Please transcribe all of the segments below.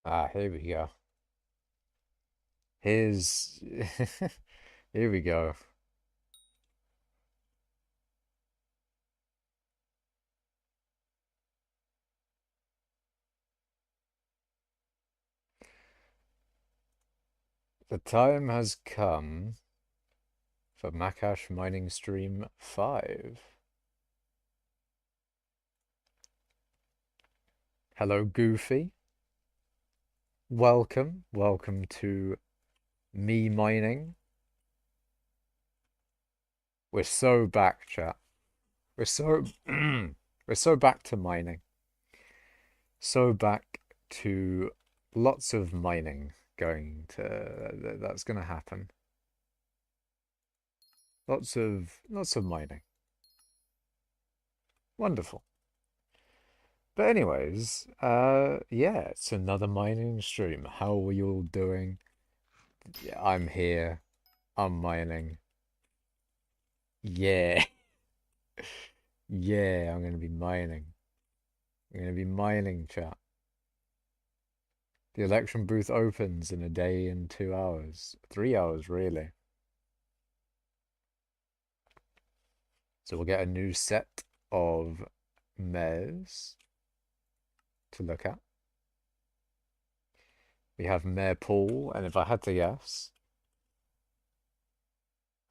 Ah, here we go. Here's here we go. The time has come for Macash Mining Stream 5. Hello, Goofy. Welcome. Welcome to me mining. We're so back, chat. We're so we're so back to mining. So back to lots of mining that's gonna happen. Lots of mining. Wonderful. But anyways, yeah, it's another mining stream. How are you all doing? Yeah, I'm here. I'm mining. Yeah. Yeah, I'm gonna be mining. I'm gonna be mining, chat. The election booth opens in a day and 2 hours. 3 hours, really. So we'll get a new set of mayors to look at. We have Mayor Paul, and if I had to guess,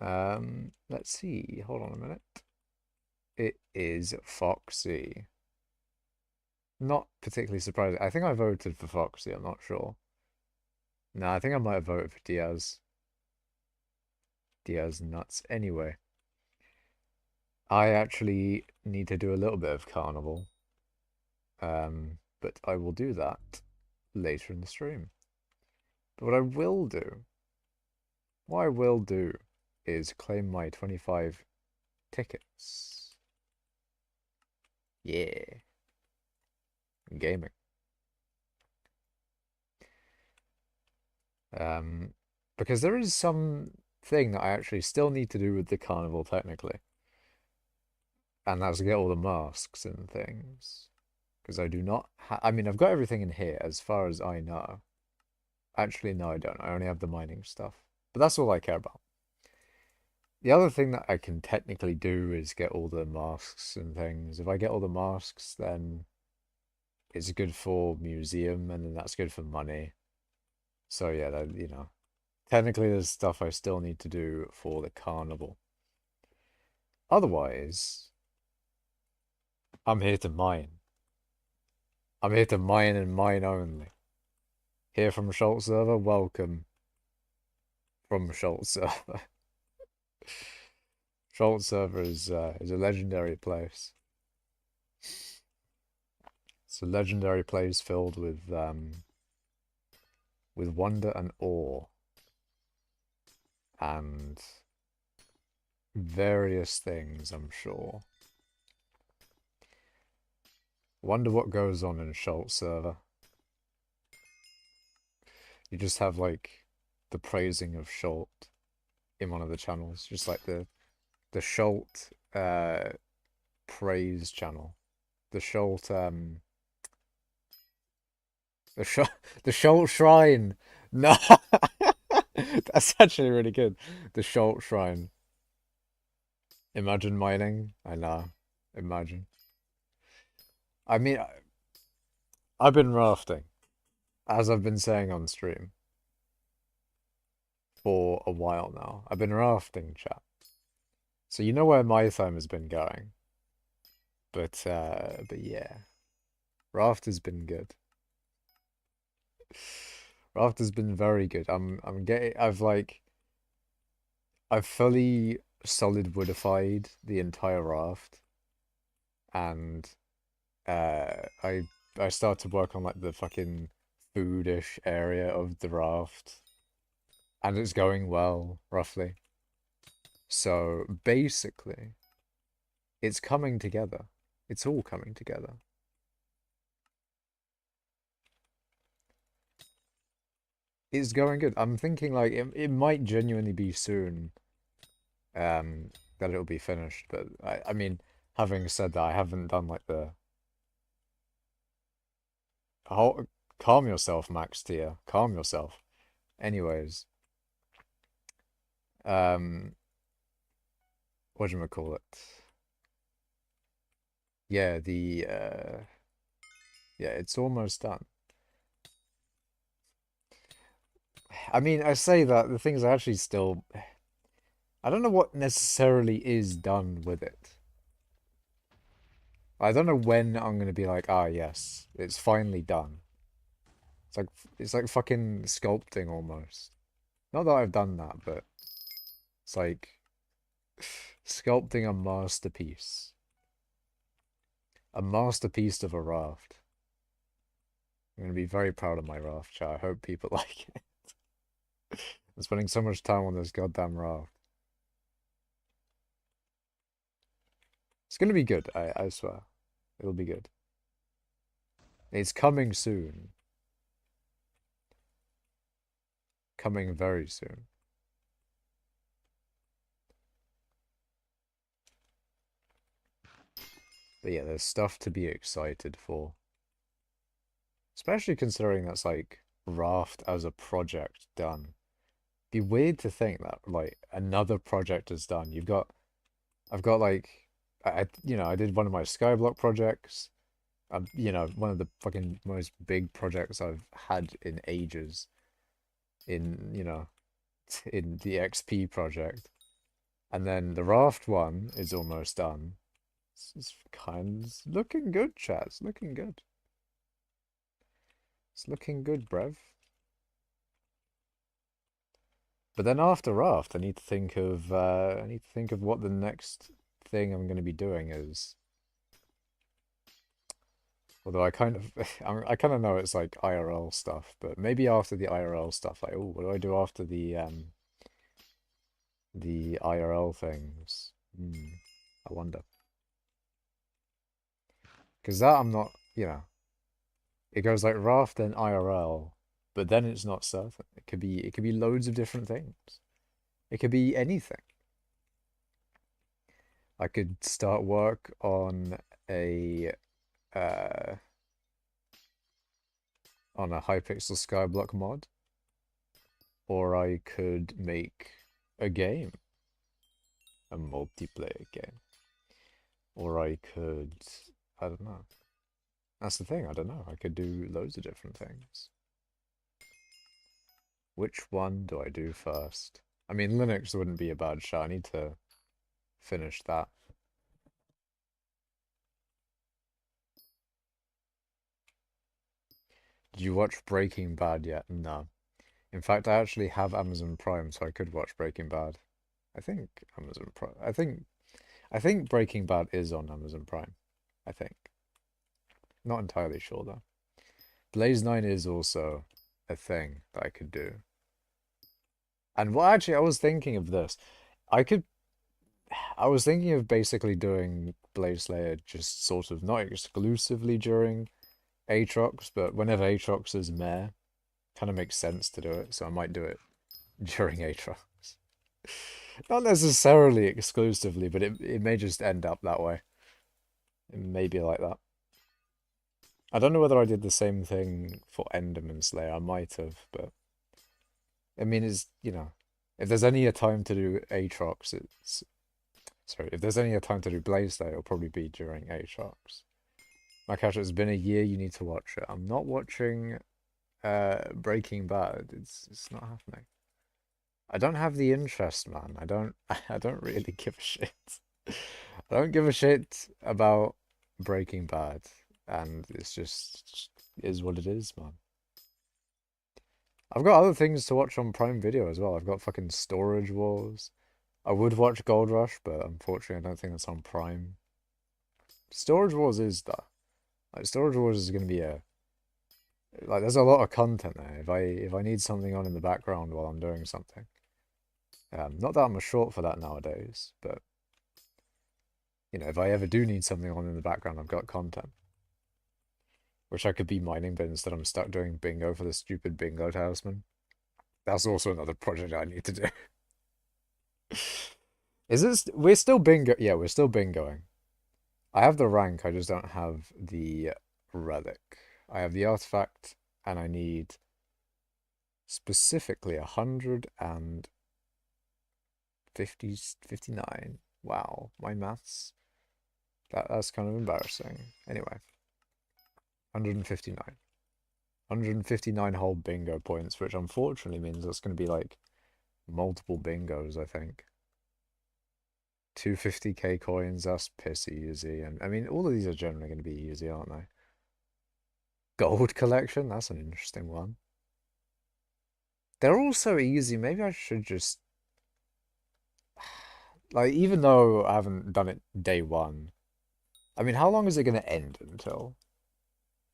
let's see. Hold on a minute. It is Foxy. Not particularly surprising. I think I voted for Foxy. I'm not sure. No, I think I might have voted for Diaz. Diaz nuts. Anyway, I actually need to do a little bit of Carnival. But I will do that later in the stream. But what I will do is claim my 25 tickets. Yeah, gaming. Because there is some thing that I actually still need to do with the carnival technically, and that's get all the masks and things. Because I do not I mean, I've got everything in here as far as I know. Actually, no, I don't. I only have the mining stuff. But that's all I care about. The other thing that I can technically do is get all the masks and things. If I get all the masks, then it's good for museum, and then that's good for money. So yeah, technically there's stuff I still need to do for the carnival. Otherwise, I'm here to mine. I'm here to mine and mine only. Here from Schultz server, welcome from Schultz server. Schultz server is a legendary place. It's a legendary place filled with wonder and awe and various things, I'm sure. Wonder what goes on in Schultz server. You just have like the praising of Schultz in one of the channels, just like the Schultz praise channel. The Schultz the Sch the Schultz Shrine. No, that's actually really good. The Schultz Shrine. Imagine mining. I know. Imagine. I mean, I've been rafting, as I've been saying on stream, for a while now. I've been rafting, chat. So you know where my time has been going. But yeah, raft has been good. Raft has been very good. I've fully solid woodified the entire raft, and I started to work on like the fucking foodish area of the raft, and it's going well, roughly. So basically, it's coming together. It's all coming together. It's going good. I'm thinking like it might genuinely be soon, that it'll be finished. But I mean, having said that, I haven't done like the whole. Calm yourself, Max tier. Calm yourself. Anyways, um, whatchamacallit? Yeah, yeah, it's almost done. I mean, I say that the thing's actually still. I don't know what necessarily is done with it. I don't know when I'm gonna be like, ah, yes, it's finally done. It's like fucking sculpting almost. Not that I've done that, but it's like sculpting a masterpiece of a raft. I'm gonna be very proud of my raft, chat. I hope people like it. I'm spending so much time on this goddamn raft. It's gonna be good. I swear, it'll be good. It's coming soon. Coming very soon. But yeah, there's stuff to be excited for. Especially considering that's like Raft as a project done. Be weird to think that like another project is done. I've got like I did one of my skyblock projects. One of the fucking most big projects I've had in ages in, in the XP project. And then the Raft one is almost done. It's kind of looking good, chat. It's looking good. It's looking good, bruv. But then after Raft, I need to think of what the next thing I'm going to be doing is. Although I kind of, I kind of know it's like IRL stuff, but maybe after the IRL stuff, like, oh, what do I do after the IRL things? I wonder. Because that I'm not, it goes like Raft then IRL, but then it's not certain. It could be loads of different things. It could be anything. I could start work uh on a hypixel skyblock mod, or I could make a game, a multiplayer game, or I could, I don't know. That's the thing, I don't know. I could do loads of different things. Which one do I do first? I mean, Linux wouldn't be a bad shot. I need to finish that. Did you watch Breaking Bad yet? No. In fact, I actually have Amazon Prime, so I could watch Breaking Bad. I think Amazon Prime. I think Breaking Bad is on Amazon Prime. I think. Not entirely sure though. Blaze 9 is also a thing that I could do. And well, actually, I was thinking of this. I could. I was thinking of basically doing Blaze Slayer just sort of not exclusively during Aatrox, but whenever Aatrox is mayor, kind of makes sense to do it. So I might do it during Aatrox. Not necessarily exclusively, but it may just end up that way. It may be like that. I don't know whether I did the same thing for Enderman Slayer. I might have, but I mean, if there's any a time to do Aatrox, it's sorry. If there's any a time to do Blaze Slayer, it'll probably be during Aatrox. Macash, it's been a year. You need to watch it. I'm not watching Breaking Bad. It's not happening. I don't have the interest, man. I don't really give a shit. I don't give a shit about Breaking Bad, and it's just is what it is, man. I've got other things to watch on Prime Video as well. I've got fucking Storage Wars. I would watch Gold Rush, but unfortunately I don't think that's on Prime. Storage Wars is that. Like Storage Wars is gonna be there's a lot of content there. If I need something on in the background while I'm doing something. Not that I'm a short for that nowadays, but if I ever do need something on in the background, I've got content. Wish I could be mining, but instead I'm stuck doing bingo for the stupid bingo talisman. That's also another project I need to do. We're still bingo? Yeah, we're still bingoing. I have the rank, I just don't have the relic. I have the artifact, and I need specifically 59. Wow, my maths. That's kind of embarrassing. Anyway, 159. 159 whole bingo points, which unfortunately means that's going to be like multiple bingos, I think. 250k coins, that's pissy easy. And I mean, all of these are generally going to be easy, aren't they? Gold collection, that's an interesting one. They're all so easy. Maybe I should just like, even though I haven't done it day one, I mean, how long is it going to end until?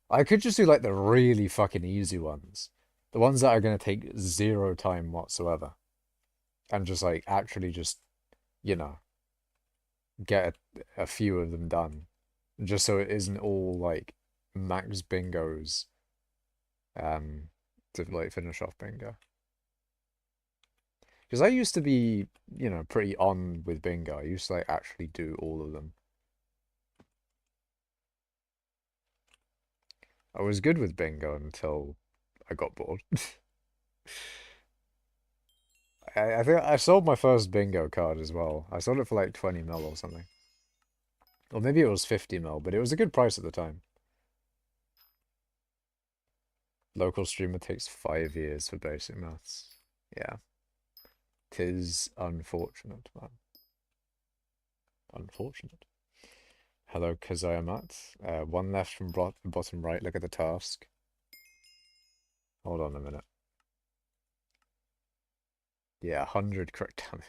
I could just do like the really fucking easy ones. The ones that are going to take zero time whatsoever. And just like actually just, you know, get a few of them done. Just so it isn't all like max bingos um to like finish off bingo. Because I used to be, you know, pretty on with bingo. I used to like actually do all of them. I was good with bingo until I got bored. I think I sold my first bingo card as well. I sold it for like 20 mil or something. Or maybe it was 50 mil, but it was a good price at the time. Local streamer takes 5 years for basic maths. Yeah. 'Tis unfortunate, man. Unfortunate. Hello, Kazayamat. One left from bottom right. Look at the task. Hold on a minute. Yeah, 100 crit damage.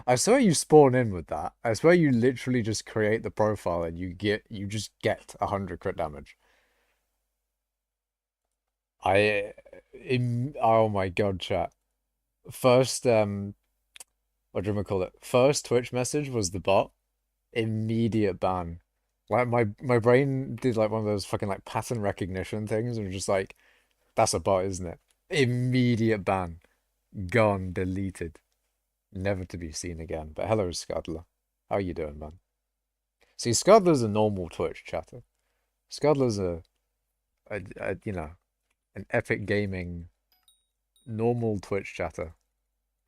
I swear you spawn in with that. I swear you literally just create the profile and you just get 100 crit damage. Oh my god, chat. First what do we call it? First Twitch message was the bot. Immediate ban. Like my brain did like one of those fucking like pattern recognition things and was just like, that's a bot, isn't it? Immediate ban. Gone, deleted. Never to be seen again. But hello, Scudler. How you doing, man? See, Scudler's a normal Twitch chatter. Scudler's a you know, an epic gaming normal Twitch chatter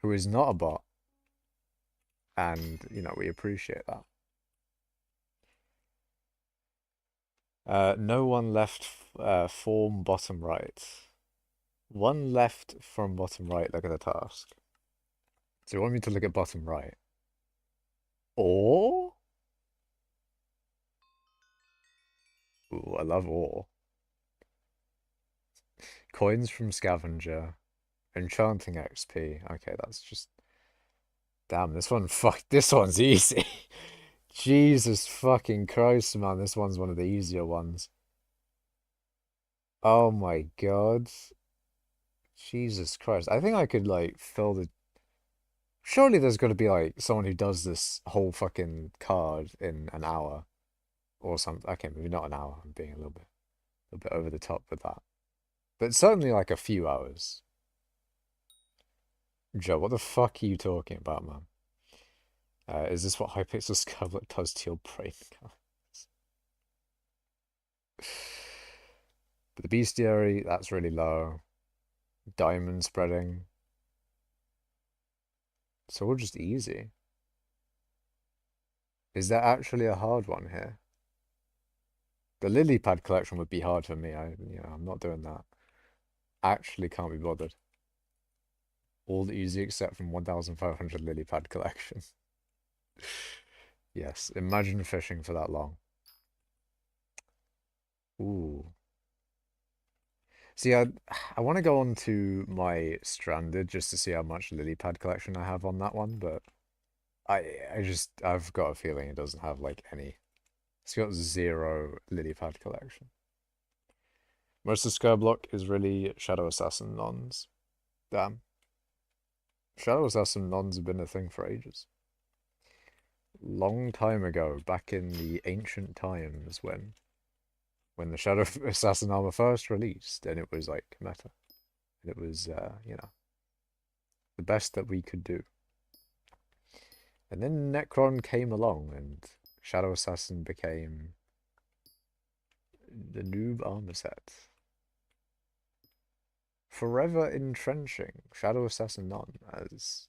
who is not a bot. And, you know, we appreciate that. No one left form bottom right. One left from bottom right. Look at the task. So you want me to look at bottom right? Or? Ooh, I love or. Coins from scavenger. Enchanting XP. Okay, that's just... Damn, this one, this one's easy. Jesus fucking Christ, man. This one's one of the easier ones. Oh my God. Jesus Christ. I think I could, like, fill the... Surely there's got to be, like, someone who does this whole fucking card in an hour. Or something. Okay, maybe not an hour. I'm being a little bit over the top with that. But certainly, like, a few hours. Joe, what the fuck are you talking about, man? Is this what hypixel skyblock does to your brain? But the bestiary, that's really low. Diamond spreading. So we're just easy. Is there actually a hard one here? The lily pad collection would be hard for me. I'm not doing that. Actually can't be bothered. All easy except from 1,500 lily pad collection. Yes, imagine fishing for that long. Ooh. See, I want to go on to my stranded just to see how much lily pad collection I have on that one, but I've got a feeling it doesn't have like any. It's got 0 lily pad collection. Most of skyblock is really Shadow Assassin nons. Damn. Shadow Assassin nons have been a thing for ages. Long time ago, back in the ancient times when the Shadow Assassin armor first released, and it was like meta. It was, you know, the best that we could do. And then Necron came along, and Shadow Assassin became the noob armor set. Forever entrenching Shadow Assassin none as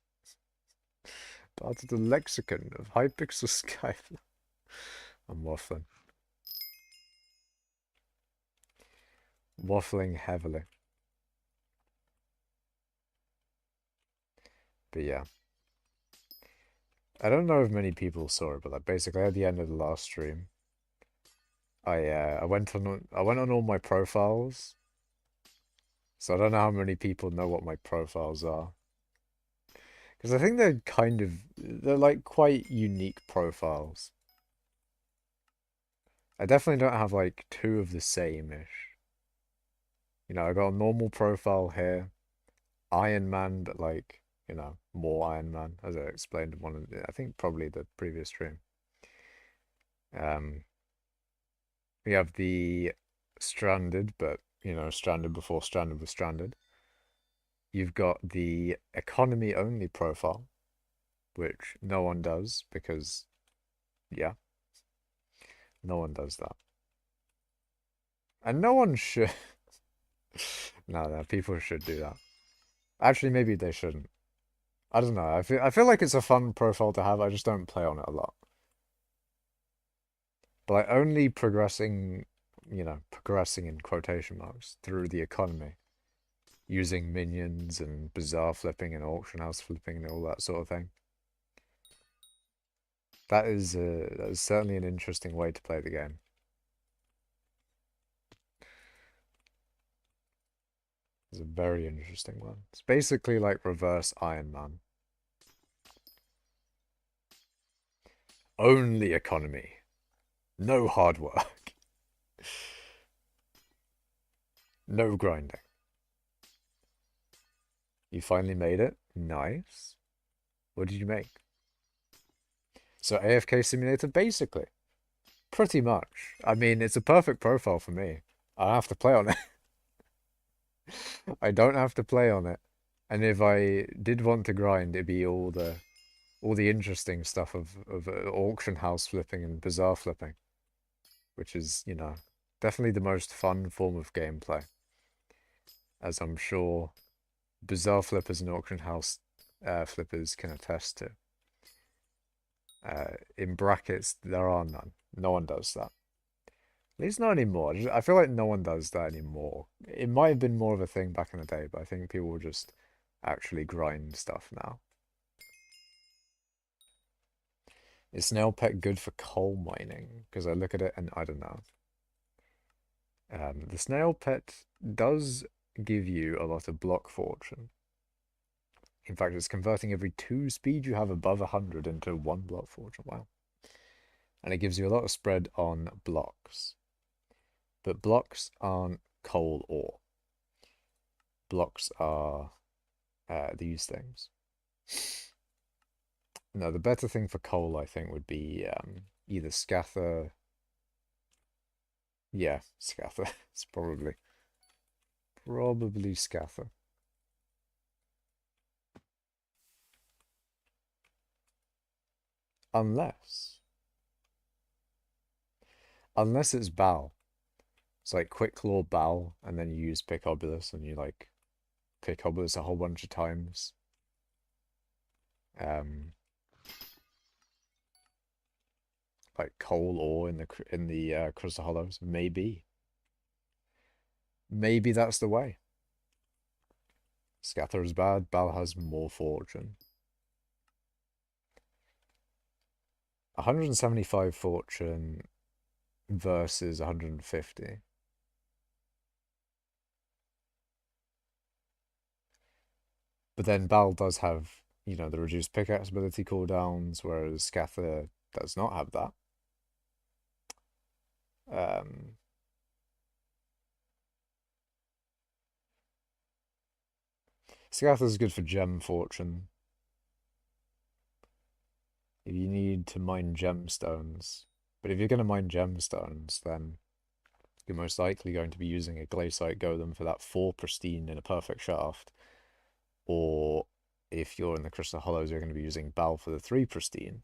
part of the lexicon of hypixel skyblock. I'm waffling. Waffling heavily. But yeah. I don't know if many people saw it, but like basically at the end of the last stream, I went on all my profiles. So I don't know how many people know what my profiles are. Because I think they're like quite unique profiles. I definitely don't have like two of the same-ish. You know, I got a normal profile here, Iron Man, but like, you know, more Iron Man, as I explained in one of I think probably the previous stream. We have the Stranded, but you know, Stranded before Stranded was Stranded. You've got the economy only profile, which no one does because, yeah, no one does that. And no one should. No, people should do that. Actually, maybe they shouldn't. I don't know. I feel like it's a fun profile to have. I just don't play on it a lot. But like only progressing, you know, progressing in quotation marks through the economy, using minions and bazaar flipping and auction house flipping and all that sort of thing. That is certainly an interesting way to play the game. It's a very interesting one. It's basically like reverse Iron Man. Only economy. No hard work. No grinding. You finally made it? Nice. What did you make? So AFK Simulator, basically. Pretty much. I mean, it's a perfect profile for me. I don't have to play on it. I don't have to play on it. And if I did want to grind, it'd be all the interesting stuff of auction house flipping and bazaar flipping, which is, you know, definitely the most fun form of gameplay, as I'm sure bazaar flippers and auction house flippers can attest to. In brackets, there are none. No one does that. At least not anymore. I feel like no one does that anymore. It might have been more of a thing back in the day, but I think people will just actually grind stuff now. Is snail pet good for coal mining? Because I look at it and I don't know. The snail pet does give you a lot of block fortune. In fact, it's converting every 2 speed you have above 100 into 1 block fortune. Wow. And it gives you a lot of spread on blocks. But blocks aren't coal ore. Blocks are these things. No, the better thing for coal, I think, would be either Scather. Yeah, Scather. It's probably Scather. Unless it's Bal. It's like Quick Claw Bal, and then you use Picobulus, and you like Picobulus a whole bunch of times. Like coal ore in the Crystal Hollows. Maybe that's the way. Scather is bad. Bal has more fortune. 175 fortune versus 150. But then Bal does have, you know, the reduced pickaxe ability cooldowns, whereas Scather does not have that. Scather is good for gem fortune. If you need to mine gemstones. But if you're going to mine gemstones, then you're most likely going to be using a Glaciite Golem for that 4 pristine in a perfect shaft. Or if you're in the Crystal Hollows, you're going to be using Bal for the 3 pristine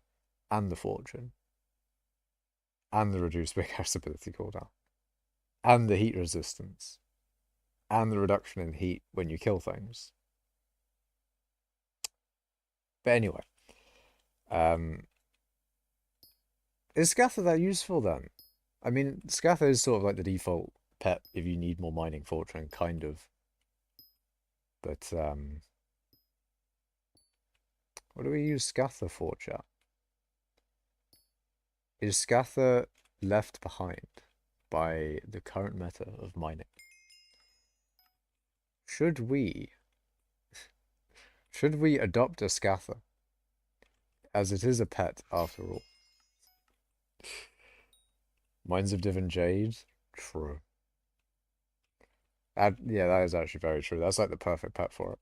and the fortune. And the reduced pickaxe ability cooldown. And the heat resistance. and the reduction in heat when you kill things. But anyway, um, is Scatha that useful then? I mean, Scatha is sort of like the default pet if you need more mining fortune, kind of. But what do we use Scatha for, chat? Is Scatha left behind by the current meta of mining? Should we adopt a Scatha, as it is a pet after all? Mines of Divin Jade? True. Yeah, that is actually very true. That's like the perfect pet for it.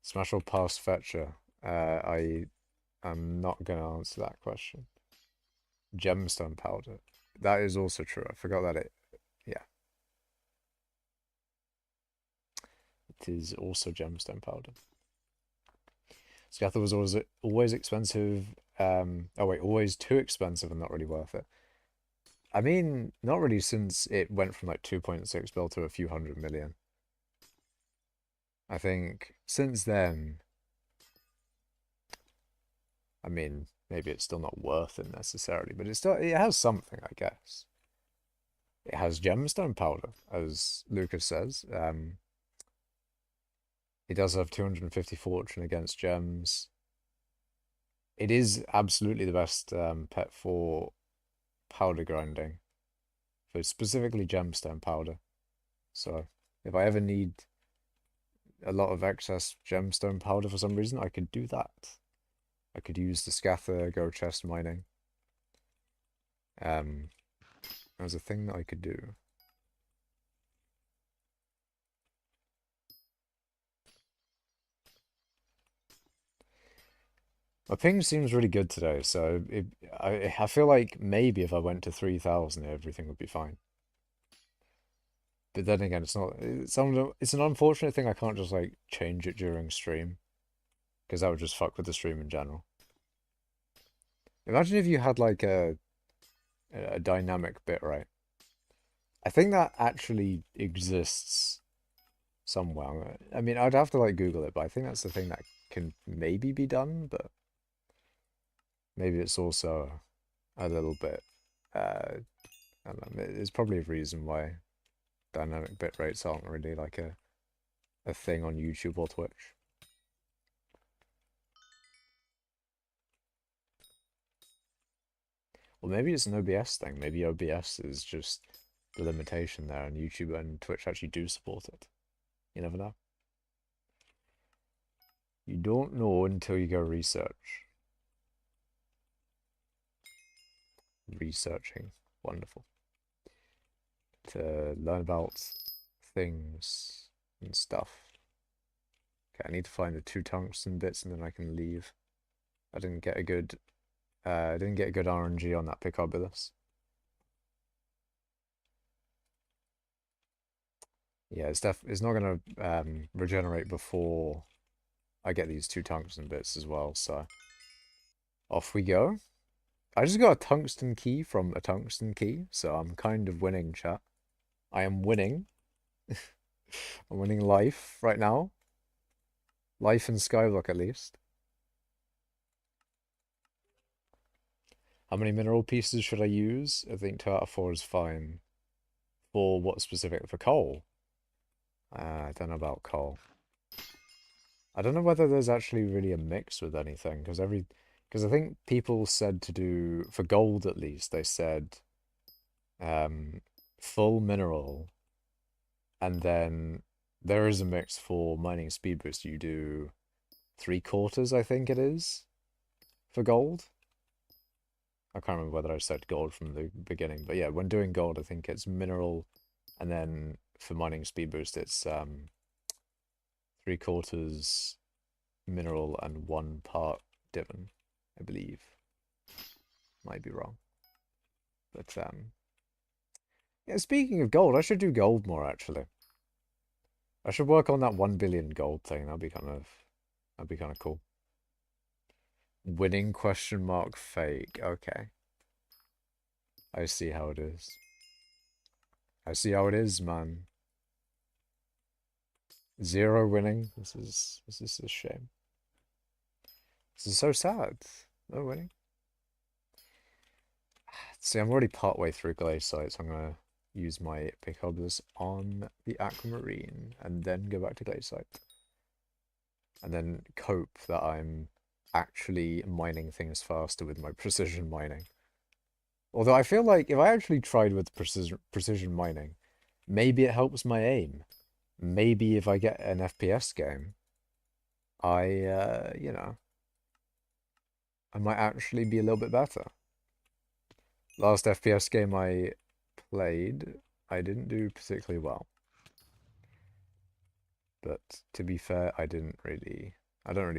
Smashel Past Fetcher. I am not going to answer that question. Gemstone Powder. That is also true. I forgot that yeah. It is also Gemstone Powder. Scatha was always expensive. Oh wait, always too expensive and not really worth it. I mean, not really since it went from like 2.6 bill to a few hundred million. I think since then, I mean, maybe it's still not worth it necessarily, but it has something, I guess. It has gemstone powder, as Lucas says. It does have 250 fortune against gems. It is absolutely the best pet for powder grinding, for specifically gemstone powder. So if I ever need a lot of excess gemstone powder for some reason, I could do that. I could use the Scatha go chest mining. As a thing that I could do. My ping seems really good today, so I feel like maybe if I went to 3,000, everything would be fine. But then again, it's an unfortunate thing I can't just like change it during stream, because that would just fuck with the stream in general. Imagine if you had like a dynamic bitrate. I think that actually exists somewhere. I mean, I'd have to like Google it, but I think that's the thing that can maybe be done, but maybe it's also a little bit, I don't know, there's probably a reason why dynamic bit rates aren't really like a thing on YouTube or Twitch. Or maybe it's an OBS thing. Maybe OBS is just the limitation there, and YouTube and Twitch actually do support it. You never know. You don't know until you go research. Researching. Wonderful. To learn about things and stuff. Okay, I need to find the 2 tungsten bits and then I can leave. I didn't get a good RNG on that Picabilis. Yeah, it's not gonna regenerate before I get these 2 tungsten bits as well, so off we go. I just got a tungsten key from a tungsten key, so I'm kind of winning, chat. I am winning. I'm winning life right now. Life and skyblock at least. How many mineral pieces should I use? I think 2 out of 4 is fine. For what specific? For coal? I don't know about coal. I don't know whether there's actually really a mix with anything, because I think people said to do, for gold at least, they said full mineral, and then there is a mix for mining speed boost. You do 3/4, I think it is, for gold. I can't remember whether I said gold from the beginning, but yeah, when doing gold, I think it's mineral, and then for mining speed boost, it's 3/4 mineral and 1 part divan, I believe. Might be wrong. But yeah, speaking of gold, I should do gold more actually. I should work on that 1 billion gold thing. That'd be kind of cool. Winning question mark fake. Okay. I see how it is. I see how it is, man. 0 winning. This is a shame. This is so sad. No winning. See, I'm already part way through Glaze Site, so I'm gonna use my Picobus on the Aquamarine and then go back to Glaze Site. And then cope that I'm actually mining things faster with my precision mining. Although I feel like if I actually tried with precision mining, maybe it helps my aim. Maybe if I get an FPS game, you know, I might actually be a little bit better. Last FPS game I played, I didn't do particularly well. But to be fair, I don't really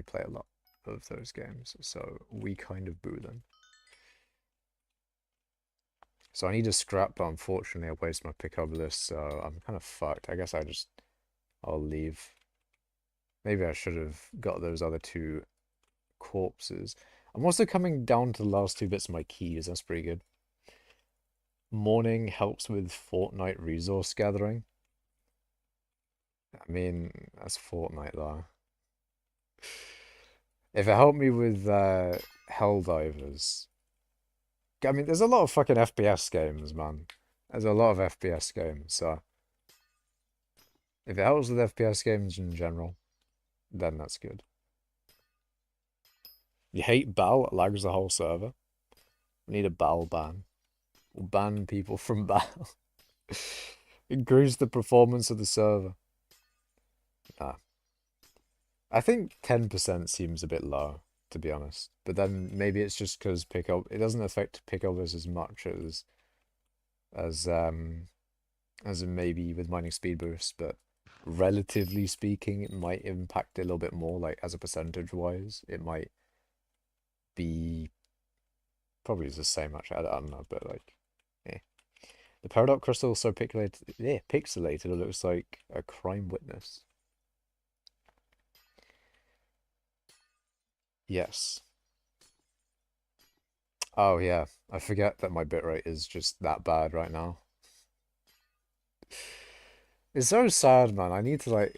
play a lot of those games, so we kind of boo them. So I need a scrap, but unfortunately I waste my pickup list, so I'm kind of fucked. I guess I'll leave. Maybe I should have got those other 2 corpses. I'm also coming down to the last 2 bits of my keys. That's pretty good. Morning helps with Fortnite resource gathering. I mean, that's Fortnite though. If it helped me with Helldivers. I mean, there's a lot of fucking FPS games, man. There's a lot of FPS games, so if it helps with FPS games in general, then that's good. You hate BAL? It lags the whole server. We need a BAL ban. We'll ban people from BAL. Increase the performance of the server. Nah. I think 10% seems a bit low, to be honest. But then maybe it's just because it doesn't affect pickups as much as maybe with mining speed boost, but relatively speaking, it might impact it a little bit more, like as a percentage wise. It might be probably the same actually. I don't know, but like yeah. The Paradox Crystal is so pixelated, it looks like a crime witness. Yes. Oh yeah, I forget that my bitrate is just that bad right now. It's so sad, man. I need to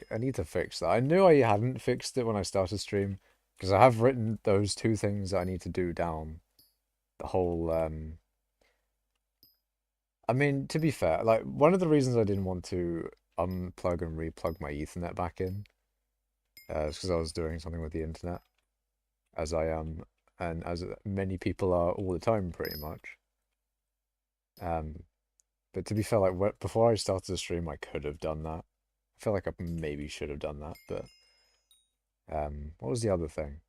fix that. I knew I hadn't fixed it when I started stream because I have written those 2 things that I need to do down. The whole I mean, to be fair, like one of the reasons I didn't want to unplug and replug my Ethernet back in is because I was doing something with the internet, as I am, and as many people are all the time, pretty much. Um, but to be fair, like before I started the stream, I could have done that. I feel like I maybe should have done that, but what was the other thing?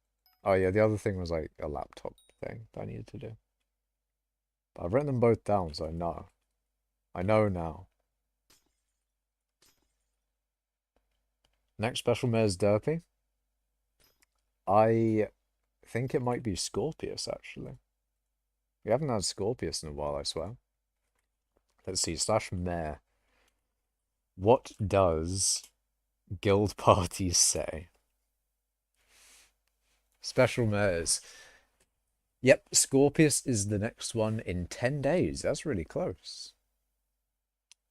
Oh yeah, the other thing was like a laptop thing that I needed to do. But I've written them both down, so I know. I know now. Next special mayor's Derpy. I think it might be Scorpius, actually. We haven't had Scorpius in a while, I swear. Let's see, slash mayor. What does guild parties say? Special mayors. Yep, Scorpius is the next one in 10 days. That's really close.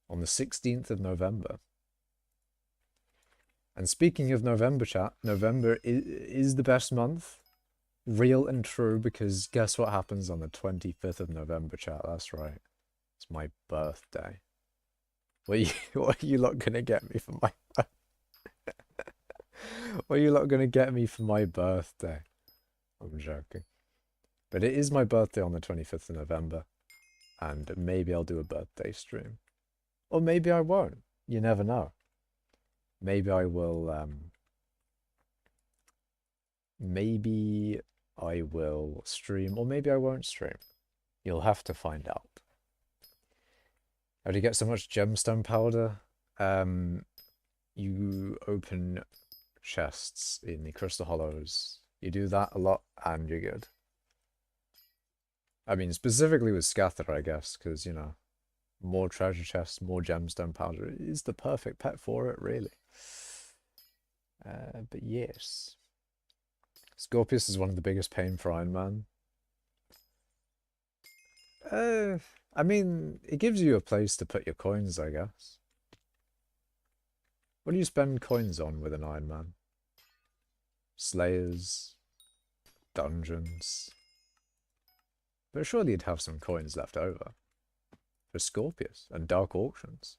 On the 16th of November. And speaking of November, chat, November is the best month. Real and true, because guess what happens on the 25th of November, chat? That's right. It's my birthday. What are you lot gonna get me for my What are you lot gonna get me for my birthday? I'm joking. But it is my birthday on the 25th of November. And maybe I'll do a birthday stream. Or maybe I won't. You never know. Maybe I will maybe I will stream, or maybe I won't stream. You'll have to find out. How do you get so much gemstone powder? You open chests in the crystal hollows. You do that a lot, and you're good. I mean, specifically with Scatter, I guess, because, you know, more treasure chests, more gemstone powder is the perfect pet for it, really. But yes. Scorpius is one of the biggest pain for Iron Man. I mean, it gives you a place to put your coins, I guess. What do you spend coins on with an Iron Man? Slayers, dungeons. But surely you'd have some coins left over for Scorpius and Dark Auctions.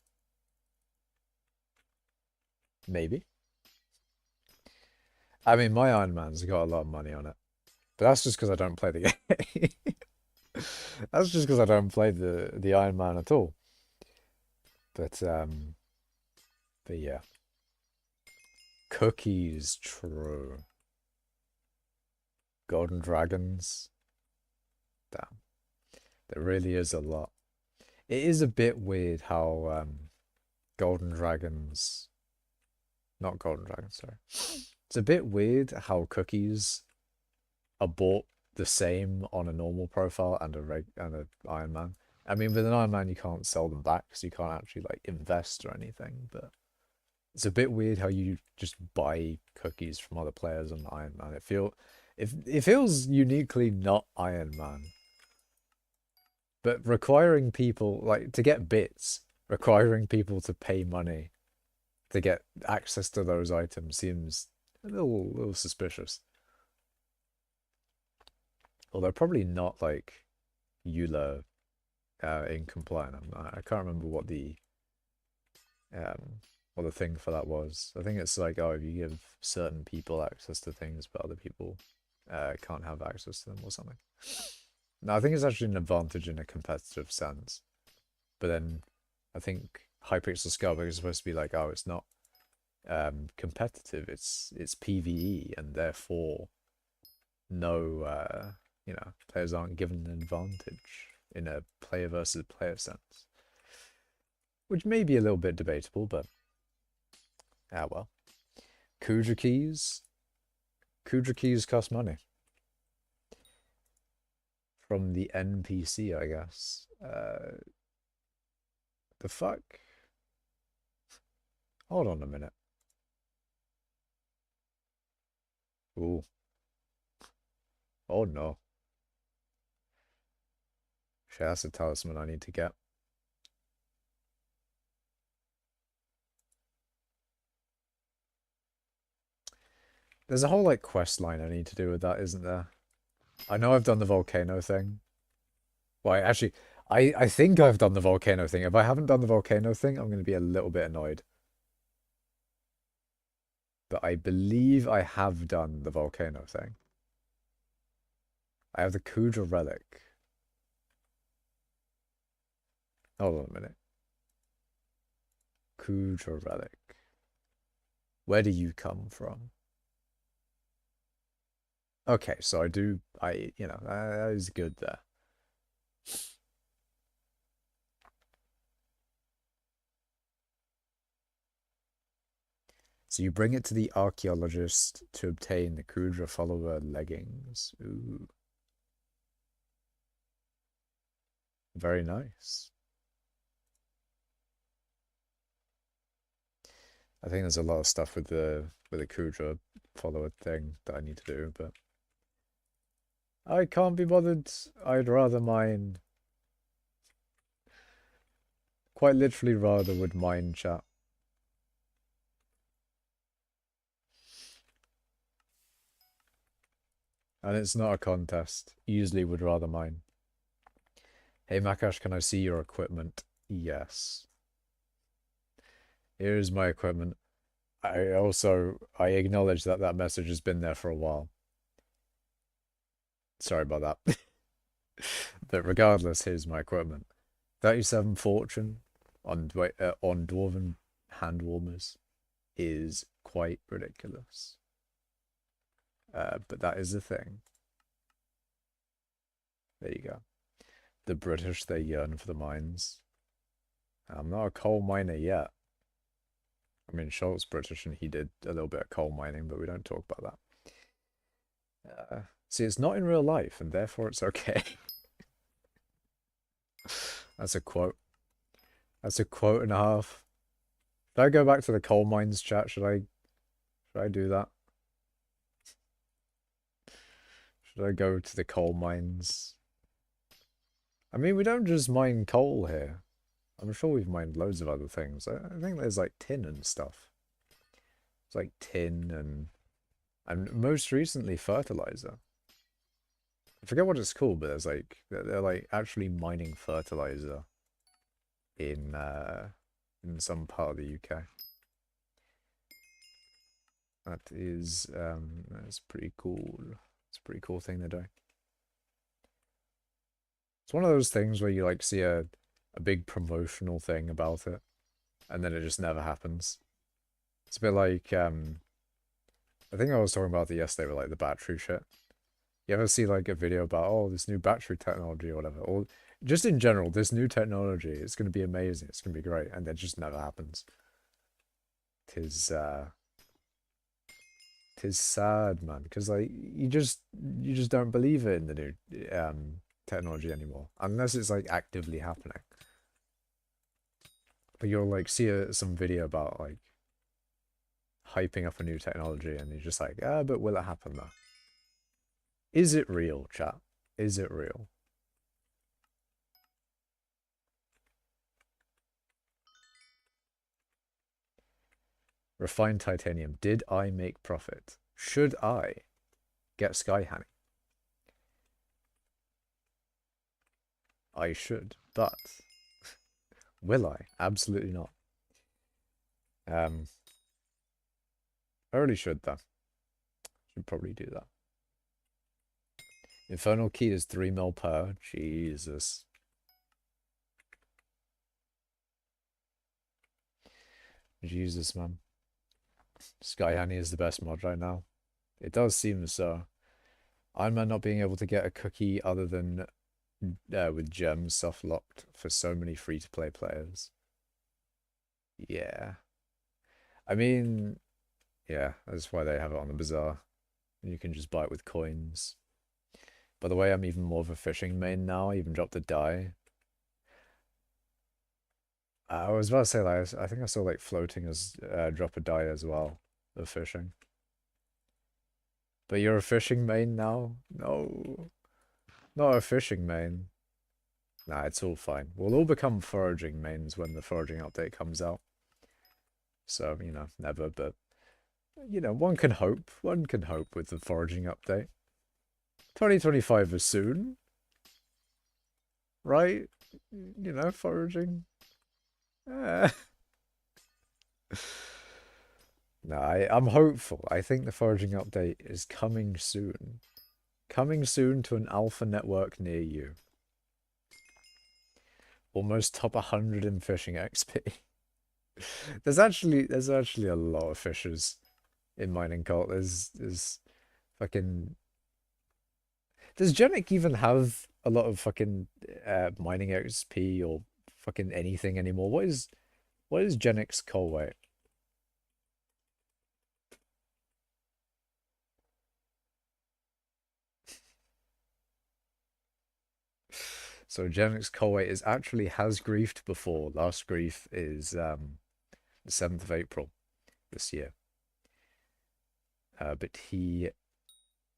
Maybe. I mean, my Iron Man's got a lot of money on it. But that's just because I don't play the game. That's just because I don't play the Iron Man at all. But yeah. Cookies, true. Golden Dragons. Damn. There really is a lot. It is a bit weird how Golden Dragons... Not Golden Dragons, sorry. It's a bit weird how cookies are bought the same on a normal profile and a Iron Man. I mean, with an Iron Man, you can't sell them back because you can't actually like invest or anything. But it's a bit weird how you just buy cookies from other players on Iron Man. It feels uniquely not Iron Man. But requiring people like to get bits, requiring people to pay money to get access to those items seems a little suspicious. Although probably not like EULA in compliant. I can't remember what the thing for that was. I think it's like, oh, if you give certain people access to things, but other people can't have access to them or something. No, I think it's actually an advantage in a competitive sense. But then I think hypixel skyblock is supposed to be like, oh, it's not competitive. It's PvE, and therefore no players aren't given an advantage in a player versus player sense. Which may be a little bit debatable, but well. Kudra keys. Kudra keys cost money. From the NPC, I guess. The fuck? Hold on a minute. Ooh. Oh no. Shit, that's a talisman I need to get. There's a whole like quest line I need to do with that, isn't there? I know I've done the volcano thing. Well, actually, I think I've done the volcano thing. If I haven't done the volcano thing, I'm going to be a little bit annoyed. But I believe I have done the volcano thing. I have the Kudra relic. Hold on a minute. Kudra relic. Where do you come from? Okay, so that is good there. So you bring it to the archaeologist to obtain the Kudra follower leggings. Ooh. Very nice. I think there's a lot of stuff with the Kudra follower thing that I need to do, but I can't be bothered. I'd rather mine. Quite literally rather would mine, chat. And it's not a contest. Easily would rather mine. Hey Macash, can I see your equipment? Yes. Here's my equipment. I acknowledge that that message has been there for a while. Sorry about that. But regardless, here's my equipment. 37 fortune on dwarven hand warmers is quite ridiculous. But that is the thing. There you go. The British, they yearn for the mines. I'm not a coal miner yet. I mean, Schult's British and he did a little bit of coal mining, but we don't talk about that. See, it's not in real life, and therefore it's okay. That's a quote. That's a quote and a half. Should I go back to the coal mines chat? Should I do that? Should I go to the coal mines? I mean, we don't just mine coal here. I'm sure we've mined loads of other things. I think there's like tin and stuff. It's like tin and most recently fertilizer. I forget what it's called, but there's like they're like actually mining fertilizer in some part of the UK. That's pretty cool. It's a pretty cool thing they're doing. It's one of those things where you like see a big promotional thing about it, and then it just never happens. It's a bit like I think I was talking about it yesterday with like the battery shit. You ever see like a video about, oh, this new battery technology or whatever, or just in general, this new technology, it's going to be amazing, it's going to be great, and it just never happens. Tis sad, man, because like you just don't believe it in the new technology anymore, unless it's like actively happening. But you'll like see some video about like hyping up a new technology, and you're just like, ah, but will it happen though? Is it real, chat? Is it real? Refined titanium. Did I make profit? Should I get sky honey? I should, but will I? Absolutely not. I really should though. Should probably do that. Infernal key is 3 mil per. Jesus. Jesus, man. Sky honey is the best mod right now. It does seem so. Iron Man not being able to get a cookie other than with gems soft locked for so many free-to-play players. Yeah. I mean, yeah, that's why they have it on the bazaar. You can just buy it with coins. By the way, I'm even more of a fishing main now. I even dropped a dye. I was about to say, like, I think I saw like floating as drop a dye as well of fishing. But you're a fishing main now? No, not a fishing main. Nah, it's all fine. We'll all become foraging mains when the foraging update comes out. So, you know, never, but, you know, one can hope. One can hope with the foraging update. 2025 is soon. Right? You know, foraging. No, I'm hopeful. I think the foraging update is coming soon. Coming soon to an alpha network near you. Almost top 100 in fishing XP. There's actually a lot of fishers in mining cult. There's fucking. Does Genic even have a lot of fucking mining XP or fucking anything anymore? What is Genic's coal weight? So Genic's coal weight is actually has griefed before. Last grief is the 7th of April this year. But he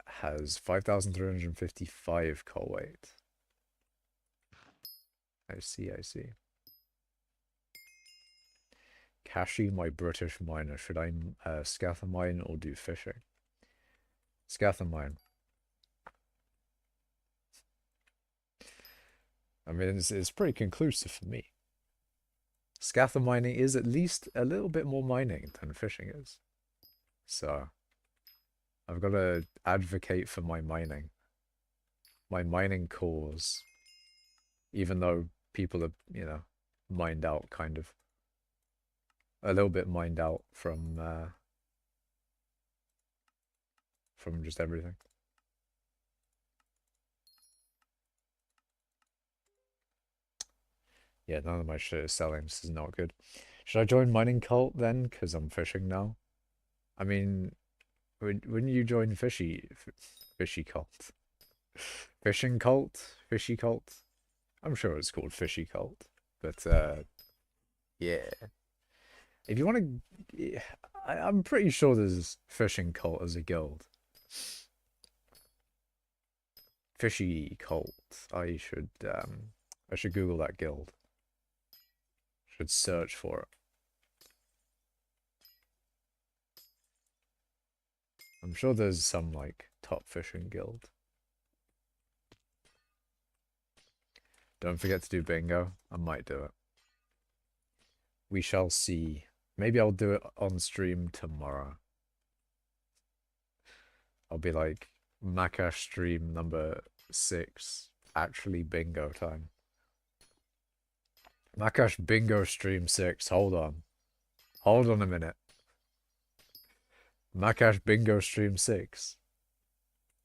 has 5,355 coal weight. I see. Kashi, my British miner. Should I scather mine or do fishing? Scather mine. I mean, it's pretty conclusive for me. Scather mining is at least a little bit more mining than fishing is. So, I've got to advocate for my mining cause. Even though people are, you know, mined out, kind of. A little bit mined out from just everything. Yeah, none of my shit is selling. This is not good. Should I join mining cult then? Because I'm fishing now. I mean, wouldn't you join fishy cult? Fishing cult? Fishy cult? I'm sure it's called fishy cult. But, yeah. If you want to... I'm pretty sure there's fishing cult as a guild. Fishy cult. I should Google that guild. Should search for it. I'm sure there's some like top fishing guild. Don't forget to do bingo. I might do it. We shall see. Maybe I'll do it on stream tomorrow. I'll be like, Macash stream number 6. Actually bingo time. Macash bingo stream 6. Hold on. Hold on a minute. Macash bingo stream 6.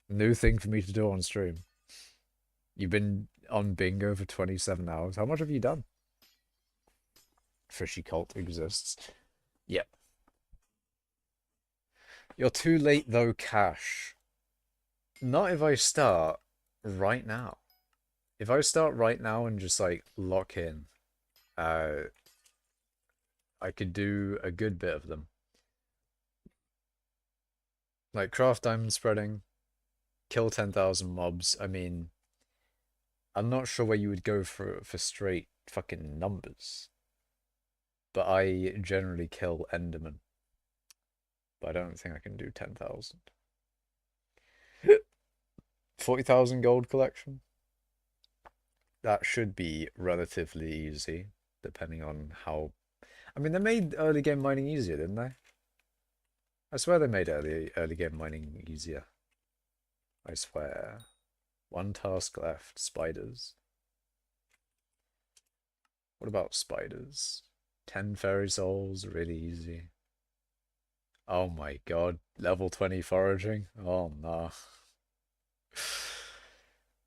New thing for me to do on stream. You've been on bingo for 27 hours. How much have you done? Fishy cult exists. Yep. You're too late though, Cash. Not if I start right now. If I start right now and just like lock in, I could do a good bit of them. Like craft diamond spreading, kill 10,000 mobs. I mean, I'm not sure where you would go for straight fucking numbers. But I generally kill Enderman. But I don't think I can do 10,000. 40,000 gold collection? That should be relatively easy, depending on how... I mean, they made early game mining easier, didn't they? I swear they made early game mining easier. I swear. One task left. Spiders. What about spiders? 10 fairy souls, really easy. Oh my god. Level 20 foraging? Oh no.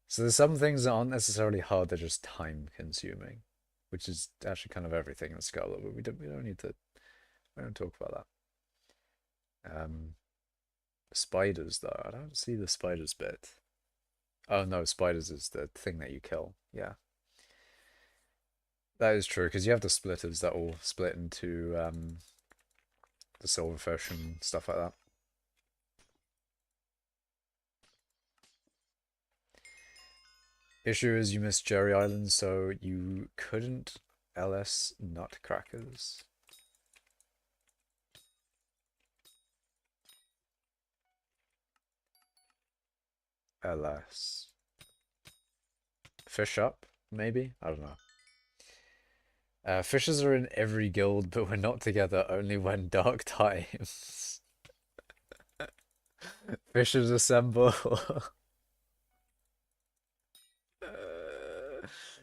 So there's some things that aren't necessarily hard, they're just time consuming. Which is actually kind of everything in Scarlet, but we don't need to talk about that. Spiders though, I don't see the spiders bit. Oh no, spiders is the thing that you kill. Yeah. That is true, because you have the splitters that will split into the silverfish and stuff like that. Issue is you missed Jerry Island, so you couldn't LS Nutcrackers. LS. Fish up, maybe? I don't know. Fishes are in every guild, but we're not together only when dark times. Fishes assemble.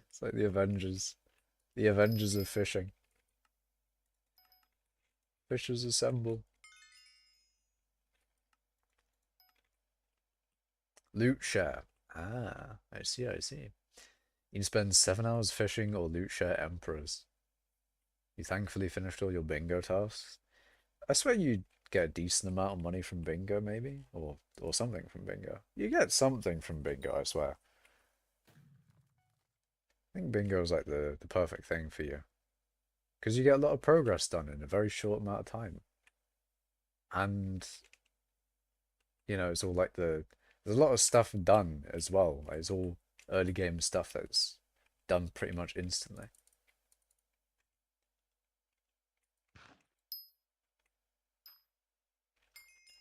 It's like the Avengers. The Avengers of fishing. Fishes assemble. Loot share. Ah, I see, I see. You can spend 7 hours fishing or loot share emperors. You thankfully finished all your bingo tasks. I swear you get a decent amount of money from bingo, maybe? Or something from bingo. You get something from bingo, I swear. I think bingo is like the perfect thing for you. Because you get a lot of progress done in a very short amount of time. And, you know, it's all like there's a lot of stuff done as well. Like, it's all early game stuff that's done pretty much instantly.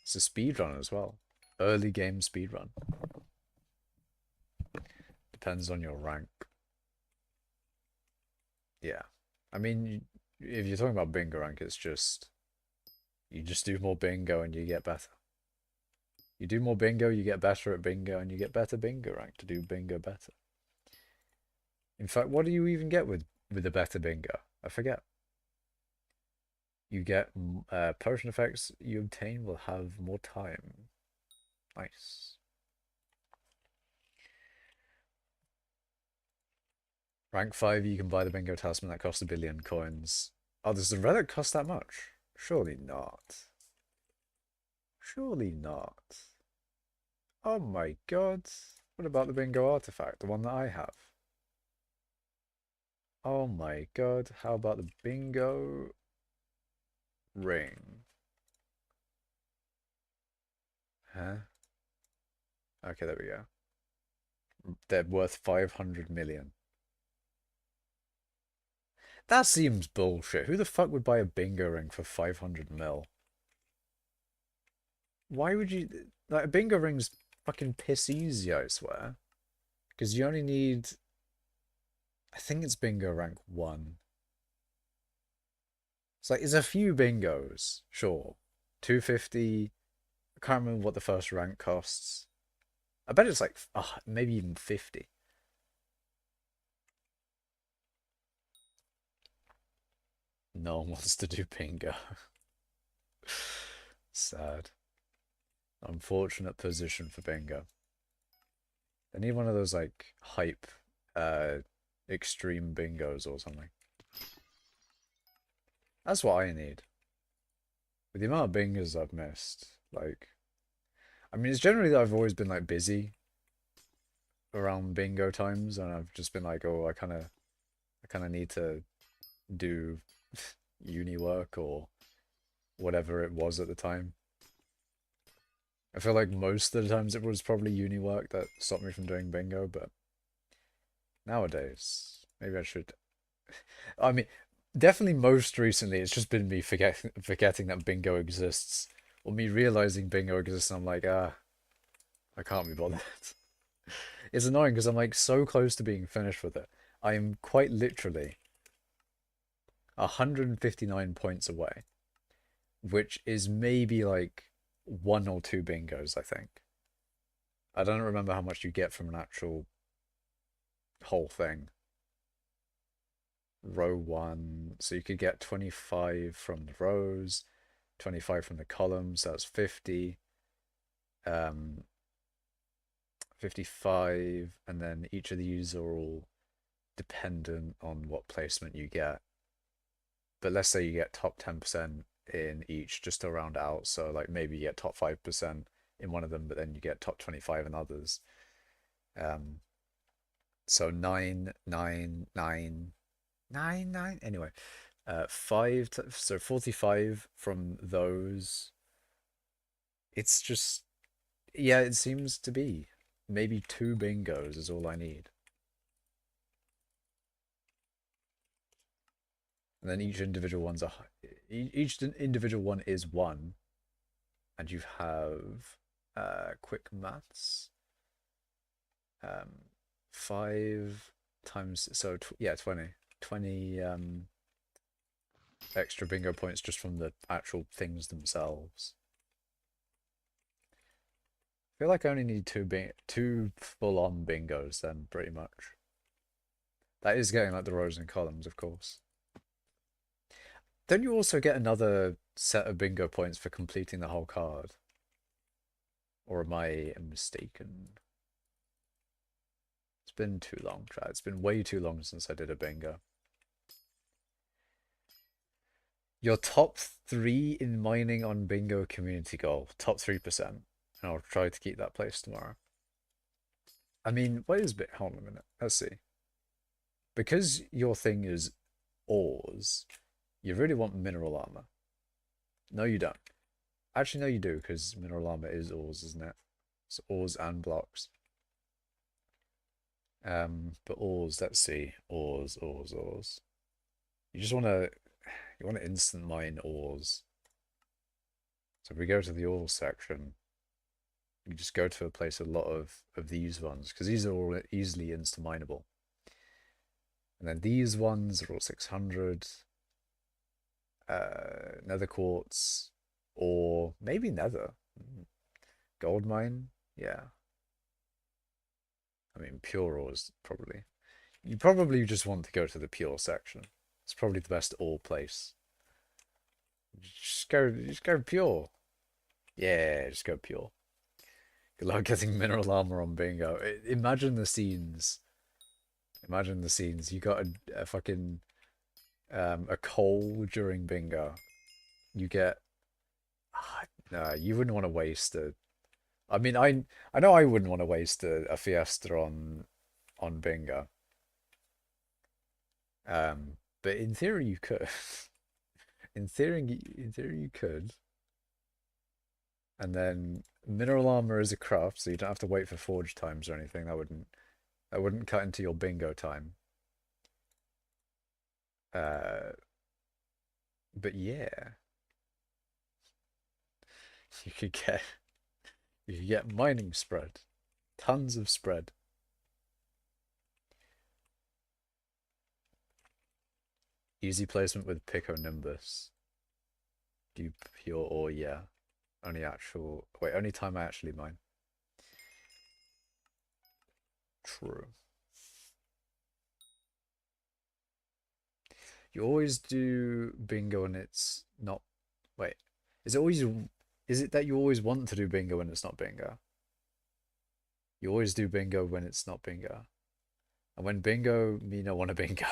It's a speed run as well. Early game speed run. Depends on your rank. Yeah. I mean, if you're talking about bingo rank, it's just... You just do more bingo and you get better. You do more bingo, you get better at bingo, and you get better bingo rank to do bingo better. In fact, what do you even get with the better bingo? I forget. You get potion effects you obtain will have more time. Nice. Rank 5, you can buy the bingo talisman that costs 1 billion coins. Oh, does the relic cost that much? Surely not. Surely not. Oh my god. What about the bingo artifact, the one that I have? Oh my god, how about the bingo ring? Huh? Okay, there we go. They're worth 500 million. That seems bullshit. Who the fuck would buy a bingo ring for 500 mil? why would you like a bingo ring's fucking piss easy, I swear. Because you only need, I think it's bingo rank 1. It's like, it's a few bingos, sure. 250. I can't remember what the first rank costs. I bet it's like, maybe even 50. No one wants to do bingo. Sad. Unfortunate position for bingo. They need one of those like hype uh extreme bingos or something. That's what I need. With the amount of bingos I've missed, like I mean it's generally that I've always been like busy around bingo times and I've just been like, oh I kinda need to do uni work or whatever it was at the time. I feel like most of the times it was probably uni work that stopped me from doing bingo, but nowadays, maybe I should. I mean, definitely most recently, it's just been me forgetting that bingo exists, or me realizing bingo exists, and I'm like, I can't be bothered. It's annoying because I'm like so close to being finished with it. I am quite literally 159 points away, which is maybe like one or two bingos, I think. I don't remember how much you get from an actual whole thing. Row 1, so you could get 25 from the rows, 25 from the columns, that's 50, um, 55, and then each of these are all dependent on what placement you get. But let's say you get top 10% in each just to round out, so like maybe you get top 5% in one of them, but then you get top 25 in others. Um, so 9, 9, 9, 9, 9. Anyway, so 45 from those. It's just, yeah, it seems to be. Maybe two bingos is all I need. And then each individual one's each individual one is one. And you have quick maths. Um, 5 times, so yeah, 20. 20 extra bingo points just from the actual things themselves. I feel like I only need two full-on bingos then, pretty much. That is getting like the rows and columns, of course. Don't you also get another set of bingo points for completing the whole card? Or am I mistaken? It's been too long, chat. It's been way too long since I did a bingo. Your top 3 in mining on bingo community goal. Top 3%. And I'll try to keep that place tomorrow. I mean, what is bit? Hold on a minute. Let's see. Because your thing is ores, you really want mineral armor. No, you don't. Actually, no, you do, because mineral armor is ores, isn't it? It's ores and blocks. But ores, let's see. Ores. You just want to instant mine ores. So if we go to the ores section, you just go to a place a lot of these ones, because these are all easily instant mineable. And then these ones are all 600. Nether quartz, or maybe nether. Gold mine, yeah. I mean, pure ores, probably. You probably just want to go to the pure section. It's probably the best ore place. Just go pure. Yeah, just go pure. Good luck getting mineral armor on bingo. Imagine the scenes. Imagine the scenes. You got a fucking a coal during bingo. You get no, you wouldn't want to waste a. I mean, I know I wouldn't want to waste a fiesta on bingo. But in theory you could. In theory you could. And then mineral armor is a craft, so you don't have to wait for forge times or anything. That wouldn't cut into your bingo time. Uh, but yeah. You could get you could get mining spread. Tons of spread. Easy placement with Pico Nimbus. Do pure or yeah. Only actual wait, only time I actually mine. True. You always do bingo and it's not wait. Is it always is it that you always want to do bingo when it's not bingo? You always do bingo when it's not bingo. And when bingo, me no want to bingo.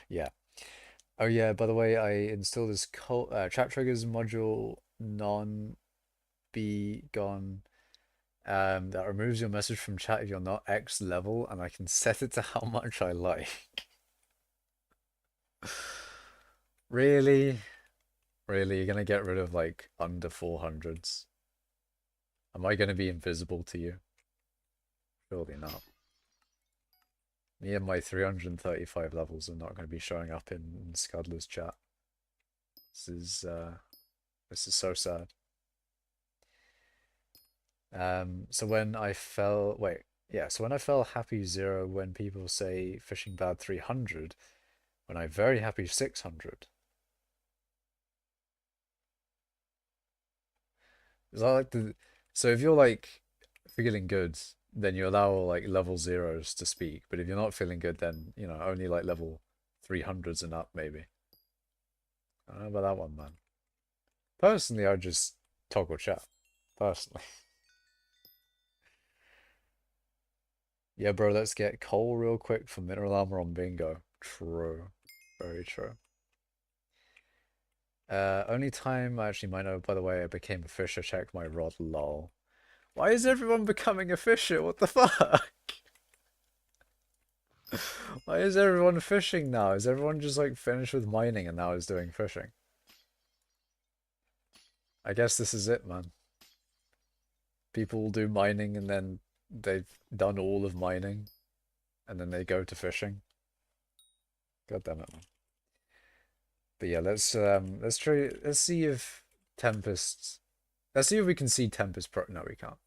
Yeah. Oh yeah, by the way, I installed this chat triggers module non be gone that removes your message from chat if you're not X level and I can set it to how much I like. Really? Really? You're gonna get rid of like under 400s? Am I gonna be invisible to you? Surely not. Me and my 335 levels are not gonna be showing up in Scudler's chat. This is uh this is so sad. So when I fell, wait, yeah, so when I fell happy 0, when people say fishing bad 300, when I very happy 600. Is that like the, so if you're like feeling good, then you allow like level zeros to speak, but if you're not feeling good, then, you know, only like level 300s and up, maybe. I don't know about that one, man. Personally, I just toggle chat. Personally. Yeah, bro, let's get coal real quick for mineral armor on bingo. True. Very true. Only time I actually might know, by the way, I became a fisher, check my rod, lol. Why is everyone becoming a fisher? What the fuck? Why is everyone fishing now? Is everyone just like finished with mining and now is doing fishing? I guess this is it, man. People will do mining and then they've done all of mining and then they go to fishing. God damn it, man. But yeah, let's try let's see if Tempest let's see if we can see Tempest Pro. No, we can't.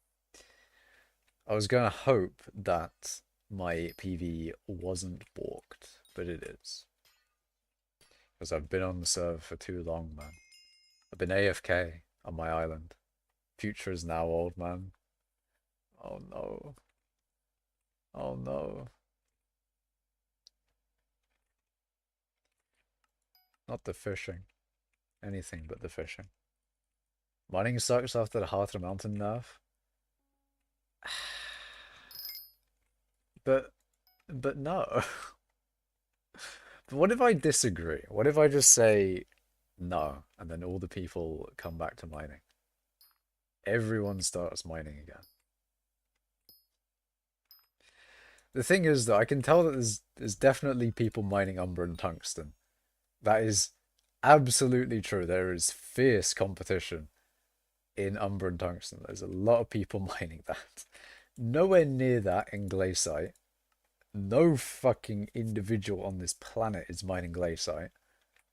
I was gonna hope that my PV wasn't balked, but it is. Because I've been on the server for too long, man. I've been AFK on my island. Future is now old, man. Oh no. Oh no. Not the fishing. Anything but the fishing. Mining sucks after the Heart of the Mountain nerf. But no. But what if I disagree? What if I just say no, and then all the people come back to mining? Everyone starts mining again. The thing is, though, I can tell that there's definitely people mining Umber and Tungsten. That is absolutely true. There is fierce competition in Umber and Tungsten. There's a lot of people mining that. Nowhere near that in Glaciite. No fucking individual on this planet is mining Glaciite.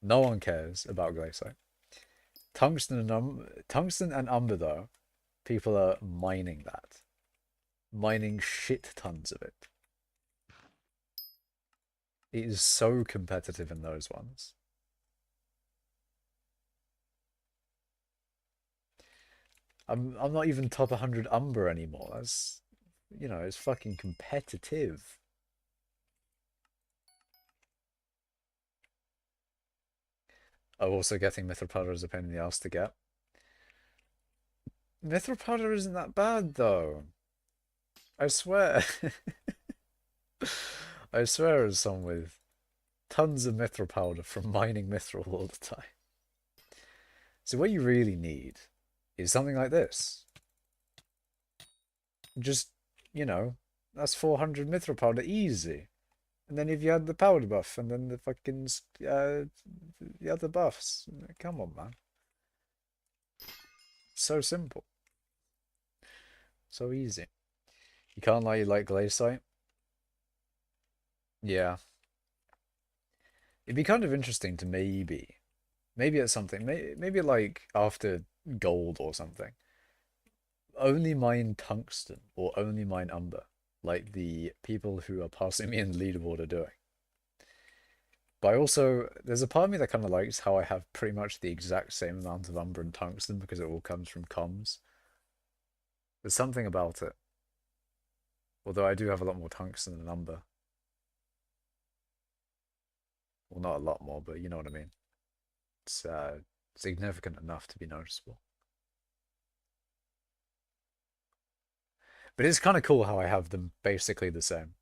No one cares about Glaciite. Tungsten and Umber, though, people are mining that. Mining shit tons of it. It is so competitive in those ones. I'm not even top 100 Umber anymore. That's, you know, it's fucking competitive. Oh, also getting Mithril Powder is a pain in the ass to get. Mithril Powder isn't that bad, though. I swear. I swear as someone with tons of Mithril Powder from mining Mithril all the time. So what you really need is something like this. Just, you know, that's 400 Mithril Powder easy. And then if you had the powder buff and then the fucking the other buffs, come on, man. So simple. So easy. You can't like Glaciite? Yeah. It'd be kind of interesting to maybe at something, maybe like after gold or something, only mine tungsten or only mine umber, like the people who are passing me in the leaderboard are doing. But I also, there's a part of me that kind of likes how I have pretty much the exact same amount of umber and tungsten because it all comes from comms. There's something about it. Although I do have a lot more tungsten than umber. Well, not a lot more, but you know what I mean. It's significant enough to be noticeable. But it's kind of cool how I have them basically the same.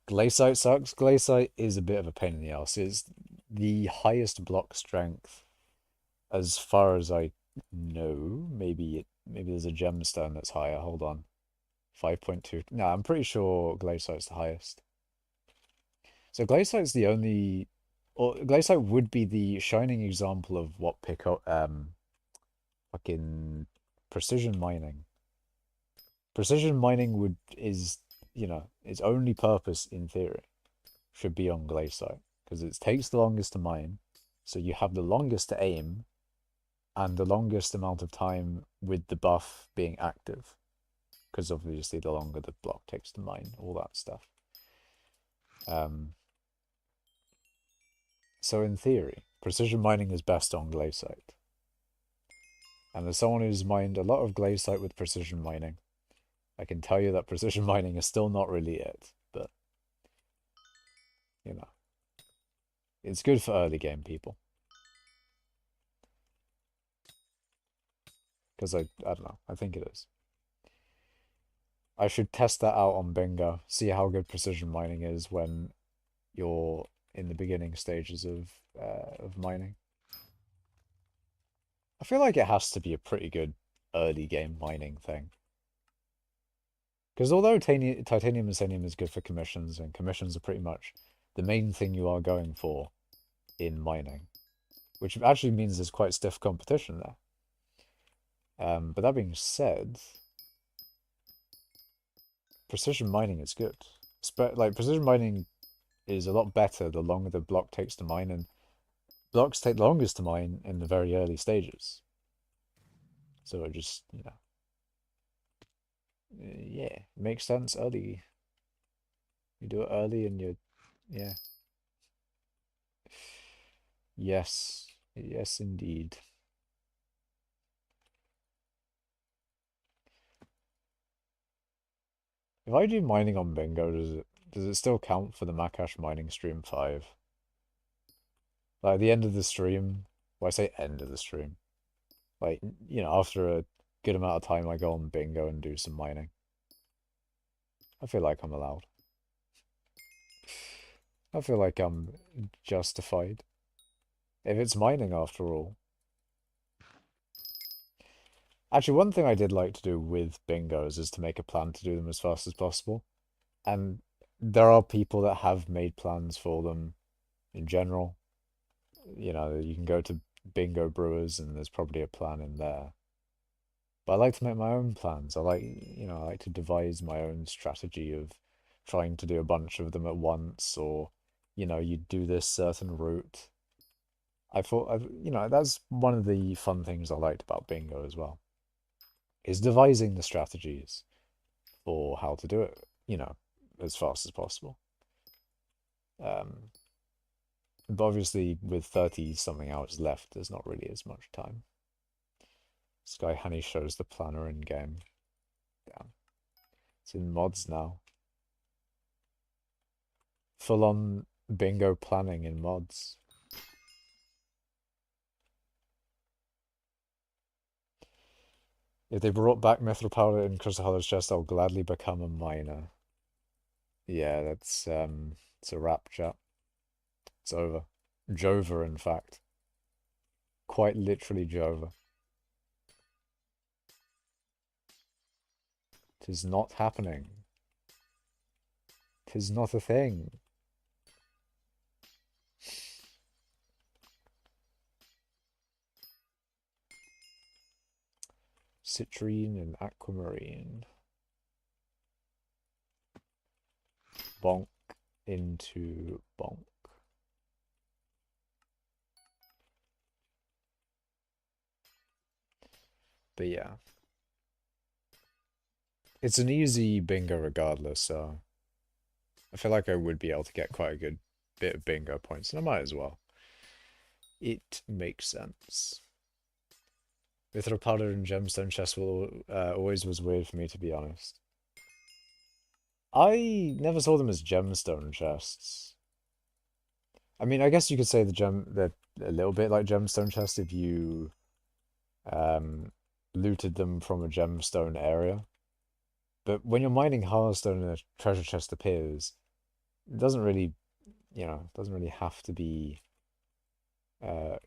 Glaciite sucks. Glaciite is a bit of a pain in the ass. It's the highest block strength as far as I know. Maybe there's a gemstone that's higher. Hold on. 5.2. No, I'm pretty sure Glaciite's the highest. So Glaciite's the only, or Glaciite would be the shining example of what pick up fucking precision mining. Precision mining is its only purpose in theory should be on Glaciite because it takes the longest to mine, so you have the longest to aim and the longest amount of time with the buff being active because obviously the longer the block takes to mine, all that stuff. So in theory, precision mining is best on Glaciite. And as someone who's mined a lot of Glaciite with precision mining, I can tell you that precision mining is still not really it, but you know, it's good for early game people. Because I don't know, I think it is. I should test that out on Bingo, see how good precision mining is when you're in the beginning stages of mining. I feel like it has to be a pretty good early game mining thing. Because although titanium and selenium is good for commissions, and commissions are pretty much the main thing you are going for in mining, which actually means there's quite stiff competition there. But that being said, precision mining is good. Like precision mining is a lot better the longer the block takes to mine, and blocks take longest to mine in the very early stages. So it just, yeah, it makes sense early. You do it early and yeah. Yes, yes, indeed. If I do mining on Bingo, does it still count for the Macash mining stream 5? Like at the end of the stream, well, I say end of the stream. Like, after a good amount of time, I go on Bingo and do some mining. I feel like I'm allowed. I feel like I'm justified. If it's mining after all. Actually, one thing I did like to do with bingos is to make a plan to do them as fast as possible. And there are people that have made plans for them in general. You can go to bingo brewers and there's probably a plan in there. But I like to make my own plans. I like to devise my own strategy of trying to do a bunch of them at once, or, you do this certain route. I thought, that's one of the fun things I liked about bingo as well, is devising the strategies for how to do it, as fast as possible. But obviously, with 30 something hours left, there's not really as much time. Sky Honey shows the planner in game. Damn. It's in mods now. Full on bingo planning in mods. If they brought back Mithril Powder in Crystal Hollows chest, I'll gladly become a miner. Yeah, that's it's a wrap, chat. It's over. Jova, in fact. Quite literally Jova. Tis not happening. Tis not a thing. Citrine and aquamarine. Bonk into bonk. But yeah, it's an easy bingo regardless, so I feel like I would be able to get quite a good bit of bingo points, and I might as well. It makes sense. Mithril powder and gemstone chest will always was weird for me, to be honest. I never saw them as gemstone chests. I mean, I guess you could say they're a little bit like gemstone chests if you um looted them from a gemstone area. But when you're mining Hearthstone and a treasure chest appears, it doesn't really, doesn't really have to be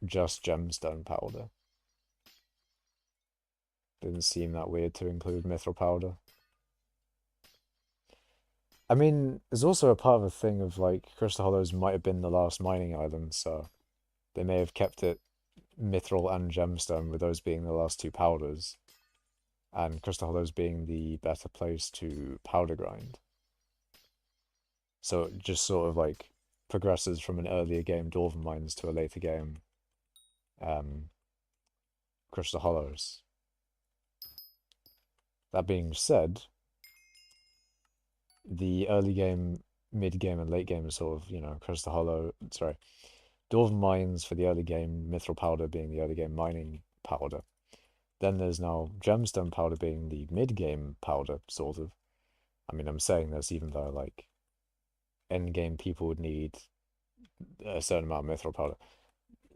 just gemstone powder. Didn't seem that weird to include mithril powder. I mean, there's also a part of a thing of like Crystal Hollows might have been the last mining island, so they may have kept it mithril and gemstone, with those being the last two powders, and Crystal Hollows being the better place to powder grind. So it just sort of like progresses from an earlier game Dwarven Mines to a later game um, Crystal Hollows. That being said, the early game, mid game, and late game is sort of, Crystal Hollow, sorry, Dwarven Mines for the early game, Mithril Powder being the early game mining powder. Then there's now Gemstone Powder being the mid game powder, sort of. I mean, I'm saying this even though, like, end game people would need a certain amount of Mithril Powder.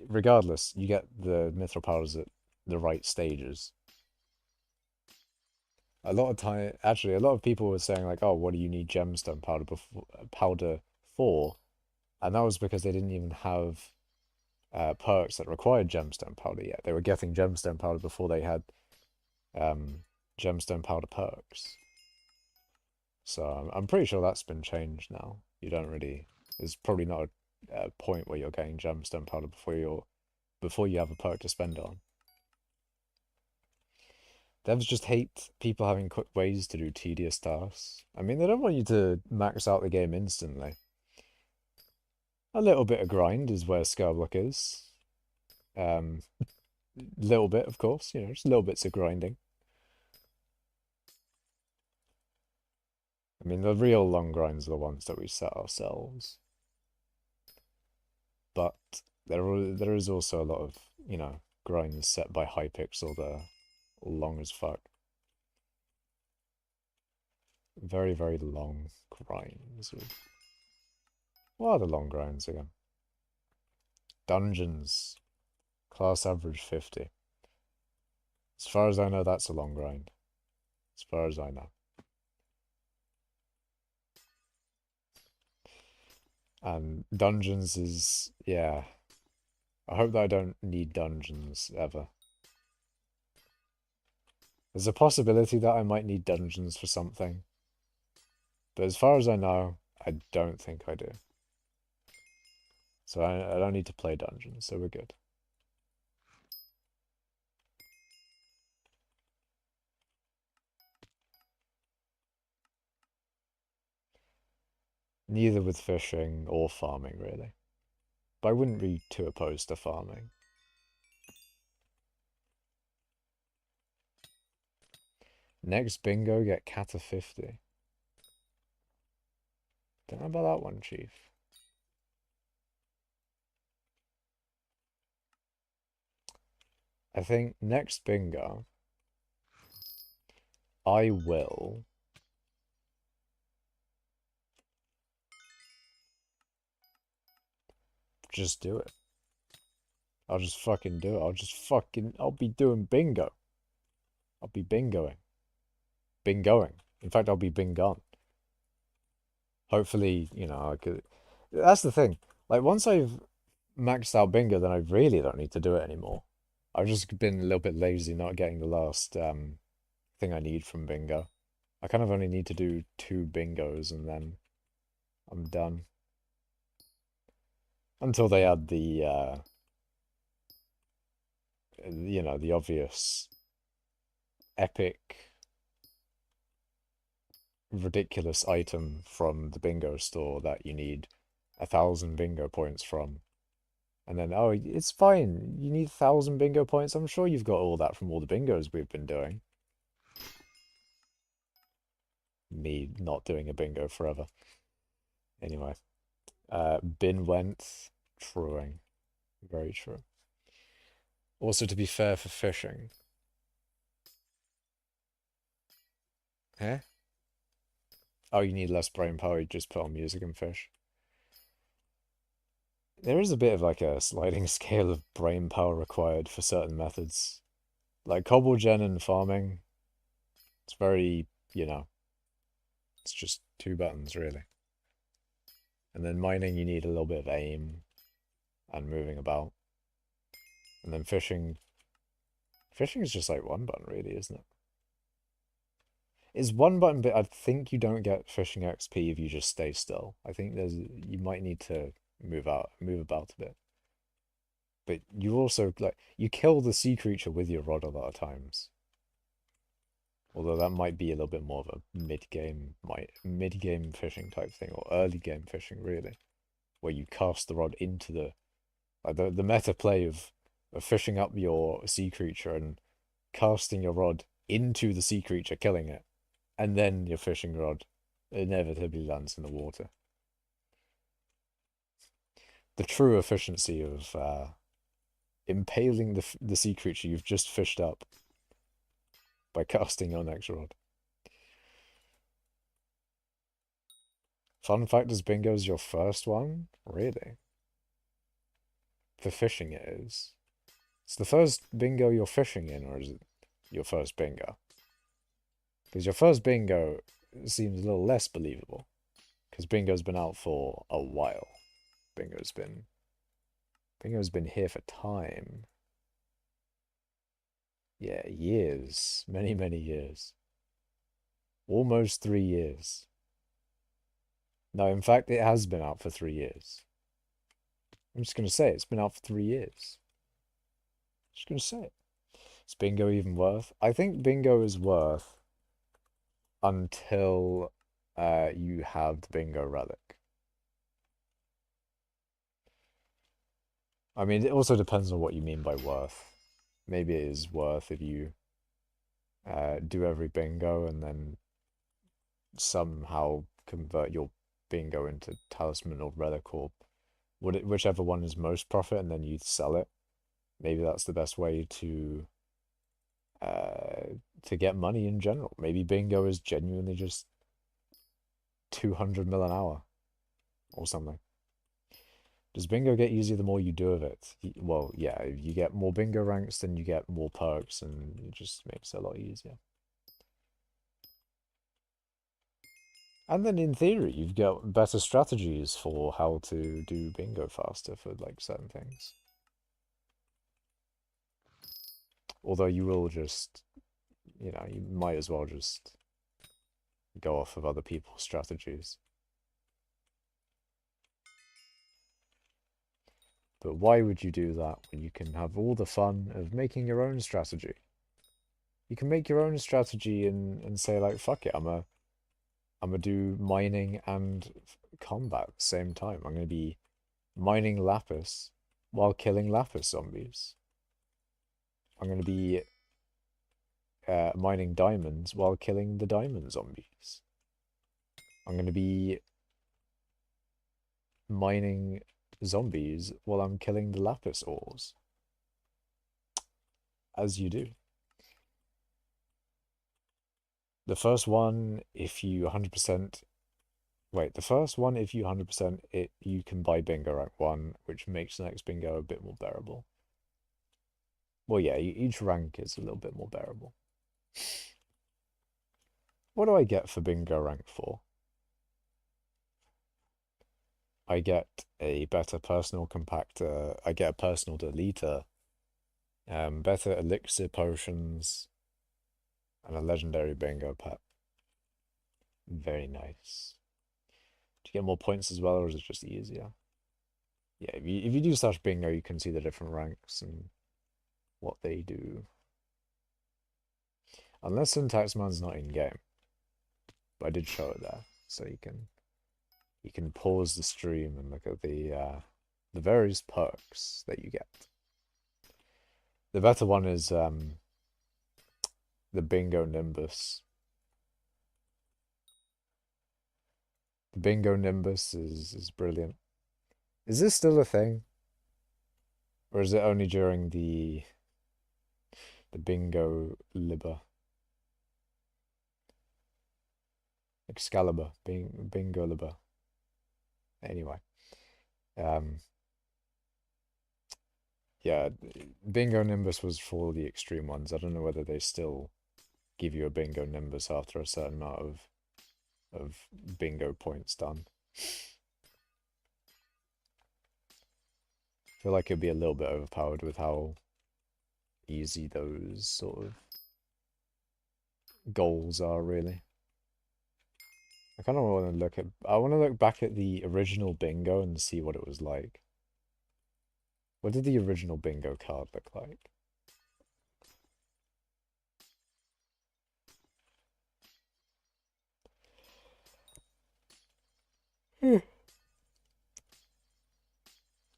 Regardless, you get the Mithril Powders at the right stages. A lot of time, actually, a lot of people were saying like, "Oh, what do you need gemstone powder for?" And that was because they didn't even have perks that required gemstone powder yet. They were getting gemstone powder before they had um, gemstone powder perks. So I'm pretty sure that's been changed now. You don't really. There's probably not a point where you're getting gemstone powder before you have a perk to spend on. Devs just hate people having quick ways to do tedious tasks. I mean, they don't want you to max out the game instantly. A little bit of grind is where skyblock is. Little bit, of course, just little bits of grinding. I mean, the real long grinds are the ones that we set ourselves. But there is also a lot of, grinds set by hypixel that are long as fuck. Very, very long grinds. What are the long grinds again? Dungeons. Class average 50. As far as I know, that's a long grind. As far as I know. And dungeons is, yeah. I hope that I don't need dungeons ever. There's a possibility that I might need dungeons for something. But as far as I know, I don't think I do. So I don't need to play dungeons, so we're good. Neither with fishing or farming, really. But I wouldn't be too opposed to farming. Next bingo, get Kata 50. Don't know about that one, Chief. I think next bingo, I will just do it. I'll just fucking do it. I'll be doing bingo. I'll be bingoing. Bingoing. In fact, I'll be bingon. Hopefully, I could. That's the thing. Like, once I've maxed out bingo, then I really don't need to do it anymore. I've just been a little bit lazy not getting the last thing I need from bingo. I kind of only need to do 2 bingos and then I'm done. Until they add the obvious epic ridiculous item from the bingo store that you need 1,000 bingo points from. And then, oh, it's fine. You need 1,000 bingo points. I'm sure you've got all that from all the bingos we've been doing. Me not doing a bingo forever. Anyway, bin went, truing. Very true. Also, to be fair for fishing. Eh? Oh, you need less brain power, you just put on music and fish. There is a bit of like a sliding scale of brain power required for certain methods. Like cobble gen and farming, it's very, you know, it's just two buttons really. And then mining, you need a little bit of aim and moving about. And then fishing is just like one button really, isn't it? Is one button, but I think you don't get fishing XP if you just stay still. I think you might need to move about a bit. But you also like you kill the sea creature with your rod a lot of times. Although that might be a little bit more of a mid-game fishing type thing, or early game fishing really, where you cast the rod into the meta play of fishing up your sea creature and casting your rod into the sea creature, killing it, and then your fishing rod inevitably lands in the water. The true efficiency of impaling the sea creature you've just fished up by casting your next rod. Fun fact is bingo's your first one? Really? For fishing it is. It's the first bingo you're fishing in, or is it your first bingo? Because your first bingo seems a little less believable. Because bingo's been out for a while. Bingo's been here for time. Yeah, years. Many, many years. Almost 3 years. No, in fact, it has been out for 3 years. I'm just going to say it's been out for 3 years. Just going to say it. Is bingo even worth? I think bingo is worth until you have the bingo relic. I mean, it also depends on what you mean by worth. Maybe it is worth if you do every bingo and then somehow convert your bingo into talisman or relic or whichever one is most profit, and then you sell it. Maybe that's the best way to get money in general. Maybe bingo is genuinely just 200 mil an hour or something. Does bingo get easier the more you do of it? Well, yeah, if you get more bingo ranks, then you get more perks, and it just makes it a lot easier. And then in theory, you've got better strategies for how to do bingo faster for like certain things. Although you will just, you might as well just go off of other people's strategies. But why would you do that when you can have all the fun of making your own strategy? You can make your own strategy and say like, fuck it, I'm gonna do mining and combat at the same time. I'm gonna be mining lapis while killing lapis zombies. I'm gonna be mining diamonds while killing the diamond zombies. I'm gonna be mining zombies while I'm killing the lapis ores. As you do. The first one, if you 100%. Wait, the first one, if you 100% it, you can buy bingo rank 1, which makes the next bingo a bit more bearable. Well, yeah, each rank is a little bit more bearable. What do I get for bingo rank 4? I get a better personal compactor, I get a personal deleter, better elixir potions, and a legendary bingo pet. Very nice. Do you get more points as well, or is it just easier? Yeah, if you do slash bingo, you can see the different ranks and what they do. Unless syntax man's not in game. But I did show it there, so you can pause the stream and look at the various perks that you get. The better one is the Bingo Nimbus. The Bingo Nimbus is brilliant. Is this still a thing? Or is it only during the Bingo Libba? Excalibur, Bingo Libba. Anyway. Um yeah, Bingo Nimbus was for the extreme ones. I don't know whether they still give you a Bingo Nimbus after a certain amount of bingo points done. I feel like it'd be a little bit overpowered with how easy those sort of goals are, really. I kind of want to look at. I want to look back at the original bingo and see what it was like. What did the original bingo card look like?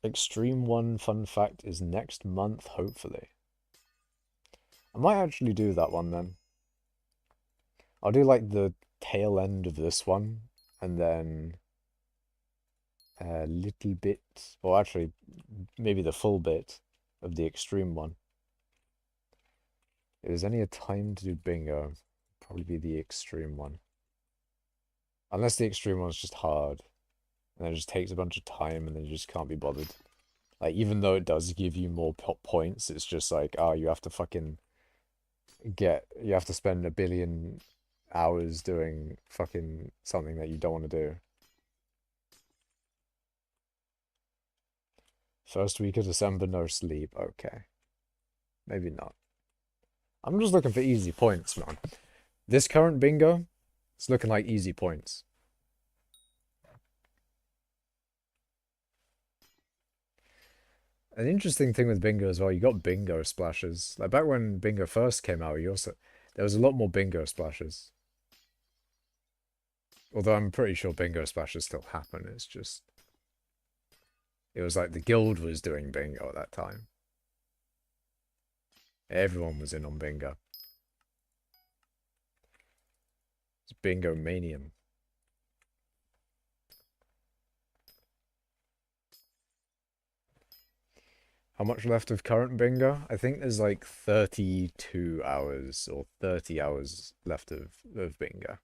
Extreme One fun fact is next month, hopefully. I might actually do that one then. I'll do like the tail end of this one, and then a little bit, or actually maybe the full bit of the extreme one. If there's any a time to do bingo, probably be the extreme one. Unless the extreme one's just hard, and it just takes a bunch of time, and then you just can't be bothered. Like, even though it does give you more points, it's just like, oh, you have to fucking you have to spend 1 billion hours doing fucking something that you don't want to do. First week of December, no sleep. Okay. Maybe not. I'm just looking for easy points, man. This current bingo, it's looking like easy points. An interesting thing with bingo as well, you got bingo splashes. Like back when bingo first came out, there was a lot more bingo splashes. Although I'm pretty sure bingo splashes still happen. It's just it was like the guild was doing bingo at that time. Everyone was in on bingo. It's bingo manium. How much left of current bingo? I think there's like 32 hours or 30 hours left of bingo.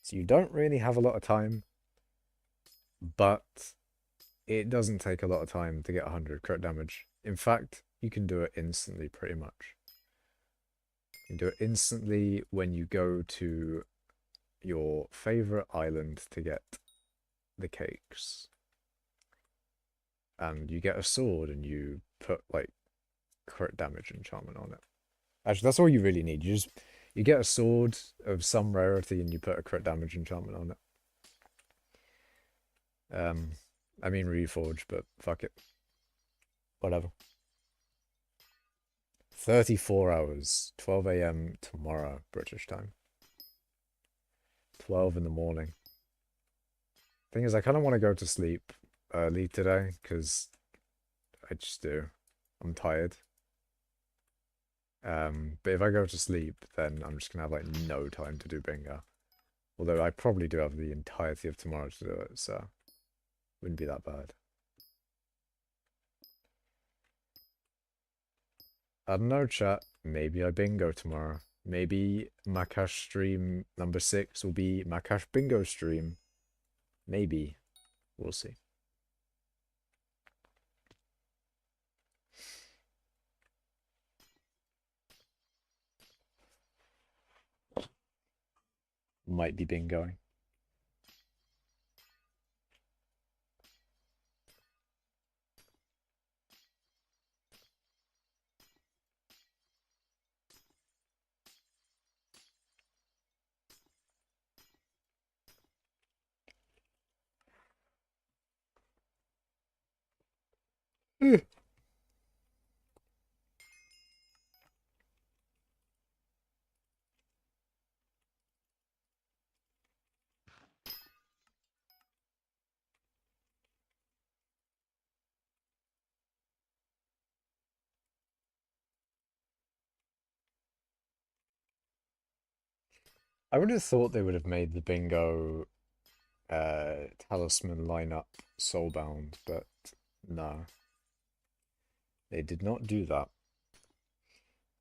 So you don't really have a lot of time, but it doesn't take a lot of time to get 100 crit damage. In fact, you can do it instantly pretty much. You can do it instantly when you go to your favorite island to get the cakes. And you get a sword and you put like crit damage enchantment on it. Actually, that's all you really need. You get a sword of some rarity and you put a crit damage enchantment on it. I mean Reforge, but fuck it. Whatever. 34 hours, 12 a.m. tomorrow, British time. 12 in the morning. Thing is, I kind of want to go to sleep early today because I just do. I'm tired. But if I go to sleep, then I'm just gonna have like no time to do bingo. Although I probably do have the entirety of tomorrow to do it, so wouldn't be that bad. I don't know, chat. Maybe I bingo tomorrow. Maybe Macash stream number 6 will be Macash bingo stream. Maybe. We'll see. Might be bingoing. I would have thought they would have made the bingo talisman lineup soulbound, but no, they did not do that.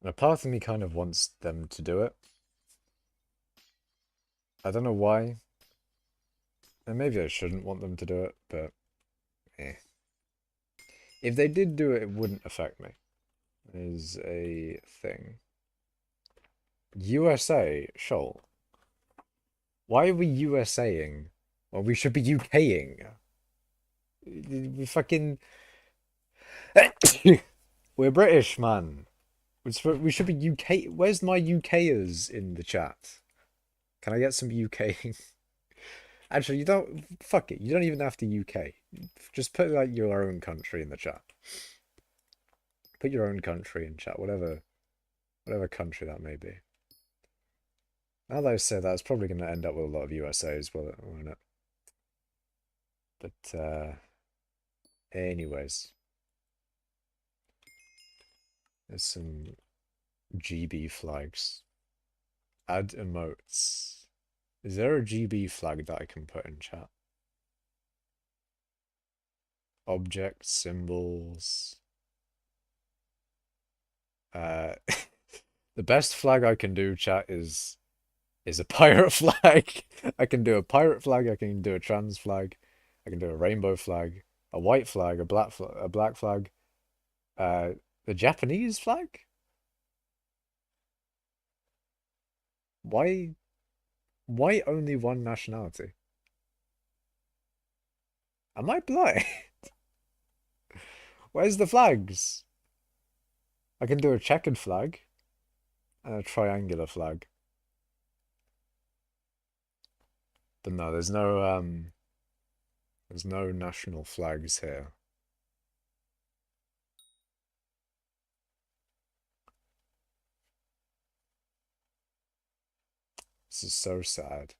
And a part of me kind of wants them to do it. I don't know why. And maybe I shouldn't want them to do it, but eh. If they did do it, it wouldn't affect me. Is a thing. USA, Shoal. Why are we USAing? Well, we should be UKing. We fucking... We're British, man. We should be UK... Where's my UKers in the chat? Can I get some UKing? Actually, you don't... Fuck it. You don't even have to UK. Just put, like, your own country in the chat. Put your own country in chat. Whatever country that may be. Now that I said that, it's probably going to end up with a lot of USAs, won't it? But, anyways. There's some GB flags. Add emotes. Is there a GB flag that I can put in chat? Object symbols. The best flag I can do, chat, is a pirate flag. I can do a pirate flag, I can do a trans flag, I can do a rainbow flag, a white flag, a black flag, the Japanese flag? Why only one nationality? Am I blind? Where's the flags? I can do a checkered flag and a triangular flag. But no, there's no national flags here. This is so sad.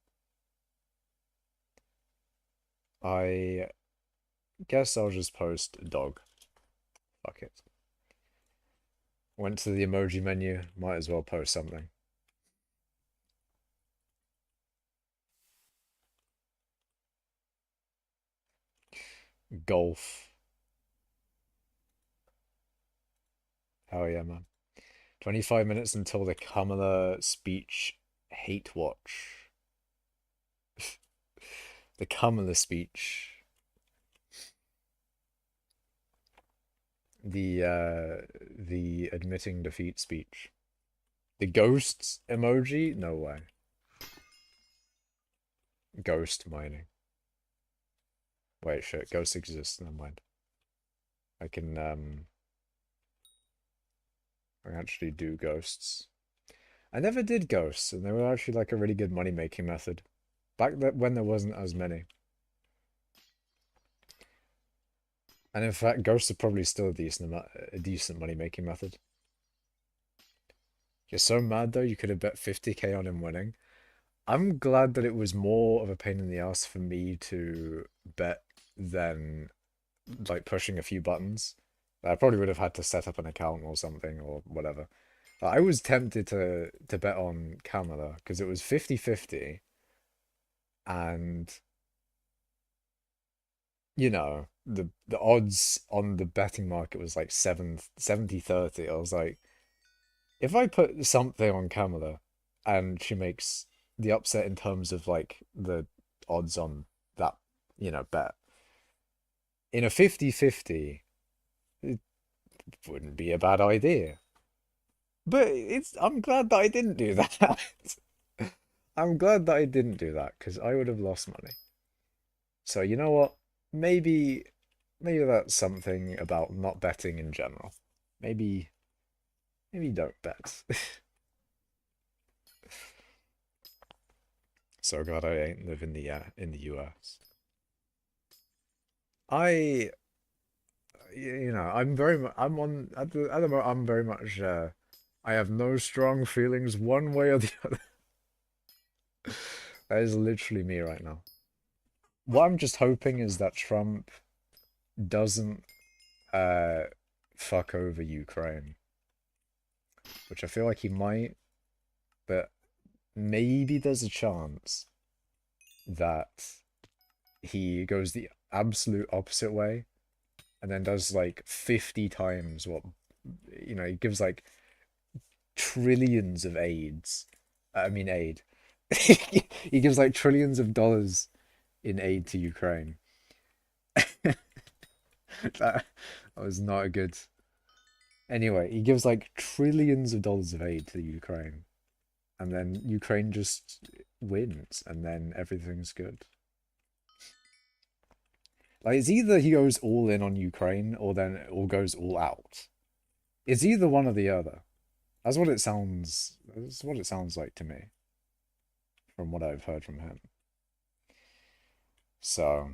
I guess I'll just post a dog. Fuck it. Went to the emoji menu, might as well post something. Golf. Hell yeah, man. 25 minutes until the Kamala speech hate watch. The Kamala speech. The admitting defeat speech. The ghosts emoji? No way. Ghost mining. Wait, shit, ghosts exist, never mind. I can I actually do ghosts. I never did ghosts, and they were actually like a really good money-making method. Back when there wasn't as many. And in fact, ghosts are probably still a decent money-making method. You're so mad though, you could have bet 50k on him winning. I'm glad that it was more of a pain in the ass for me to bet than like pushing a few buttons. I probably would have had to set up an account or something or whatever. I was tempted to bet on Kamala because it was 50-50 and you know, the odds on the betting market was like 70-30. I was like, if I put something on Kamala and she makes the upset in terms of like the odds on that, bet in a 50-50, it wouldn't be a bad idea. But I'm glad that I didn't do that. I'm glad that I didn't do that because I would have lost money. So you know what? Maybe that's something about not betting in general. Maybe don't bet. So glad I ain't live in the US. I I'm on at the moment I'm very much I have no strong feelings one way or the other. That is literally me right now. What I'm just hoping is that Trump doesn't fuck over Ukraine, which I feel like he might, but maybe there's a chance that he goes the absolute opposite way and then does like 50 times what, he gives like trillions of aids. I mean, aid. He gives like trillions of dollars in aid to Ukraine. That was not a good. Anyway, he gives like trillions of dollars of aid to Ukraine, and then Ukraine just wins, and then everything's good. Like it's either he goes all in on Ukraine, or then or goes all out. It's either one or the other. That's what it sounds. That's what it sounds like to me, from what I've heard from him. So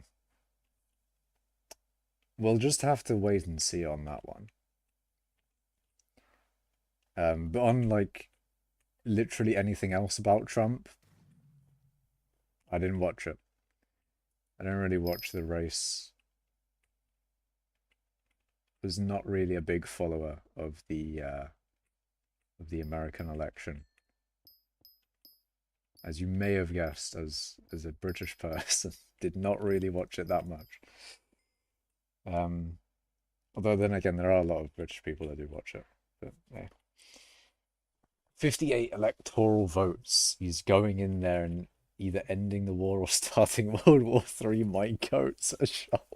we'll just have to wait and see on that one. But on like literally anything else about Trump, I didn't watch it. I don't really watch the race. Was not really a big follower of the American election, as you may have guessed. As a British person, did not really watch it that much. Um, Although then again, there are a lot of British people that do watch it. But yeah. 58 electoral votes. He's going in there and either ending the war or starting World War III. My goats are shot.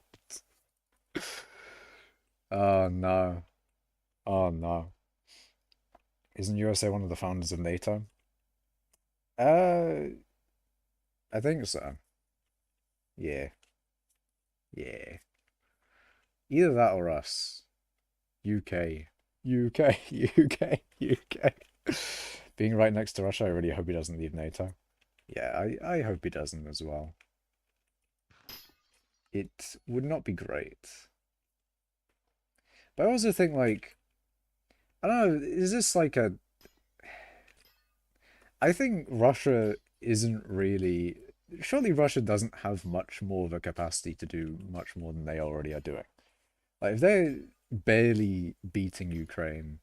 Oh no. Oh no. Isn't USA one of the founders of NATO? Uh, I think so. Yeah. Yeah. Either that or us. UK. UK. UK. UK. Being right next to Russia, I really hope he doesn't leave NATO. Yeah, I hope he doesn't as well. It would not be great. But I also think, like, I don't know, is this like a. I think Russia isn't really. Surely Russia doesn't have much more of a capacity to do much more than they already are doing. Like, if they're barely beating Ukraine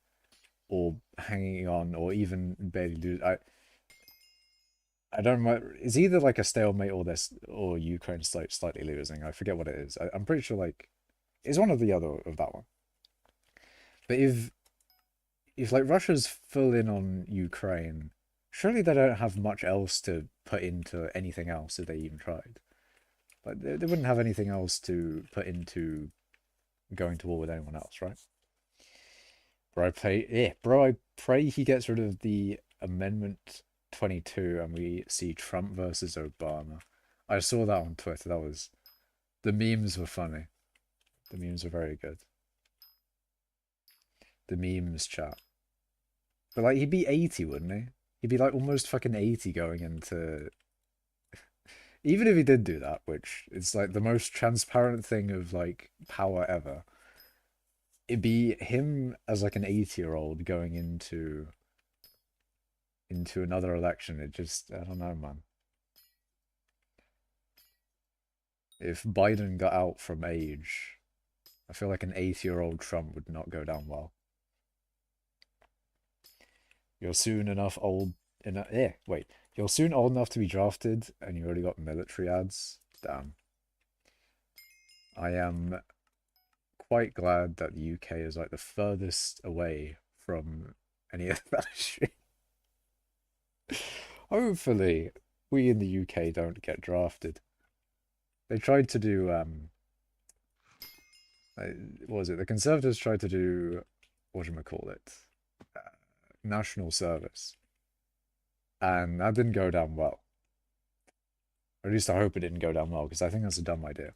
or hanging on or even barely lose, I don't know. It's either like a stalemate or this or Ukraine's like slightly losing. I forget what it is. I'm pretty sure like it's one or the other of that one. But if like Russia's full in on Ukraine, surely they don't have much else to put into anything else if they even tried. Like they wouldn't have anything else to put into going to war with anyone else, right? Bro, I pray he gets rid of the Amendment 22 and we see Trump versus Obama. I saw that on Twitter. That was the memes were funny. The memes were very good. The memes chat. But like he'd be 80, wouldn't he? He'd be like almost fucking 80 going into even if he did do that, which is like the most transparent thing of like power ever. It'd be him as like an 80-year-old going into another election. It just, I don't know, man. If Biden got out from age, I feel like an 80-year-old Trump would not go down well. You're soon enough old enough. Yeah, wait. You're soon old enough to be drafted, and you already got military ads. Damn. I am quite glad that the UK is like the furthest away from any of that shit. Hopefully, we in the UK don't get drafted. They tried to do what was it? The Conservatives tried to do whatchamacallit? National service. And that didn't go down well. Or at least I hope it didn't go down well, because I think that's a dumb idea.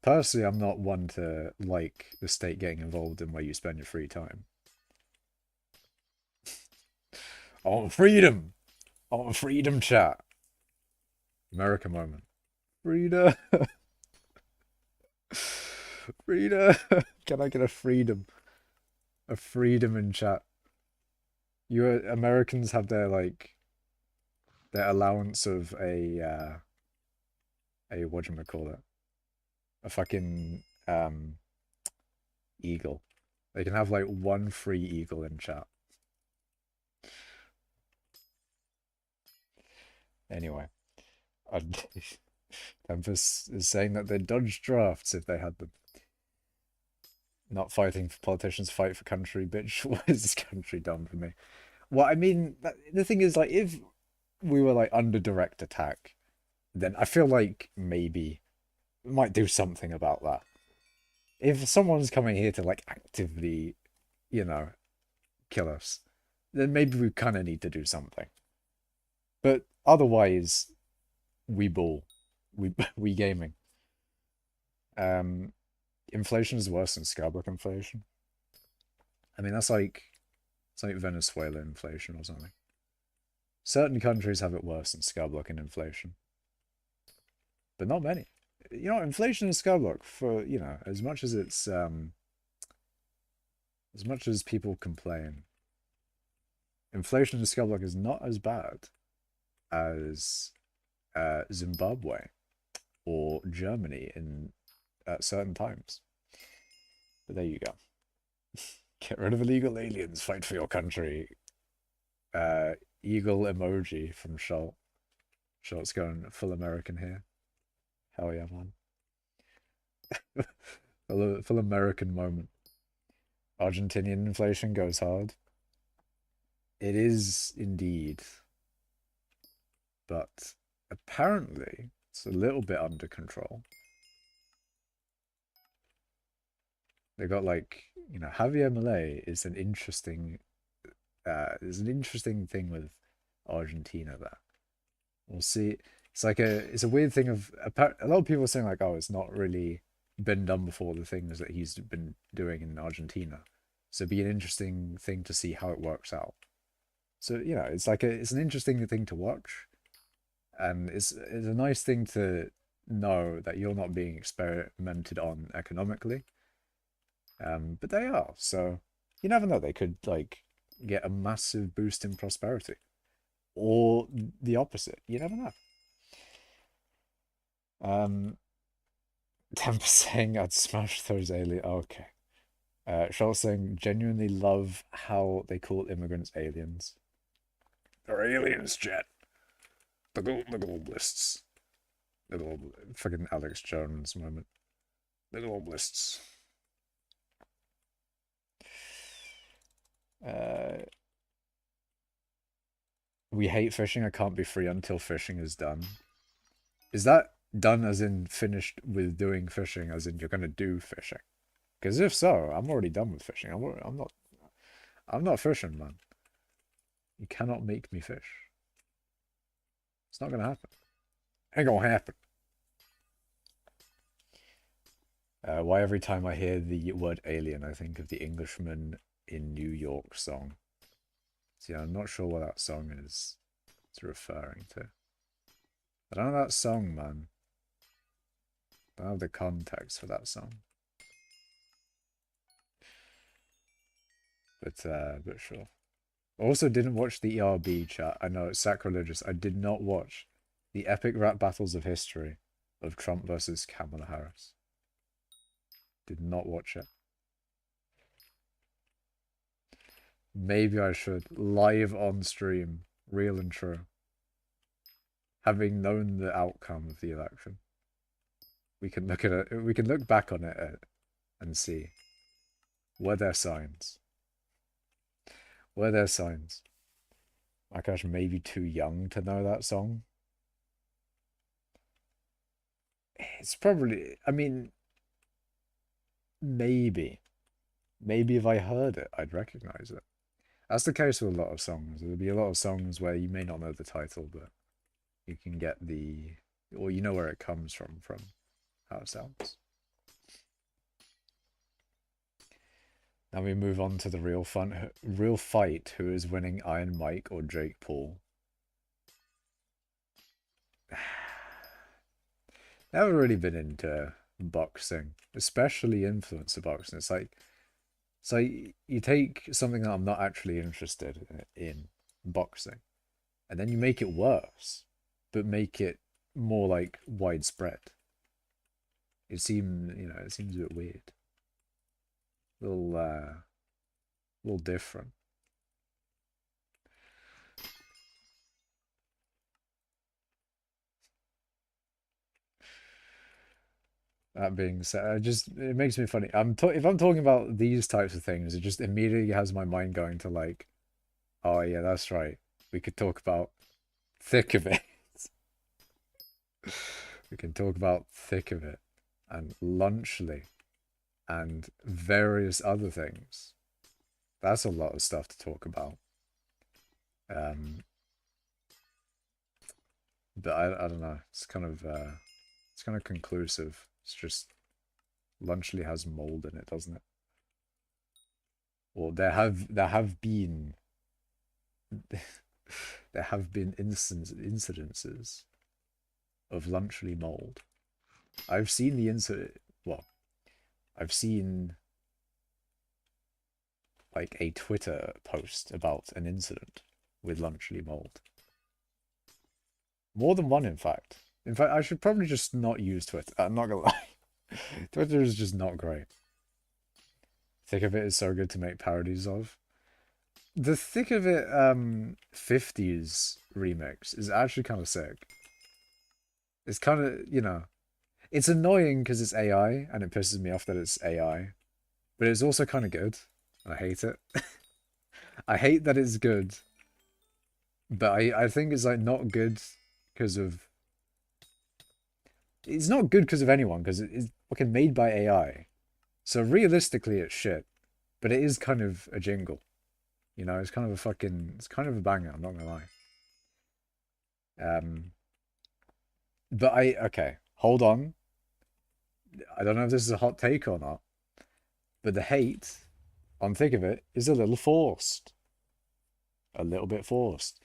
Personally, I'm not one to like the state getting involved in where you spend your free time. I want freedom! I want freedom, chat. America moment. Freedom! Freedom! Can I get a freedom? A freedom in chat. You Americans have their like their allowance of a whatchamacallit? A fucking eagle. They can have like one free eagle in chat. Anyway, Tempest is saying that they dodge drafts if they had them. Not fighting for politicians, fight for country, bitch. What is this country done for me? Well, I mean, the thing is, like, if we were like under direct attack, then I feel like maybe we might do something about that. If someone's coming here to like actively, you know, kill us, then maybe we kind of need to do something. But otherwise, we ball, we we gaming. Um, Inflation is worse than skyblock inflation. I mean, that's like it's like Venezuela inflation or something. Certain countries have it worse than skyblock in inflation, but not many. You know, inflation in skyblock for as much as it's as much as people complain, inflation in skyblock is not as bad as Zimbabwe or Germany in at certain times. But there you go. Get rid of illegal aliens. Fight for your country. Eagle emoji from Schultz. Schultz going full American here. Hell yeah, man. Full American moment. Argentinian inflation goes hard. It is indeed. But apparently it's a little bit under control. They got like, Javier Milei is an interesting there's an interesting thing with Argentina there. We'll see. It's a weird thing of a lot of people are saying like, oh, it's not really been done before, the things that he's been doing in Argentina. So it'd be an interesting thing to see how it works out. So, it's an interesting thing to watch. And it's a nice thing to know that you're not being experimented on economically. But they are, so you never know. They could like get a massive boost in prosperity, or the opposite. You never know. Um, Temper saying I'd smash those alien. Okay. Schultz saying genuinely love how they call immigrants aliens. They're aliens, Jet. The globalists. The global fucking Alex Jones moment. The globalists. We hate fishing. I can't be free until fishing is done. Is that done as in finished with doing fishing, as in you're gonna do fishing? Because if so, I'm already done with fishing. I'm not fishing, man. You cannot make me fish. It's not gonna happen. Ain't gonna happen. Why every time I hear the word alien, I think of the Englishman in New York song. See, I'm not sure what that song is it's referring to. I don't know that song, man. I don't have the context for that song. But sure. Also didn't watch the ERB chat. I know it's sacrilegious. I did not watch the epic rap battles of history of Trump versus Kamala Harris. Did not watch it. Maybe I should. Live on stream. Real and true. Having known the outcome of the election. We can look at it. We can look back on it and see. Were there signs? Were there signs? Macash may be too young to know that song. It's probably, I mean, maybe. Maybe if I heard it, I'd recognize it. That's the case with a lot of songs. There'll be a lot of songs where you may not know the title, but you can get or you know where it comes from how it sounds. Now we move on to the real fight. Who is winning, Iron Mike or Jake Paul? Never really been into boxing, especially influencer boxing. It's like, so you take something that I'm not actually interested in, boxing, and then you make it worse, but make it more like widespread. It seems, it seems a bit weird. Little different. That being said, it makes me funny. If I'm talking about these types of things, it just immediately has my mind going to like, oh yeah, that's right. We could talk about thick of it. We can talk about thick of it and lunchly and various other things. That's a lot of stuff to talk about. Um, but I don't know. It's kind of conclusive. It's just lunchly has mold in it, doesn't it? Or there have been there have been incidences of lunchly mold. I've seen the incident. Well, I've seen like a Twitter post about an incident with lunchly mold. More than one, in fact. In fact, I should probably just not use Twitter. I'm not gonna lie. Twitter is just not great. Thick of It is so good to make parodies of. The Thick of It 50s remix is actually kind of sick. It's kind of, it's annoying because it's AI and it pisses me off that it's AI. But it's also kind of good. And I hate it. I hate that it's good. But I think it's like not good because of... It's not good because of anyone, because it's fucking made by AI. So realistically it's shit. But it is kind of a jingle. It's kind of a fucking... It's kind of a banger, I'm not gonna lie. But okay, hold on. I don't know if this is a hot take or not. But the hate on Thick of It is a little forced. A little bit forced.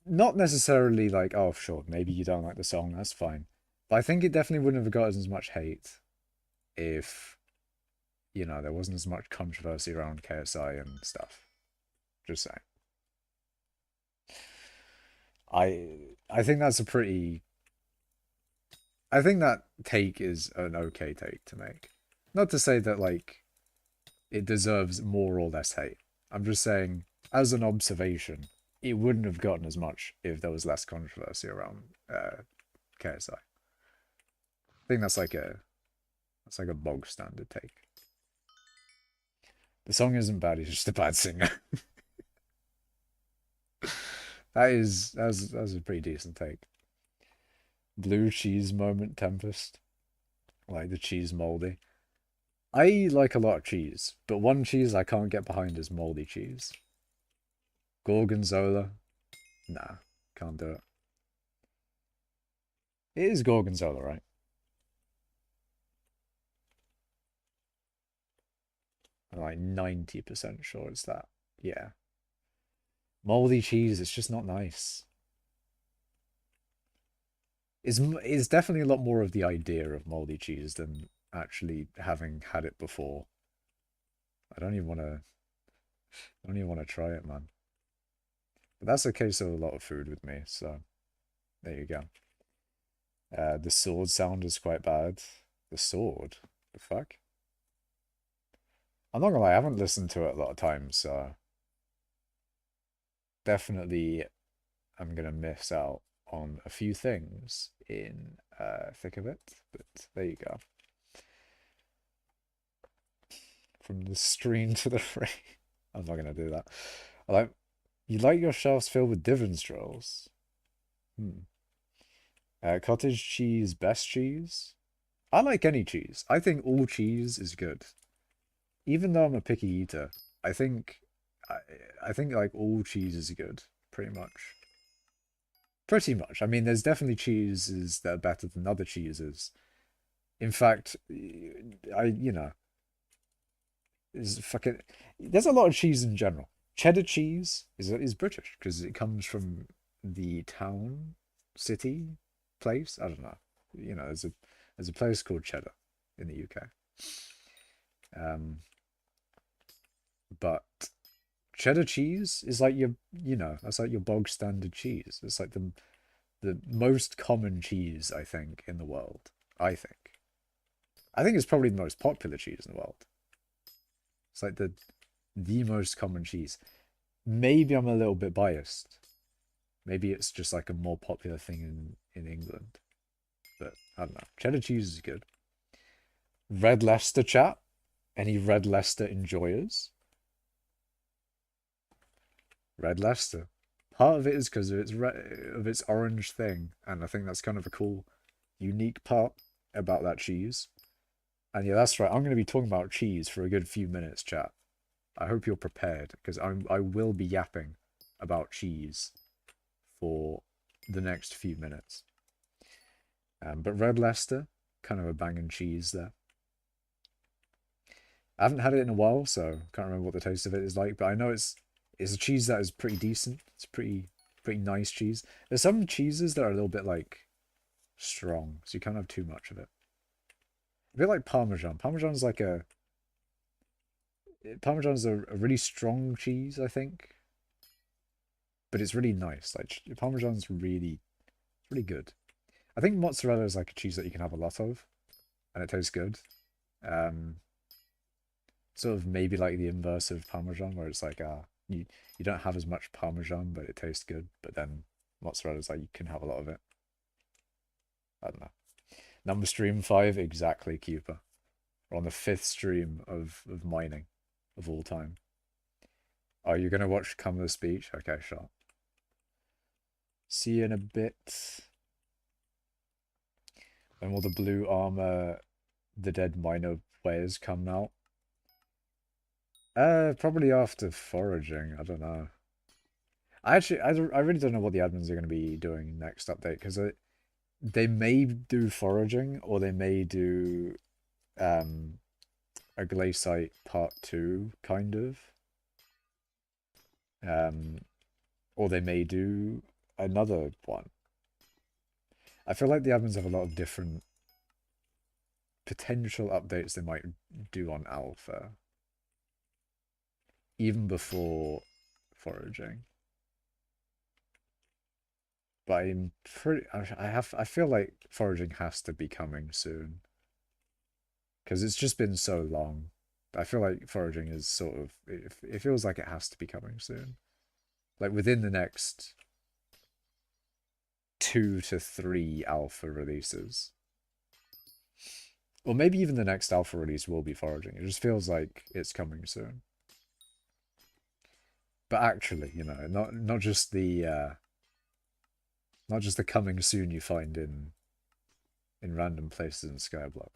Not necessarily like, oh, sure, maybe you don't like the song, that's fine. But I think it definitely wouldn't have gotten as much hate if, there wasn't as much controversy around KSI and stuff. Just saying. I think that's a pretty... I think that take is an okay take to make. Not to say that, like, it deserves more or less hate. I'm just saying, as an observation, it wouldn't have gotten as much if there was less controversy around KSI. I think that's like a bog standard take. The song isn't bad, he's just a bad singer. That's a pretty decent take. Blue cheese moment Tempest. Like the cheese moldy. I like a lot of cheese, but one cheese I can't get behind is moldy cheese. Gorgonzola. Nah, can't do it. It is Gorgonzola, right? I'm like 90% sure it's that. Yeah. Moldy cheese, it's just not nice. It's definitely a lot more of the idea of moldy cheese than actually having had it before. I don't even want to try it, man. But that's the case of a lot of food with me, so there you go. The sword sound is quite bad. The sword? The fuck? I'm not gonna lie, I haven't listened to it a lot of times, so definitely I'm gonna miss out on a few things in thick of it, but there you go. From the stream to the frame. I'm not gonna do that. You like your shelves filled with divans drills. Cottage cheese, best cheese. I like any cheese. I think all cheese is good. Even though I'm a picky eater, I think like all cheese is good, pretty much. Pretty much. I mean, there's definitely cheeses that are better than other cheeses. In fact, there's a lot of cheese in general. Cheddar cheese is British because it comes from the town, city, place. I don't know. There's a place called Cheddar in the UK. But cheddar cheese is like that's like your bog standard cheese. It's like the most common cheese, I think, in the world. I think it's probably the most popular cheese in the world. It's like the most common cheese. Maybe I'm a little bit biased. Maybe it's just like a more popular thing in England. But I don't know. Cheddar cheese is good. Red Leicester chat? Any Red Leicester enjoyers? Red Leicester. Part of it is because of its orange thing, and I think that's kind of a cool, unique part about that cheese. And yeah, that's right. I'm going to be talking about cheese for a good few minutes, chat. I hope you're prepared, because I will be yapping about cheese for the next few minutes. But Red Leicester, kind of a banging cheese there. I haven't had it in a while, so can't remember what the taste of it is like. But I know it's a cheese that is pretty decent. It's pretty nice cheese. There's some cheeses that are a little bit like strong, so you can't have too much of it. A bit like Parmesan. Parmesan's a really strong cheese, I think, but it's really nice. Like Parmesan's really good. I think mozzarella is like a cheese that you can have a lot of, and it tastes good. Um, Sort of maybe like the inverse of Parmesan, where it's like you don't have as much Parmesan, but it tastes good. But then mozzarella is like you can have a lot of it. I don't know. Number stream 5, exactly, Cooper. We're on the 5th stream of mining of all time. Oh, you're gonna watch Come the Speech? Okay, sure. See you in a bit. When will the blue armor, the dead miner wares come out? Probably after foraging. I don't know. I really don't know what the admins are going to be doing next update, because they may do foraging, or they may do um a glaciate part 2 kind of, or they may do another one. I feel like the admins have a lot of different potential updates they might do on alpha, even before foraging. But I feel like foraging has to be coming soon, because it's just been so long. I feel like foraging is sort of, it feels like it has to be coming soon. Like within the next 2 to 3 alpha releases. Or maybe even the next alpha release will be foraging. It just feels like it's coming soon. But actually, you know, not just the coming soon you find in random places in skyblock.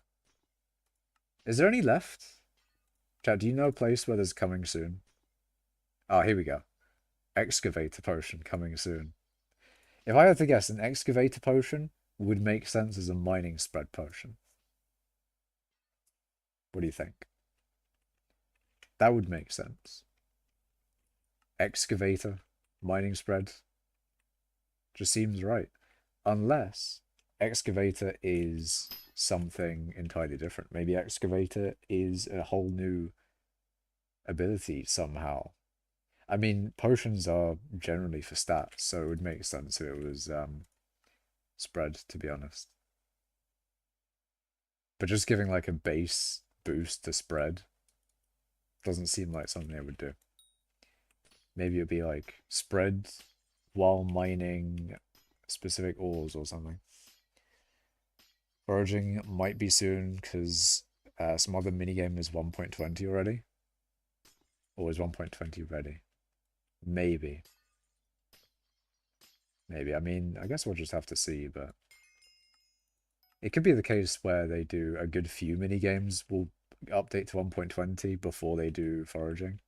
Is there any left? Chat, do you know a place where there's coming soon? Oh, here we go. Excavator potion coming soon. If I had to guess, an excavator potion would make sense as a mining spread potion. What do you think? That would make sense. Excavator, mining spread. Just seems right. Unless excavator is something entirely different. Maybe excavator is a whole new ability somehow. I mean, potions are generally for stats, so it would make sense if it was spread, to be honest. But just giving like a base boost to spread doesn't seem like something they would do. Maybe it'd be like spread while mining specific ores or something. Foraging might be soon, because some other minigame is 1.20 already. Or is 1.20 ready? Maybe. Maybe. I mean, I guess we'll just have to see, but it could be the case where they do a good few minigames will update to 1.20 before they do foraging.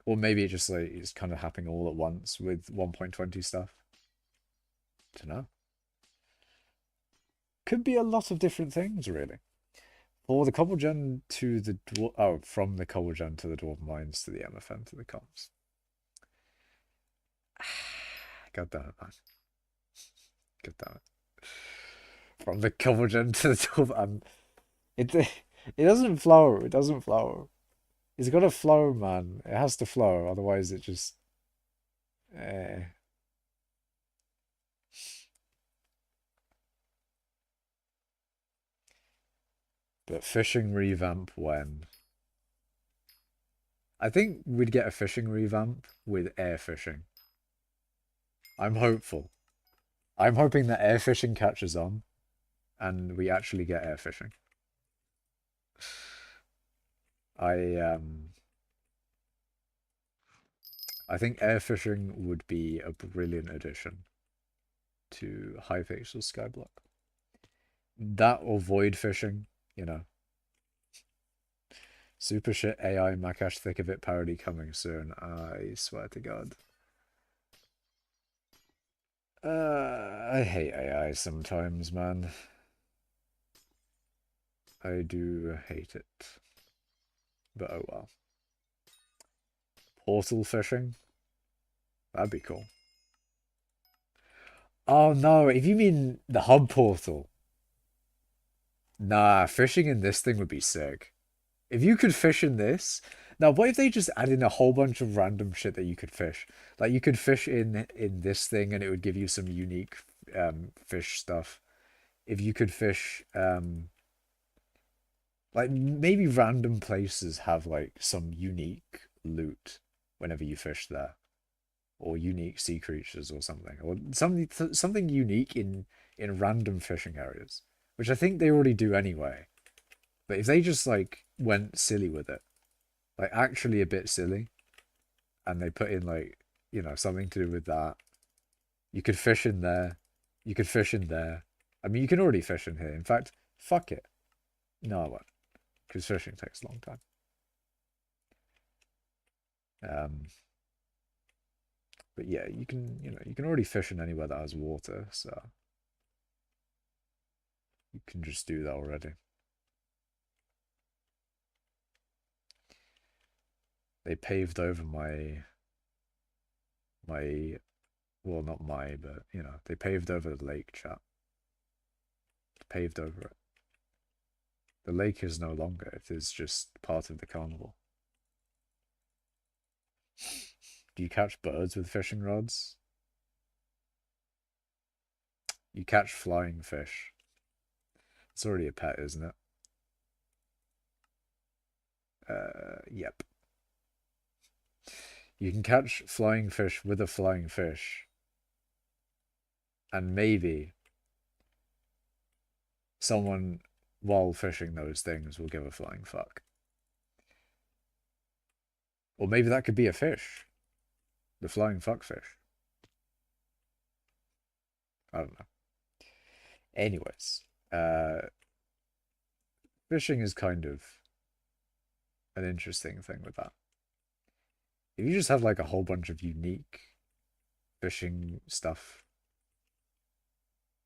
Or maybe it just like it's kind of happening all at once with 1.20 stuff. Don't know. Could be a lot of different things, really. Or the cobble gen to the from the cobble gen to the dwarf mines to the MFN to the comps. God damn it, man. God damn it. From the cobble gen to the dwarf, it doesn't flow. It doesn't flow. It's got to flow, man. It has to flow, otherwise it just. Eh. But fishing revamp when? I think we'd get a fishing revamp with air fishing. I'm hopeful. I'm hoping that air fishing catches on, and we actually get air fishing. I I think air fishing would be a brilliant addition to hypixel skyblock. That or void fishing, you know. Super shit AI Macash Thick of It parody coming soon. I swear to God. I hate AI sometimes, man. I do hate it. But oh well. Portal fishing? That'd be cool. Oh no, if you mean the hub portal. Nah, fishing in this thing would be sick. If you could fish in this, now what if they just add in a whole bunch of random shit that you could fish? Like you could fish in this thing and it would give you some unique fish stuff. If you could fish like maybe random places have like some unique loot whenever you fish there, or unique sea creatures or something, or something unique in random fishing areas, which I think they already do anyway. But if they just like went silly with it, like actually a bit silly, and they put in like, you know, something to do with that, you could fish in there, you could fish in there. I mean, you can already fish in here. In fact, fuck it. No, I won't, because fishing takes a long time. But yeah, you can, you know, you can already fish in anywhere that has water, so you can just do that already. They paved over my well, not my, but you know, they paved over the lake, chat. Paved over it. The lake is no longer, it is just part of the carnival. Do you catch birds with fishing rods? You catch flying fish. It's already a pet, isn't it? Yep. You can catch flying fish with a flying fish. And maybe someone, while fishing those things, will give a flying fuck. Or maybe that could be a fish. The flying fuck fish. I don't know. Anyways, fishing is kind of an interesting thing with that. If you just have like a whole bunch of unique fishing stuff,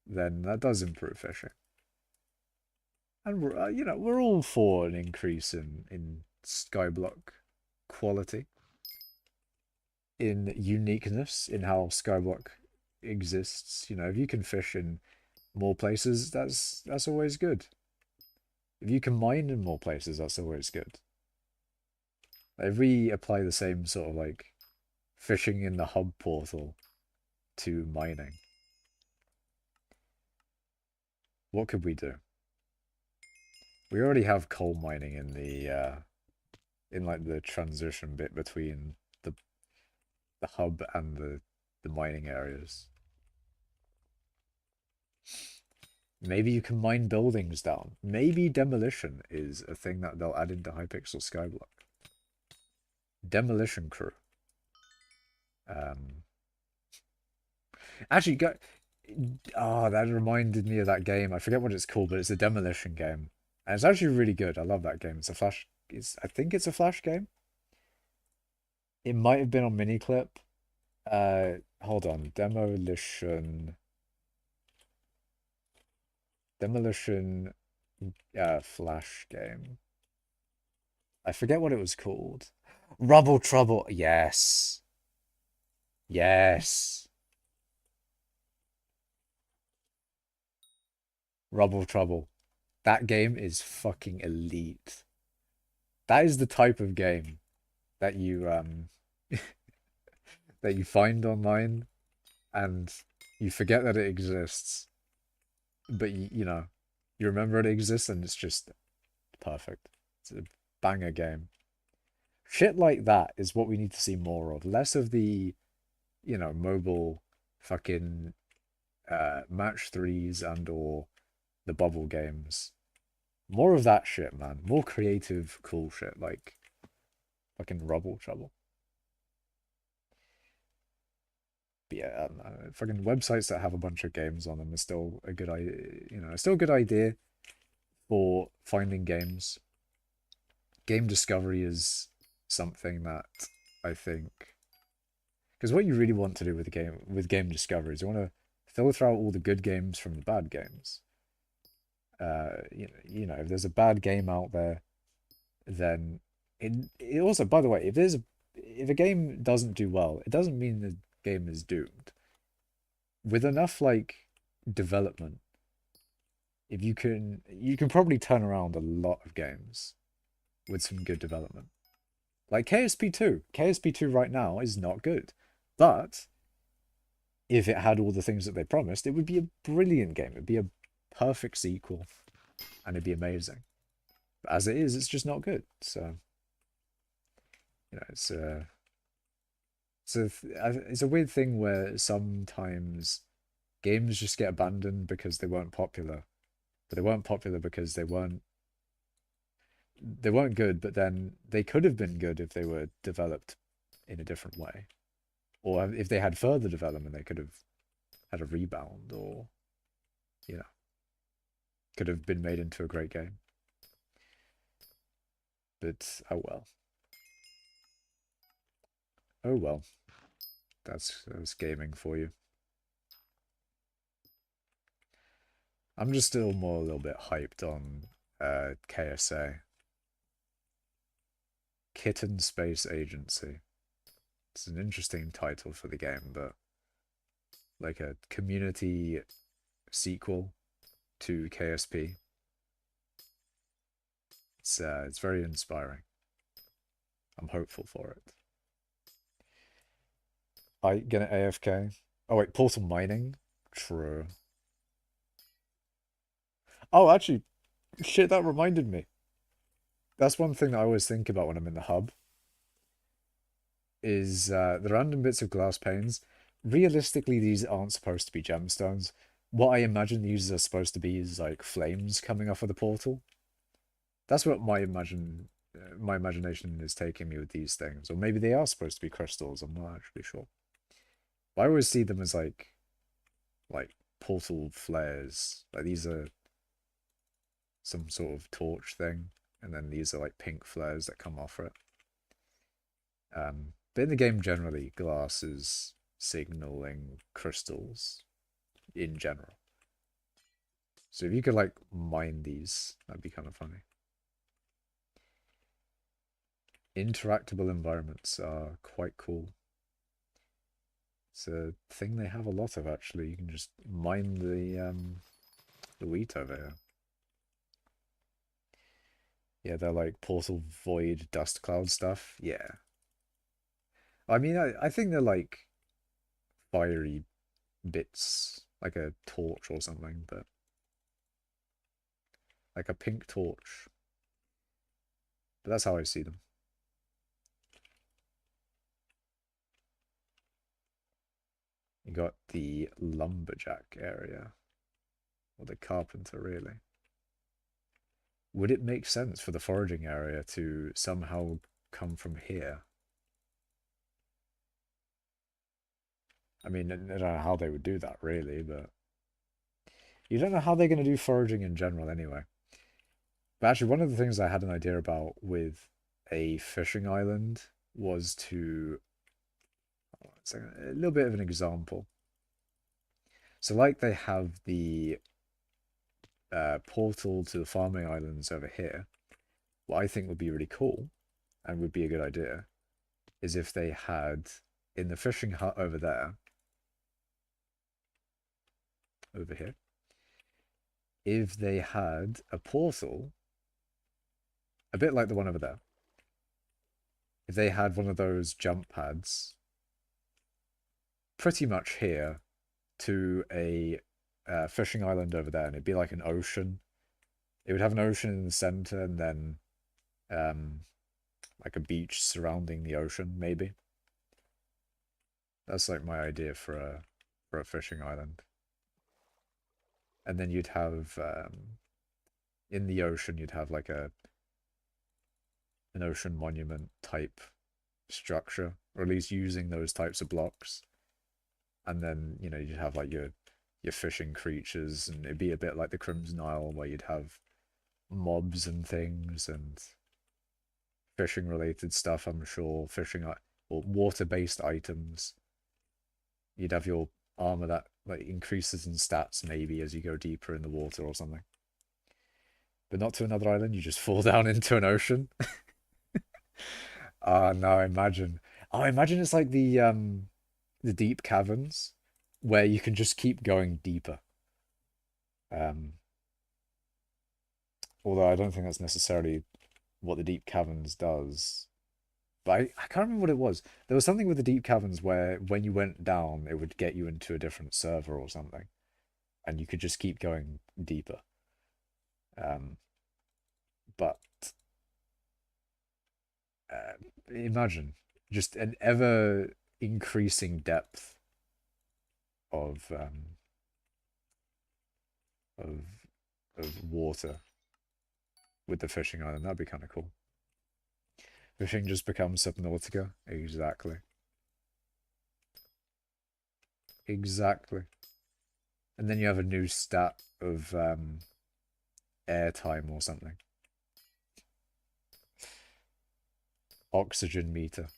then that does improve fishing. And we're, you know, we're all for an increase in skyblock quality, in uniqueness, in how skyblock exists. You know, if you can fish in more places, that's always good. If you can mine in more places, that's always good. If we apply the same sort of like fishing in the hub portal to mining, what could we do? We already have coal mining in the in like the transition bit between the hub and the mining areas. Maybe you can mine buildings down. Maybe demolition is a thing that they'll add into hypixel skyblock. Demolition crew. Actually, go. Oh, that reminded me of that game. I forget what it's called, but it's a demolition game, and it's actually really good. I love that game. It's a flash. I think it's a flash game. It might have been on miniclip. Hold on. Demolition. Flash game. I forget what it was called. Rubble Trouble. Yes. Yes. Rubble Trouble. That game is fucking elite. That is the type of game that you that you find online and you forget that it exists, but you know, you remember it exists and it's just perfect. It's a banger game. Shit like that is what we need to see more of. Less of the, you know, mobile fucking match threes and or the bubble games. More of that shit, man. More creative, cool shit, like fucking Rubble Trouble. But yeah, I don't know. Fucking websites that have a bunch of games on them are still a good idea. You know, still a good idea for finding games. Game discovery is something that I think, because what you really want to do with game discovery is you want to filter out all the good games from the bad games. If there's a bad game out there, then it also, by the way, if a game doesn't do well, it doesn't mean the game is doomed. With enough like development, if you can probably turn around a lot of games with some good development. Like KSP2. KSP2 right now is not good. But if it had all the things that they promised, it would be a brilliant game. It'd be a perfect sequel and it'd be amazing. But as it is, it's just not good. So, it's a weird thing where sometimes games just get abandoned because they weren't popular. But they weren't popular because they weren't good, but then they could have been good if they were developed in a different way. Or if they had further development, they could have had a rebound or, you know, could have been made into a great game. But oh well. Oh well. That's gaming for you. I'm just still more a little bit hyped on KSA. Kitten Space Agency. It's an interesting title for the game, but like a community sequel to KSP. It's very inspiring. I'm hopeful for it. I gonna AFK. Oh wait, Portal Mining? True. Oh, actually, shit, that reminded me. That's one thing that I always think about when I'm in the hub. Is the random bits of glass panes. Realistically, these aren't supposed to be gemstones. What I imagine these are supposed to be is like flames coming off of the portal. That's what my imagination is taking me with these things. Or maybe they are supposed to be crystals. I'm not actually sure. But I always see them as like portal flares. Like these are some sort of torch thing, and then these are like pink flares that come off it. But in the game generally, glass is signaling crystals in general. So if you could like mine these, that'd be kind of funny. Interactable environments are quite cool. It's a thing they have a lot of actually. You can just mine the wheat over here. Yeah, they're like portal void dust cloud stuff. Yeah. I mean, I think they're like fiery bits, like a torch or something, but like a pink torch. But that's how I see them. You got the lumberjack area, or the carpenter, really. Would it make sense for the foraging area to somehow come from here? I mean, I don't know how they would do that, really, but you don't know how they're going to do foraging in general anyway. But actually, one of the things I had an idea about with a fishing island was to... a little bit of an example. So like they have the portal to the farming islands over here, what I think would be really cool and would be a good idea is if they had in the fishing hut over there, over here, if they had a portal, a bit like the one over there, if they had one of those jump pads pretty much here to a fishing island over there, and it'd be like an ocean. It would have an ocean in the center and then like a beach surrounding the ocean, maybe. That's like my idea for a fishing island. And then you'd have in the ocean you'd have like an ocean monument type structure, or at least using those types of blocks. And then, you know, you'd have like your fishing creatures, and it'd be a bit like the Crimson Isle where you'd have mobs and things and fishing related stuff, I'm sure, or water based items. You'd have your armor that like increases in stats maybe as you go deeper in the water or something. But not to another island, you just fall down into an ocean. Ah, no, imagine. Oh, imagine it's like the deep caverns where you can just keep going deeper. Um, although I don't think that's necessarily what the deep caverns does. But I can't remember what it was. There was something with the deep caverns where when you went down, it would get you into a different server or something, and you could just keep going deeper. Um, but imagine just an ever increasing depth of of water with the fishing island. That'd be kind of cool. Fishing just becomes Subnautica. Exactly. Exactly. And then you have a new stat of airtime or something. Oxygen meter.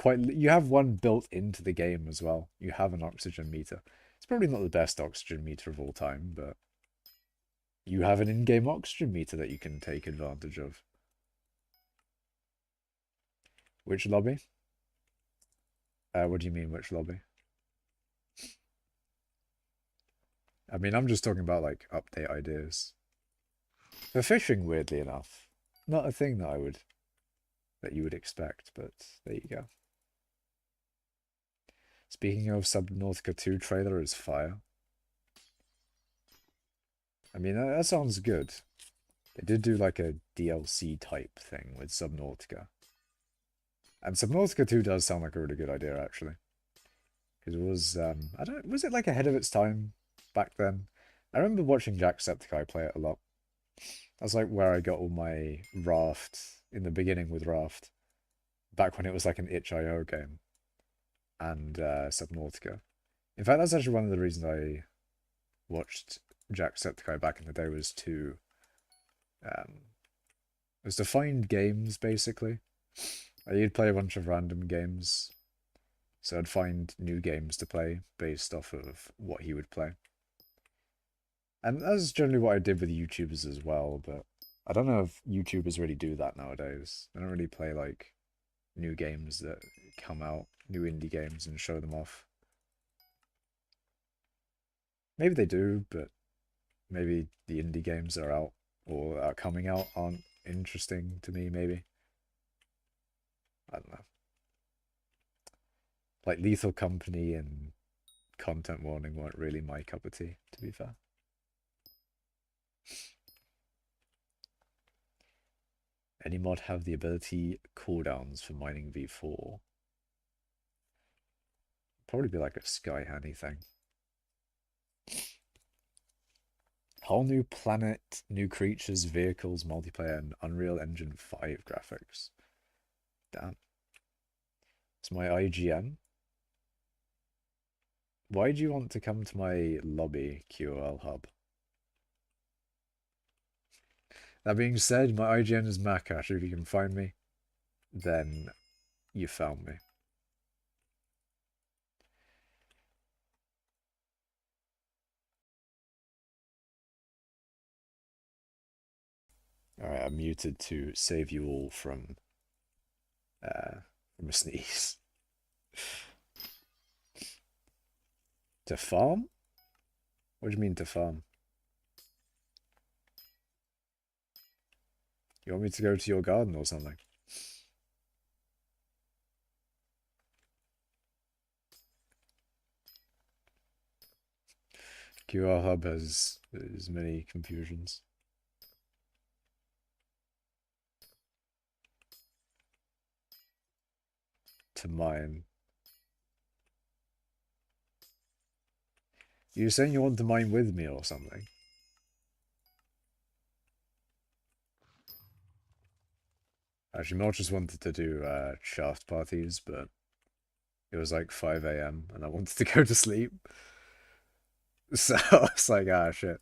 You have one built into the game as well. You have an oxygen meter. It's probably not the best oxygen meter of all time, but you have an in-game oxygen meter that you can take advantage of. Which lobby? What do you mean, which lobby? I mean, I'm just talking about like update ideas. For fishing, weirdly enough, not a thing that you would expect, but there you go. Speaking of, Subnautica 2 trailer is fire. I mean, that sounds good. They did do like a DLC type thing with Subnautica. And Subnautica 2 does sound like a really good idea, actually. Because it was, I don't, was it like ahead of its time back then? I remember watching Jacksepticeye play it a lot. That's like where I got all my Raft in the beginning with Raft. Back when it was like an itch.io game. And Subnautica. In fact, that's actually one of the reasons I watched Jacksepticeye back in the day um, was to find games, basically. You'd play a bunch of random games, so I'd find new games to play based off of what he would play. And that's generally what I did with YouTubers as well, but I don't know if YouTubers really do that nowadays. They don't really play like new games that come out, new indie games, and show them off. Maybe they do, but maybe the indie games that are out or are coming out aren't interesting to me, maybe. I don't know. Like Lethal Company and Content Warning weren't really my cup of tea, to be fair. Any mod have the ability cooldowns for mining V4? Probably be like a Sky Handy thing. Whole new planet, new creatures, vehicles, multiplayer, and Unreal Engine 5 graphics. Damn. It's my IGN. Why do you want to come to my lobby, QOL Hub? That being said, my IGN is Macash. If you can find me, then you found me. Alright, I'm muted to save you all from a sneeze. To farm? What do you mean to farm? You want me to go to your garden or something? QR Hub has many confusions. To mine. You were saying you want to mine with me or something? Actually, Mel just wanted to do shaft parties, but it was like 5 a.m. and I wanted to go to sleep. So I was like, ah, shit.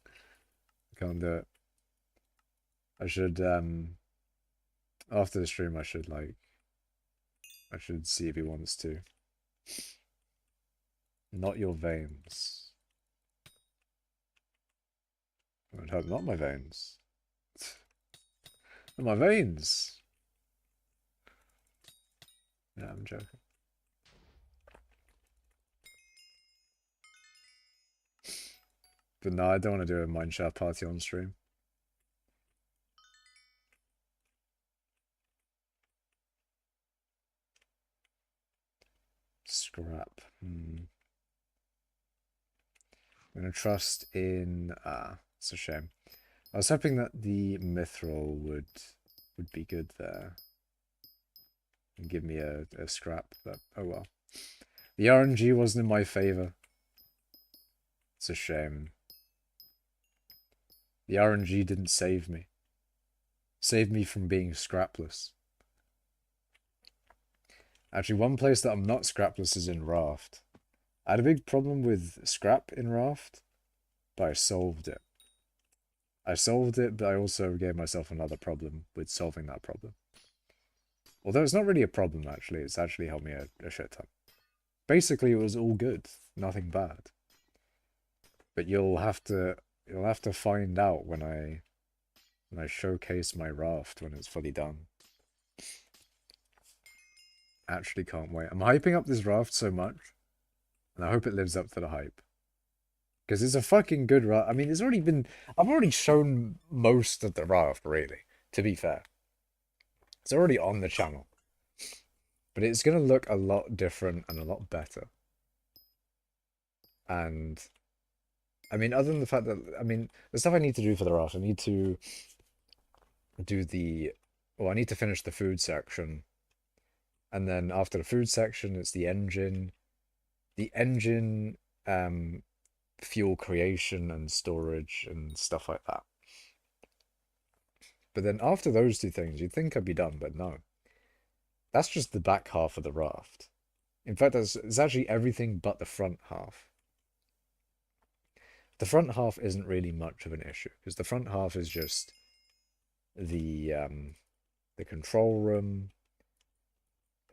I can't do it. I should, after the stream, I should see if he wants to. Not your veins. I would hope not my veins. Not my veins! Yeah, I'm joking. But no, I don't want to do a mineshaft party on stream. Scrap. I'm gonna trust in it's a shame. I was hoping that the mithril would be good there. And give me a scrap, but oh well. The RNG wasn't in my favor. It's a shame. The RNG didn't save me. Saved me from being scrapless. Actually, one place that I'm not scrapless is in Raft. I had a big problem with scrap in Raft, but I solved it. I solved it, but I also gave myself another problem with solving that problem. Although it's not really a problem, actually. It's actually helped me a shit ton. Basically, it was all good. Nothing bad. But you'll have to find out when I showcase my raft when it's fully done. Actually can't wait. I'm hyping up this raft so much, and I hope it lives up to the hype. Because it's a fucking good raft. I mean, I've already shown most of the raft, really, to be fair. It's already on the channel. But it's going to look a lot different and a lot better. And, I mean, other than the fact that, I mean, the stuff I need to do for the raft, I need to do I need to finish the food section. And then after the food section, it's the engine. The engine, fuel creation and storage and stuff like that. But then after those two things, you'd think I'd be done, but no. That's just the back half of the raft. In fact, it's actually everything but the front half. The front half isn't really much of an issue, because the front half is just the control room,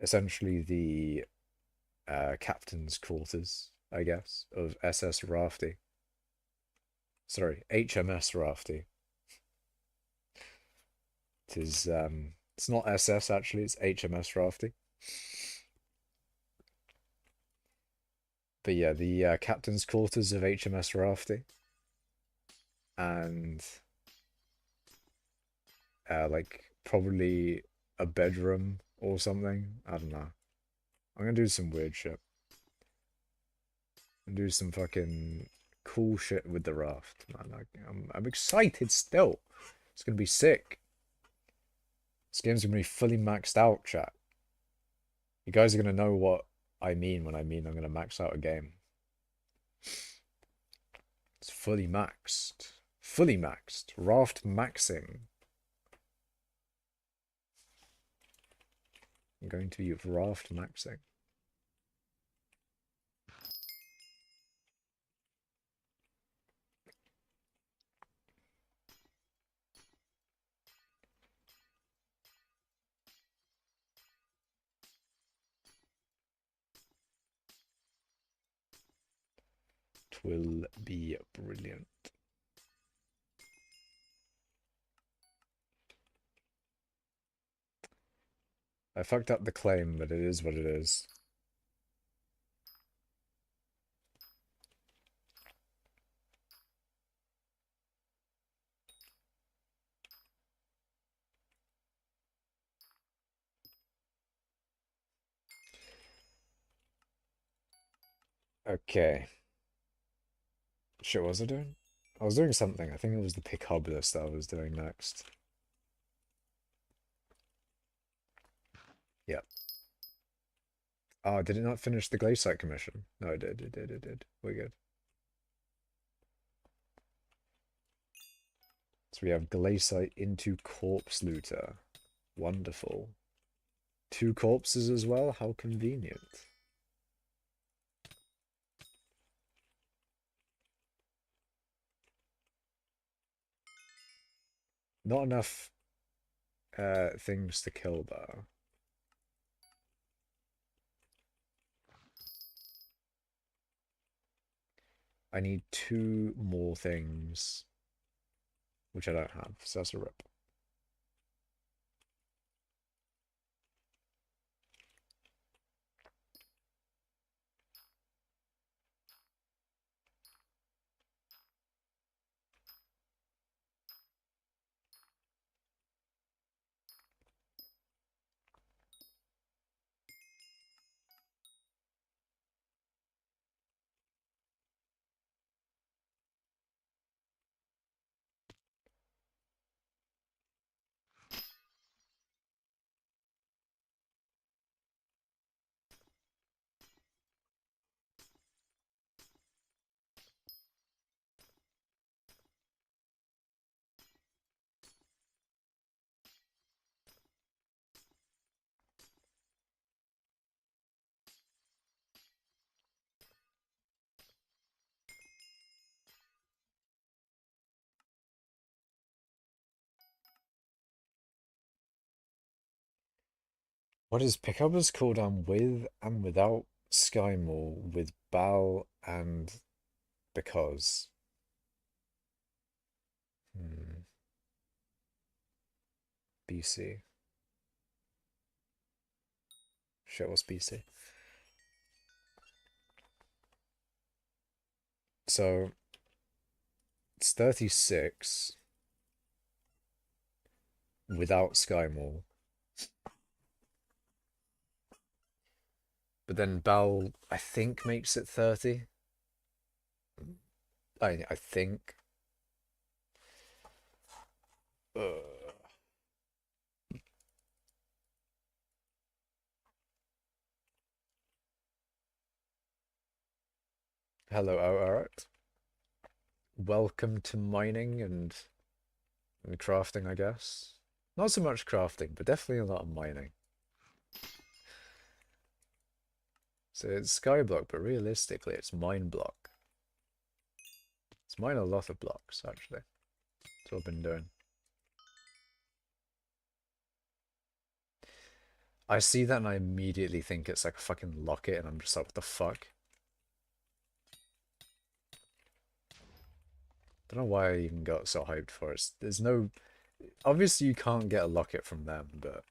essentially the captain's quarters, I guess, of SS Rafty. Sorry, HMS Rafty. It is, it's not SS actually, it's HMS Rafty. But yeah, the captain's quarters of HMS Rafty. And like probably a bedroom or something. I don't know. I'm gonna do some weird shit. And do some fucking cool shit with the raft, man. I'm excited still. It's gonna be sick. This game's gonna be fully maxed out, chat. You guys are gonna know what I mean when I mean I'm gonna max out a game. It's fully maxed. Fully maxed. Raft maxing. I'm going to be raft maxing. Will be brilliant. I fucked up the claim, but it is what it is. Okay. Shit, what was I doing? I was doing something. I think it was the pick hub list that I was doing next. Yep. Oh, did it not finish the glaze site commission? No, it did. We're good. We have Glaciite into Corpse Looter. Wonderful. 2 corpses as well? How convenient. Not enough things to kill though. I need 2 more things, which I don't have, so that's a rip. What is Pickuppers cooldown with and without Sky Maul with Bal and because? BC. Shit, what's BC? So it's 36 without Sky Maul. But then Bal, I think, makes it 30. I think. Hello, Art. Welcome to mining and crafting, I guess. Not so much crafting, but definitely a lot of mining. So it's skyblock, but realistically it's mine block. It's mine a lot of blocks, actually. That's what I've been doing. I see that and I immediately think it's like a fucking locket and I'm just like, what the fuck? Don't know why I even got so hyped for it. There's no... Obviously you can't get a locket from them, but...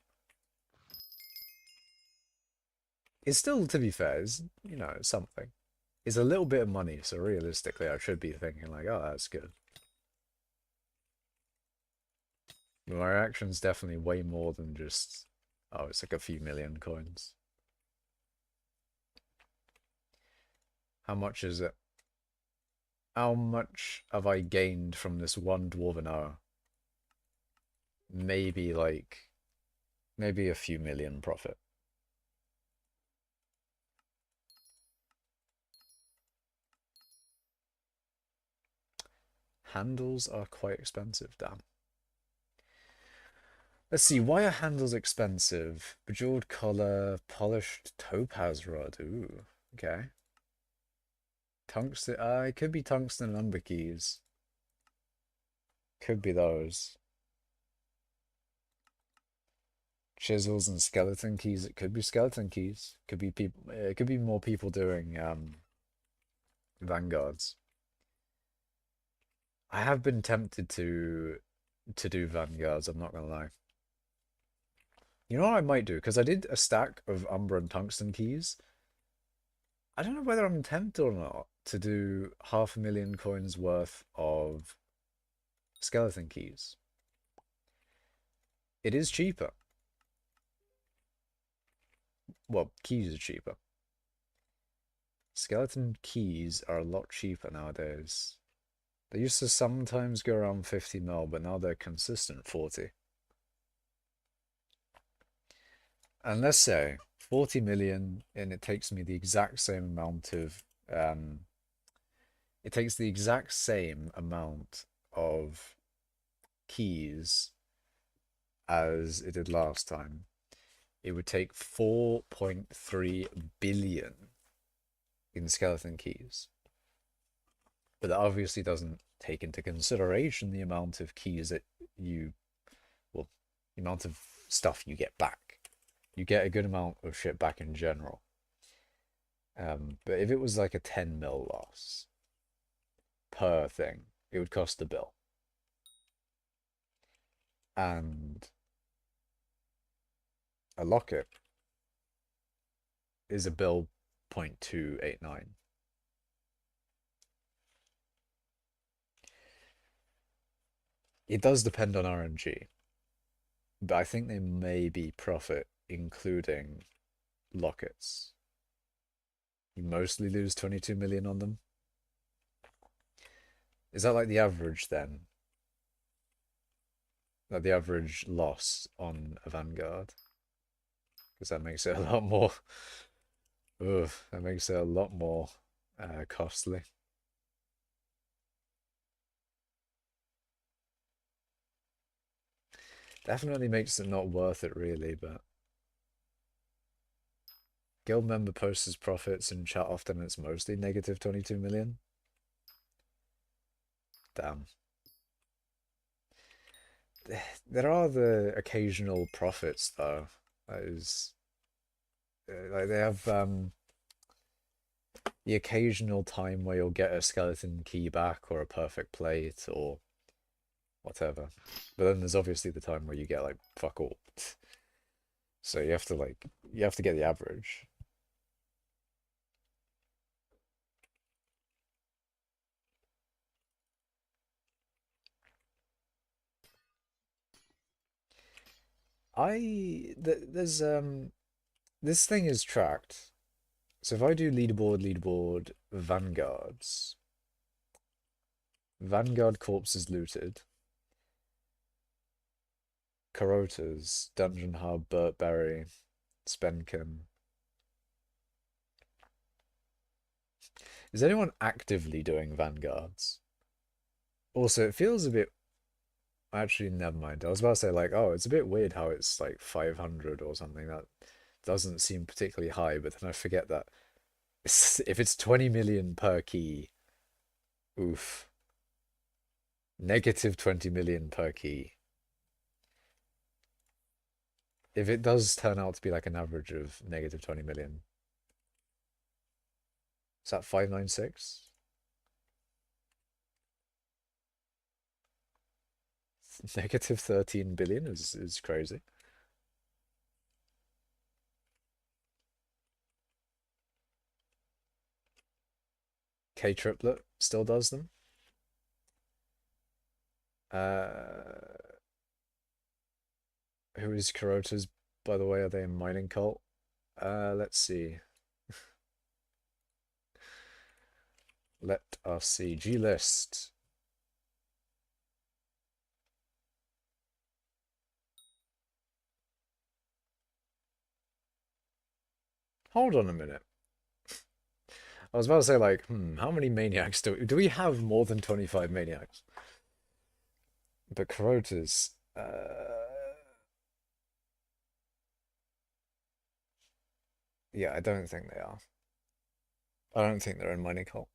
It's still, to be fair, is you know, something. It's a little bit of money, so realistically I should be thinking like, oh, that's good. But my reaction's definitely way more than just, oh, it's like a few million coins. How much is it? How much have I gained from this one dwarven hour? Maybe like, maybe a few million profit. Handles are quite expensive, damn. Let's see, why are handles expensive? Bejeweled collar, polished topaz rod. Ooh, okay. Tungsten, it could be tungsten and umber keys. Could be those. Chisels and skeleton keys. It could be skeleton keys. Could be people. It could be more people doing vanguards. I have been tempted to do vanguards. I'm not gonna lie. You know what I might do? Because I did a stack of umber and tungsten keys. I don't know whether I'm tempted or not to do 500,000 coins worth of skeleton keys. It is cheaper. Well, keys are cheaper. Skeleton keys are a lot cheaper nowadays. They used to sometimes go around 50 mil, but now they're consistent 40. And let's say 40 million, and it takes me the exact same amount of it takes the exact same amount of keys as it did last time, it would take 4.3 billion in skeleton keys. But that obviously doesn't take into consideration the amount of keys that well, the amount of stuff you get back. You get a good amount of shit back in general. But if it was like a 10 mil loss per thing, it would cost the bill. And a locket is a bill 0.289. It does depend on RNG, but I think they may be profit including lockets. You mostly lose 22 million on them. Is that like the average then? Like the average loss on a Vanguard? Because that makes it a lot more. Ugh, that makes it a lot more costly. Definitely makes it not worth it, really, but guild member posts his profits in chat often, it's mostly negative 22 million. Damn. There are the occasional profits, though. That is, like they have the occasional time where you'll get a skeleton key back or a perfect plate or whatever. But then there's obviously the time where you get like fuck all. So you have to get the average. There's this thing is tracked. So if I do leaderboard Vanguards, Vanguard corpse is looted. Carotas, Dungeon Hub, Burtberry, Spenkin. Is anyone actively doing Vanguards? Also, it feels a bit. Actually, never mind. I was about to say, like, oh, it's a bit weird how it's like 500 or something. That doesn't seem particularly high, but then I forget that if it's 20 million per key, oof. Negative 20 million per key. If it does turn out to be like an average of negative 20 million, is that 596? Negative 13 billion is crazy. K triplet still does them. Uh, who is Kurota's, by the way? Are they a mining cult? Let's see. Let us see. G list. Hold on a minute. I was about to say, like, how many maniacs do we have more than 25 maniacs? But Kurota's, yeah, I don't think they are. I don't think they're in mining cult.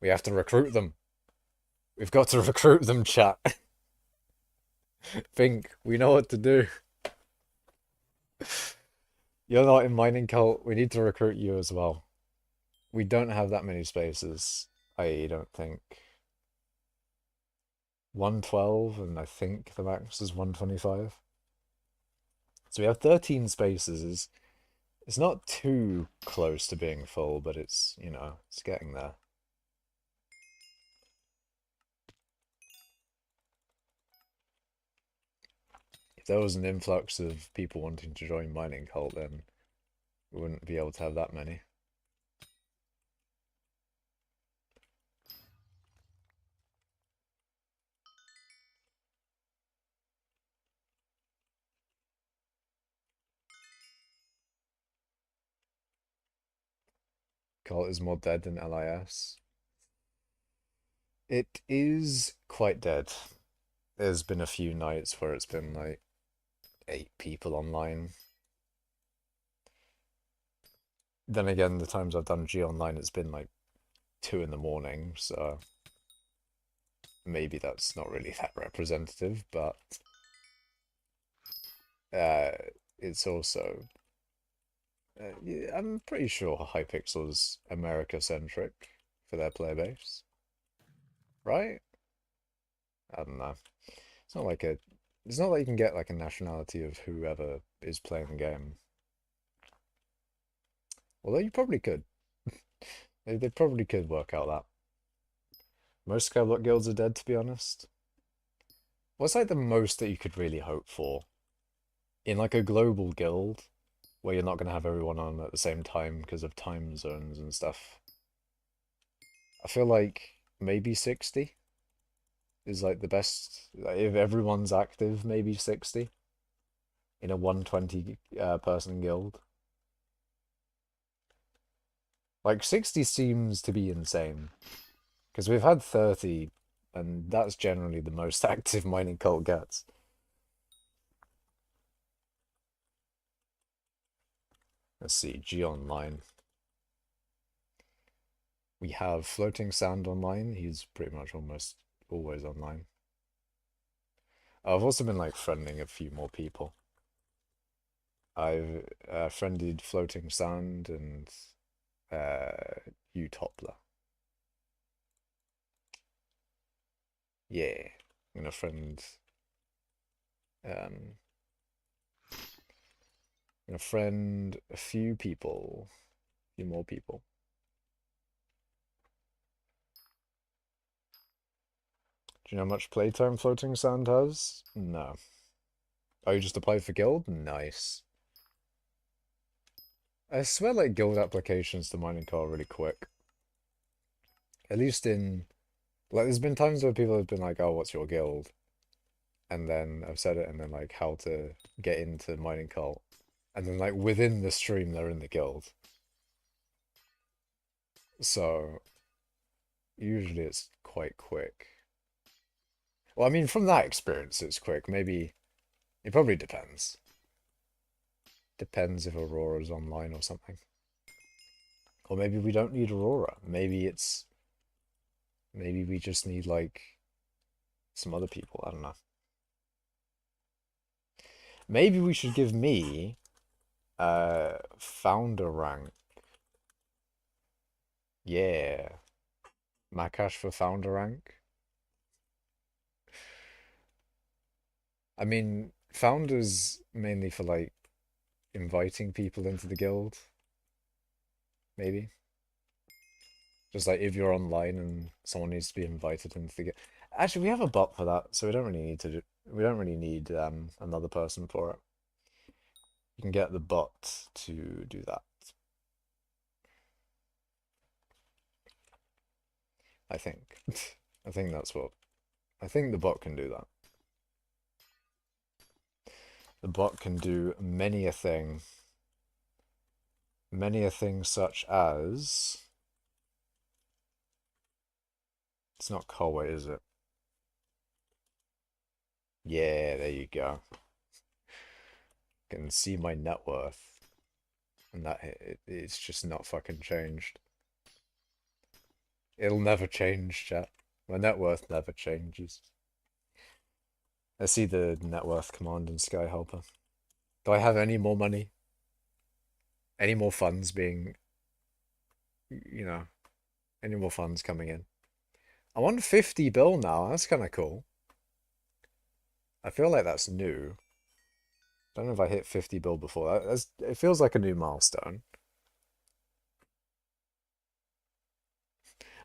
We have to recruit them. We've got to recruit them, chat. Think, we know what to do. You're not in mining cult. We need to recruit you as well. We don't have that many spaces. I don't think. 112, and I think the max is 125. So we have 13 spaces. It's not too close to being full, but it's, it's getting there. If there was an influx of people wanting to join mining cult, then we wouldn't be able to have that many. Cult is more dead than LIS. It is quite dead. There's been a few nights where it's been like 8 people online. Then again, the times I've done G online, it's been like 2 in the morning, so maybe that's not really that representative, but uh, it's also yeah, I'm pretty sure Hypixel's America centric for their player base, right? I don't know. It's not like a, it's not like you can get like a nationality of whoever is playing the game. Although you probably could. They probably could work out that. Most skyblock guilds are dead, to be honest. What's like the most that you could really hope for in like a global guild where you're not going to have everyone on at the same time because of time zones and stuff? I feel like maybe 60 is like the best. Like, if everyone's active, maybe 60 in a 120 person guild. Like 60 seems to be insane because we've had 30 and that's generally the most active mining cult gets. Let's see, G Online. We have Floating Sand online. He's pretty much almost always online. I've also been like friending a few more people. I've friended Floating Sand and Utopla. Yeah, I'm gonna um gonna friend a few people, a few more people. Do you know how much playtime Floating Sand has? No. Oh, you just applied for guild? Nice. I swear like guild applications to mining car are really quick. At least in like there's been times where people have been like, "Oh, what's your guild?" And then I've said it and then like how to get into mining cult. And then like within the stream they're in the guild. So usually it's quite quick. Well, I mean from that experience it's quick. Maybe it probably depends. Depends if Aurora's online or something. Or maybe we don't need Aurora. Maybe we just need like some other people. I don't know. Maybe we should give me founder rank. Yeah. Macash for founder rank. I mean, founders mainly for like inviting people into the guild, maybe. Just like if you're online and someone needs to be invited into the guild. Actually, we have a bot for that, so we don't really need to do, we don't really need another person for it. You can get the bot to do that. I think. I think that's what I think the bot can do that. The bot can do many a thing such as it's not Colway, is it? Yeah, there you go. Can see my net worth, and it's just not fucking changed. It'll never change, chat. My net worth never changes. I see the net worth command in Sky Helper. Do I have any more money? Any more funds being, you know, any more funds coming in? I'm on 50 bill now. That's kind of cool. I feel like that's new. Don't know if I hit 50 bill before. It feels like a new milestone.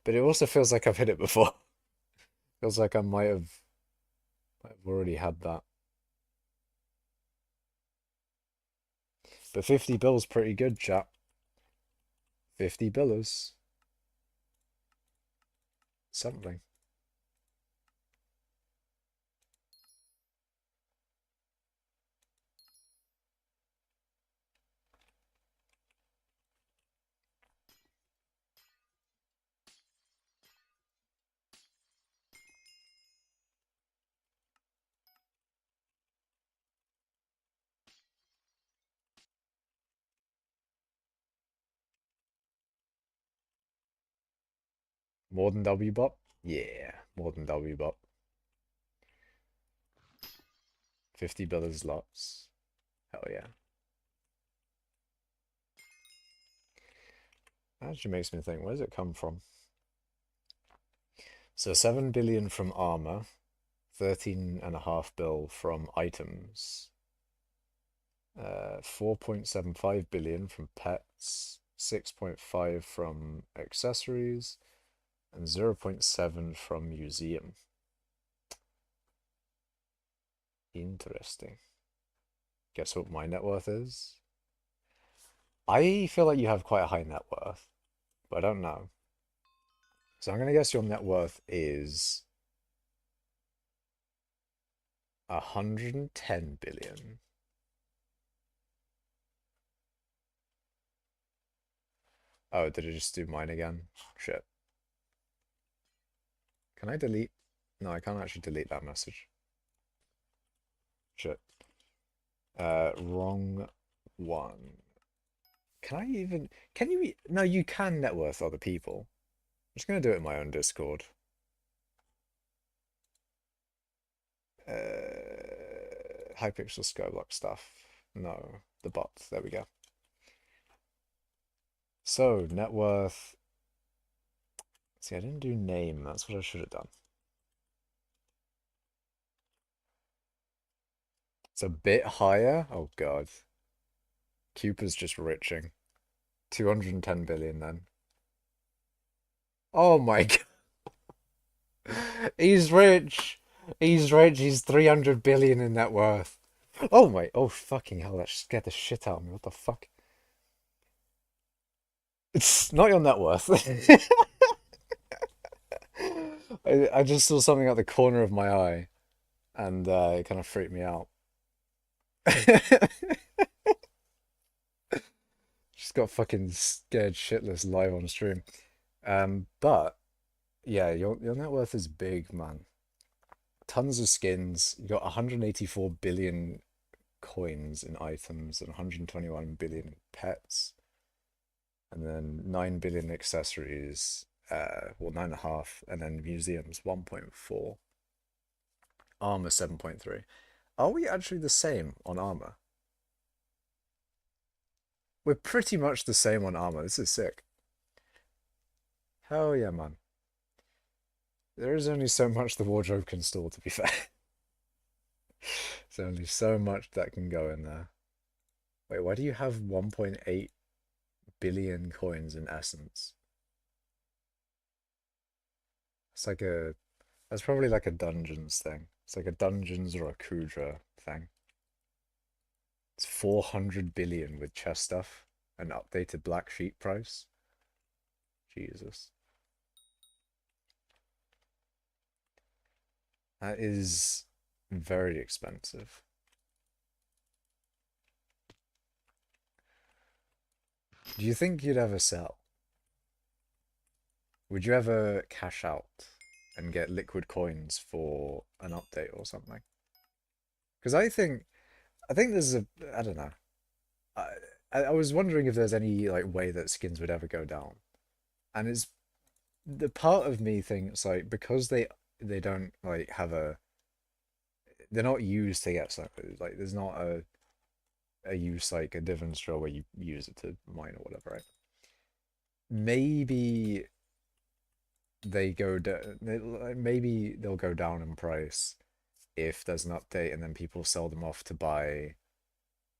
But it also feels like I've hit it before. Feels like might have already had that. But 50 bill's pretty good, chap. 50 billers. Something. More than W bot? Yeah, more than W bot. 50 billers lots. Hell yeah. That actually makes me think, where does it come from? So 7 billion from armor, 13.5 bill from items, 4.75 billion from pets, 6.5 from accessories, and 0.7 from museum. Interesting. Guess what my net worth is? I feel like you have quite a high net worth, but I don't know. So I'm gonna guess your net worth is 110 billion. Oh, did it just do mine again? Shit. Can I delete? No, I can't actually delete that message. Shit. Wrong one. Can I even? Can you? No, you can net worth other people. I'm just gonna do it in my own Discord. Hypixel skyblock stuff. No, the bots. There we go. So net worth. See, I didn't do name. That's what I should have done. It's a bit higher. Oh God. Cooper's just riching. 210 billion then. Oh my God. He's rich. He's rich. He's 300 billion in net worth. Oh my. Oh fucking hell. That scared the shit out of me. What the fuck? It's not your net worth. I just saw something at the corner of my eye and it kind of freaked me out. Just got fucking scared shitless live on stream. But yeah, your net worth is big, man. Tons of skins. You got 184 billion coins in items and 121 billion pets, and then 9 billion accessories. Well, 9.5, and then museums 1.4. Armor 7.3. Are we actually the same on armor? We're pretty much the same on armor. This is sick. Hell yeah, man. There is only so much the wardrobe can store, to be fair. There's only so much that can go in there. Wait, why do you have 1.8 billion coins in essence? It's like a... That's probably like a dungeons thing. It's like a dungeons or a Kudra thing. It's 400 billion with chest stuff and updated black sheep price. Jesus. That is very expensive. Do you think you'd ever sell? Would you ever cash out and get liquid coins for an update or something? Because I think there's a I don't know. I I was wondering if there's any like way that skins would ever go down. And it's the part of me thinks like because they don't like have a they're not used to get something like there's not a use like a divans drill where you use it to mine or whatever, right? Maybe they go down. Maybe they'll go down in price if there's an update, and then people sell them off to buy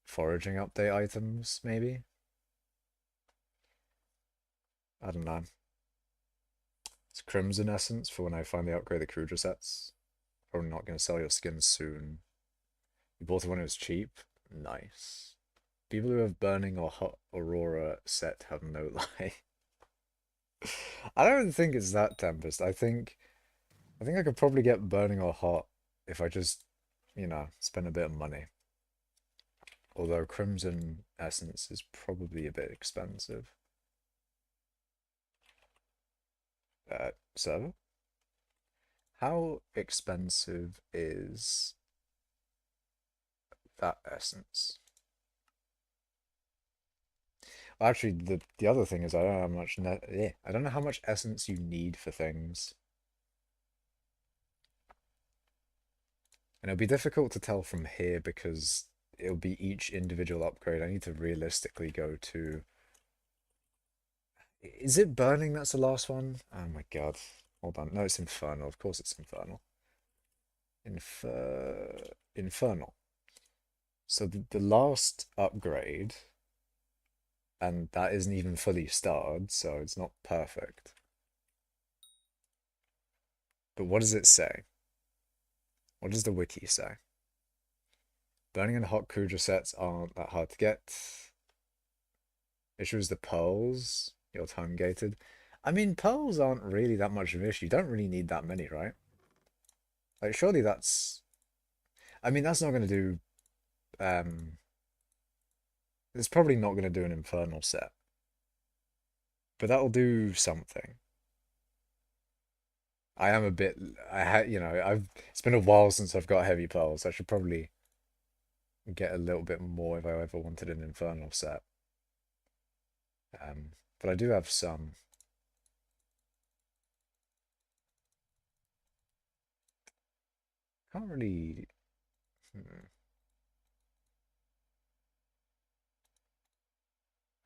foraging update items. Maybe I don't know. It's Crimson Essence for when I finally upgrade the Kruger sets. Probably not going to sell your skins soon. You bought it when it was cheap. Nice. People who have Burning or Hot Aurora set have no lie. I don't think it's that Tempest. I think I could probably get Burning or Hot if I just, spend a bit of money. Although Crimson Essence is probably a bit expensive. Server? How expensive is that essence? Actually, the other thing is I don't know how much I don't know how much essence you need for things. And it'll be difficult to tell from here because it'll be each individual upgrade. I need to realistically go to. Is it burning that's the last one? Oh my God. Hold on. No, it's infernal. Of course it's infernal. Infernal. So the last upgrade, and that isn't even fully starred, so it's not perfect. But what does it say? What does the wiki say? Burning and hot Kudra sets aren't that hard to get. Issue is the pearls. You're time gated. I mean, pearls aren't really that much of an issue. You don't really need that many, right? Like, surely that's. I mean, that's not going to do. It's probably not going to do an infernal set, but that'll do something. I am a bit. I had, I've. It's been a while since I've got heavy pearls. I should probably get a little bit more if I ever wanted an infernal set. But I do have some. Can't really. Hmm.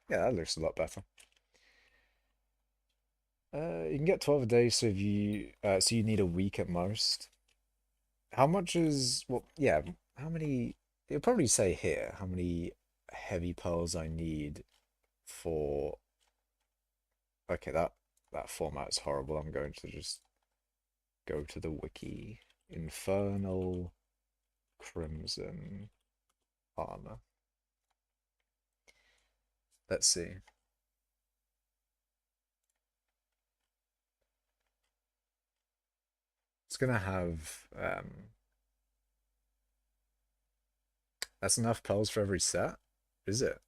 Yeah, that looks a lot better. You can get 12 a day, so if so you need a week at most. How much is, well, yeah, how many, it'll probably say here how many heavy pearls I need for, okay, that format is horrible. I'm going to just go to the wiki. Infernal Crimson Armor. Let's see. It's gonna have, that's enough pearls for every set, is it?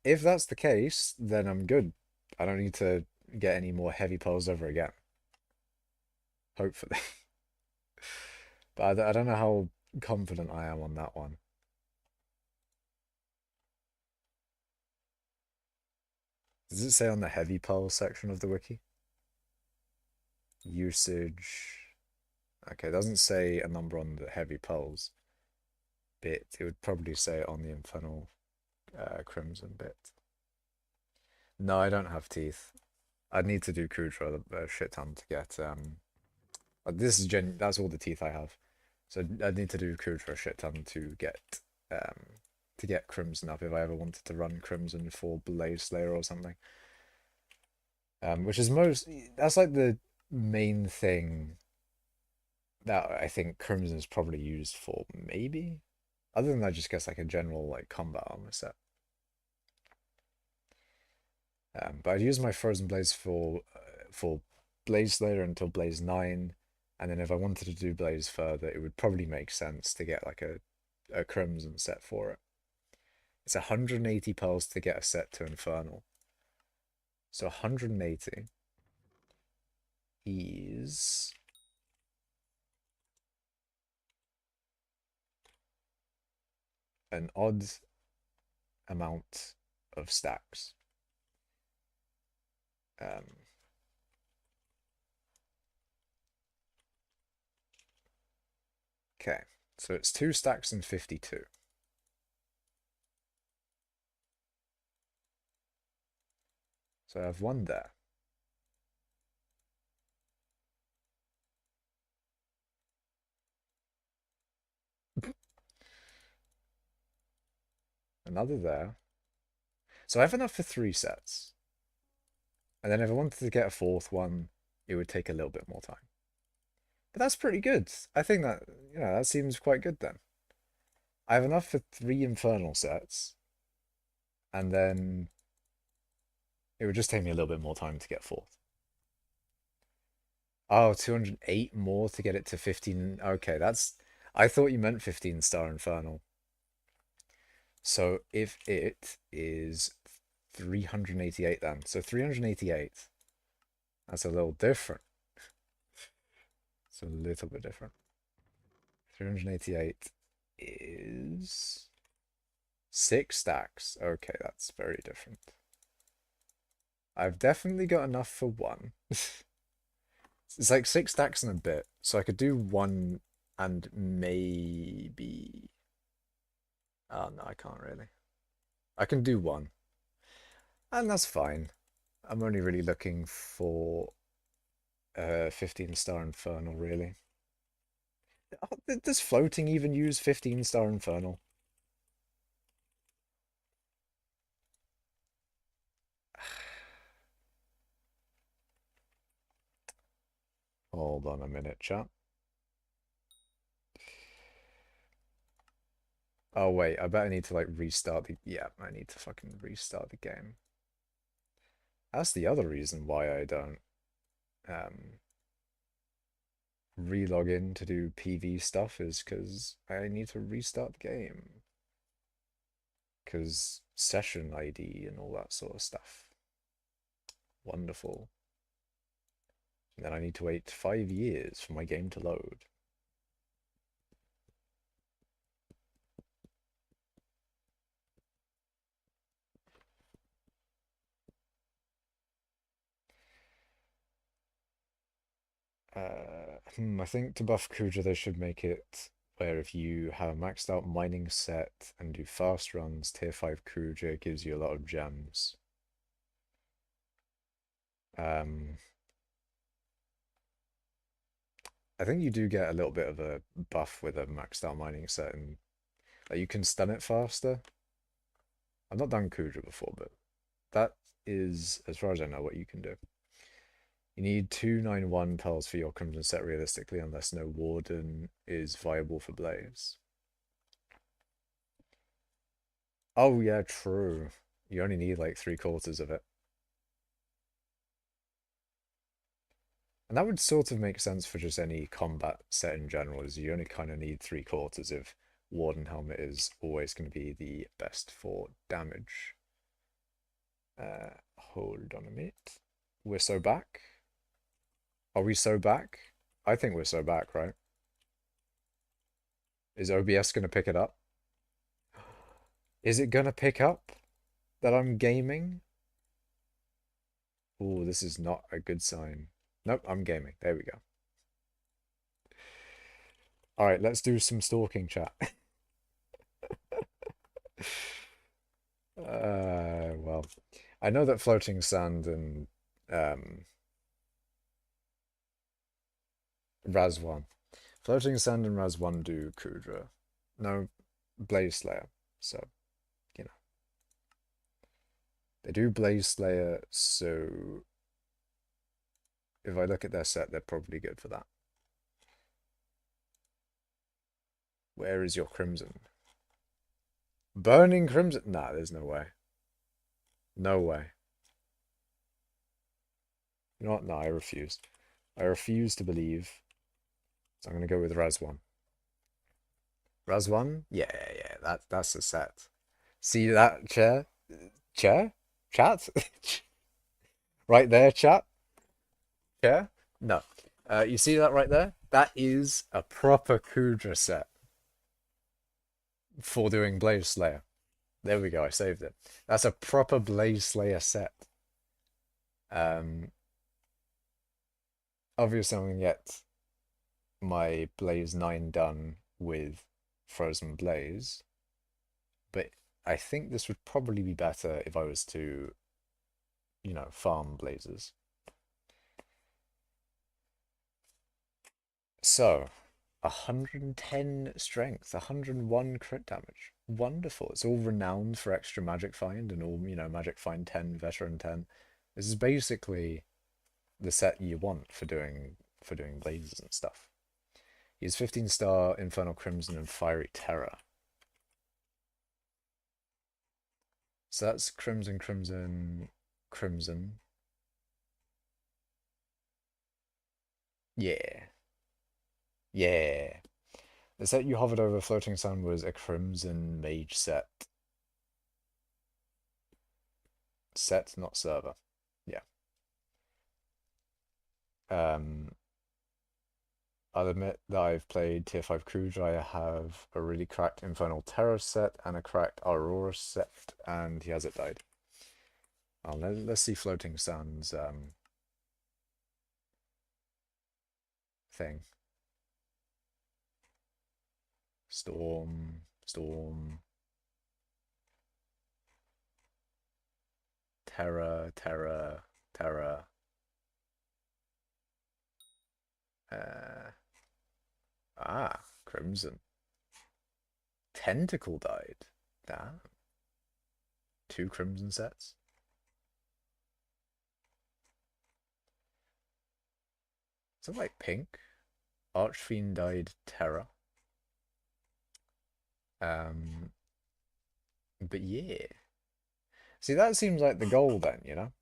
If that's the case, then I'm good. I don't need to get any more heavy pearls ever again. Hopefully. But I don't know how confident I am on that one. Does it say on the heavy pearl section of the wiki? Usage. Okay, it doesn't say a number on the heavy pearls bit. It would probably say it on the infernal crimson bit. No, I don't have teeth. I'd need to do Kudra a shit ton to get this is that's all the teeth I have. So I'd need to do Kudra a shit ton um to get Crimson up if I ever wanted to run Crimson for Blaze Slayer or something. Which is that's like the main thing that I think Crimson is probably used for, maybe. Other than that, I just guess like a general like combat armor set. But I'd use my Frozen Blaze for Blaze Slayer until Blaze 9, and then if I wanted to do Blaze further, it would probably make sense to get like a Crimson set for it. It's 180 pearls to get a set to Infernal. So 180 is an odd amount of stacks. Okay, so it's 2 stacks and 52. So I have one there. Another there. So I have enough for 3 sets. And then if I wanted to get a 4th one, it would take a little bit more time. But that's pretty good. I think that, that seems quite good then. I have enough for 3 Infernal sets. And then it would just take me a little bit more time to get 4th. Oh, 208 more to get it to 15. Okay, I thought you meant 15-star Infernal. So if it is 388 then. So 388. That's a little different. It's a little bit different. 388 is 6 stacks. Okay, that's very different. I've definitely got enough for one. It's like 6 stacks and a bit, so I could do one and maybe. Oh no, I can't really. I can do one, and that's fine. I'm only really looking for 15-star Infernal, really. Oh, does floating even use 15-star Infernal? Hold on a minute, chat. Oh wait, I bet I need to like restart the. Yeah, I need to fucking restart the game. That's the other reason why I don't um re-log in to do PV stuff is because I need to restart the game. Because session ID and all that sort of stuff. Wonderful. And then I need to wait 5 years for my game to load. I think to buff Kuja they should make it where if you have a maxed out mining set and do fast runs, tier 5 Kuja gives you a lot of gems. Um, I think you do get a little bit of a buff with a maxed out mining set, and like, you can stun it faster. I've not done Kuja before, but that is, as far as I know, what you can do. You need 291 pearls for your Crimson set realistically, unless no Warden is viable for Blaze. Oh yeah, true. You only need like 3/4 of it. And that would sort of make sense for just any combat set in general, is you only kind of need 3/4 if Warden Helmet is always going to be the best for damage. Hold on a minute. We're so back? Are we so back? I think we're so back, right? Is OBS going to pick it up? Is it going to pick up that I'm gaming? Oh, this is not a good sign. Nope, I'm gaming. There we go. All right, let's do some stalking chat. Well, I know that floating sand and Raz 1. Floating sand and Raz 1 do Kudra. No, Blaze Slayer. So, you know. They do Blaze Slayer, so if I look at their set, they're probably good for that. Where is your Crimson? Burning Crimson? Nah, there's no way. No way. You know what? No, I refuse. I refuse to believe. So I'm going to go with Raz 1. Raz 1? Yeah, that's a set. See that chair? Chair? Chat? Right there, chat? Chair? No. You see that right there? That is a proper Kudra set for doing Blaze Slayer. There we go, I saved it. That's a proper Blaze Slayer set. Obviously I'm going to get my Blaze 9 done with Frozen Blaze, but I think this would probably be better if I was to, farm Blazes. So, 110 strength, 101 crit damage. Wonderful. It's all renowned for extra magic find and all, magic find 10, veteran 10. This is basically the set you want for doing blazes and stuff. Use 15-star Infernal Crimson and Fiery Terror. So that's Crimson, Crimson, Crimson. Yeah. Yeah. The set you hovered over Floating Sun was a Crimson Mage set. Set, not server. Yeah. I'll admit that I've played Tier 5 Cruiser. I have a really cracked Infernal Terror set and a cracked Aurora set, and he hasn't died. Let's see Floating Sands thing. Storm, Storm, Terror, Terror, Terror. Crimson. Tentacle died. Damn. 2 Crimson sets. Is it like pink? Archfiend died Terror. But yeah. See, that seems like the goal then, you know?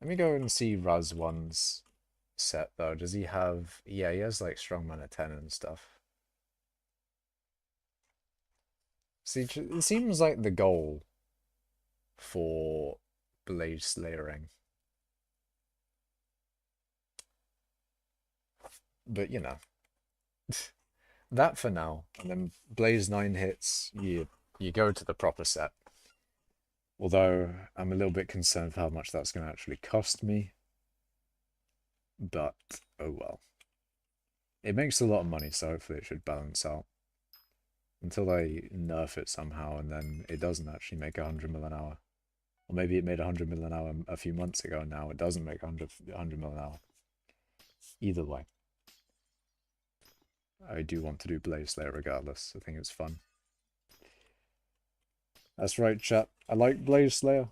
Let me go and see Raz1's set though. Does he have... Yeah, he has like strong mana 10 and stuff. See, it seems like the goal for Blade Slayering. But, you know. That for now. And then Blaze 9 hits, you go to the proper set. Although, I'm a little bit concerned for how much that's going to actually cost me. But, oh well. It makes a lot of money, so hopefully it should balance out. Until they nerf it somehow, and then it doesn't actually make 100 mil an hour. Or maybe it made 100 mil an hour a few months ago, and now it doesn't make 100 mil an hour. Either way. I do want to do Blaze Slayer regardless. I think it's fun. That's right, chat. I like Blaze Slayer.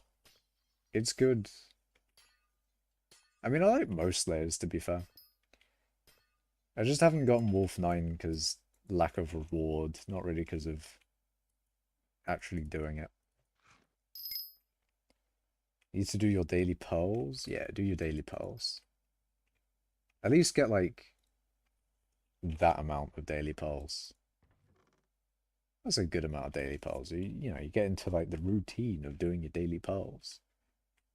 It's good. I mean, I like most Slayers, to be fair. I just haven't gotten Wolf 9 because lack of reward, not really because of actually doing it. Need to do your daily pearls? Yeah, do your daily pearls. At least get, like, that amount of daily pearls. That's a good amount of daily pearls. You know, you get into, like, the routine of doing your daily pearls.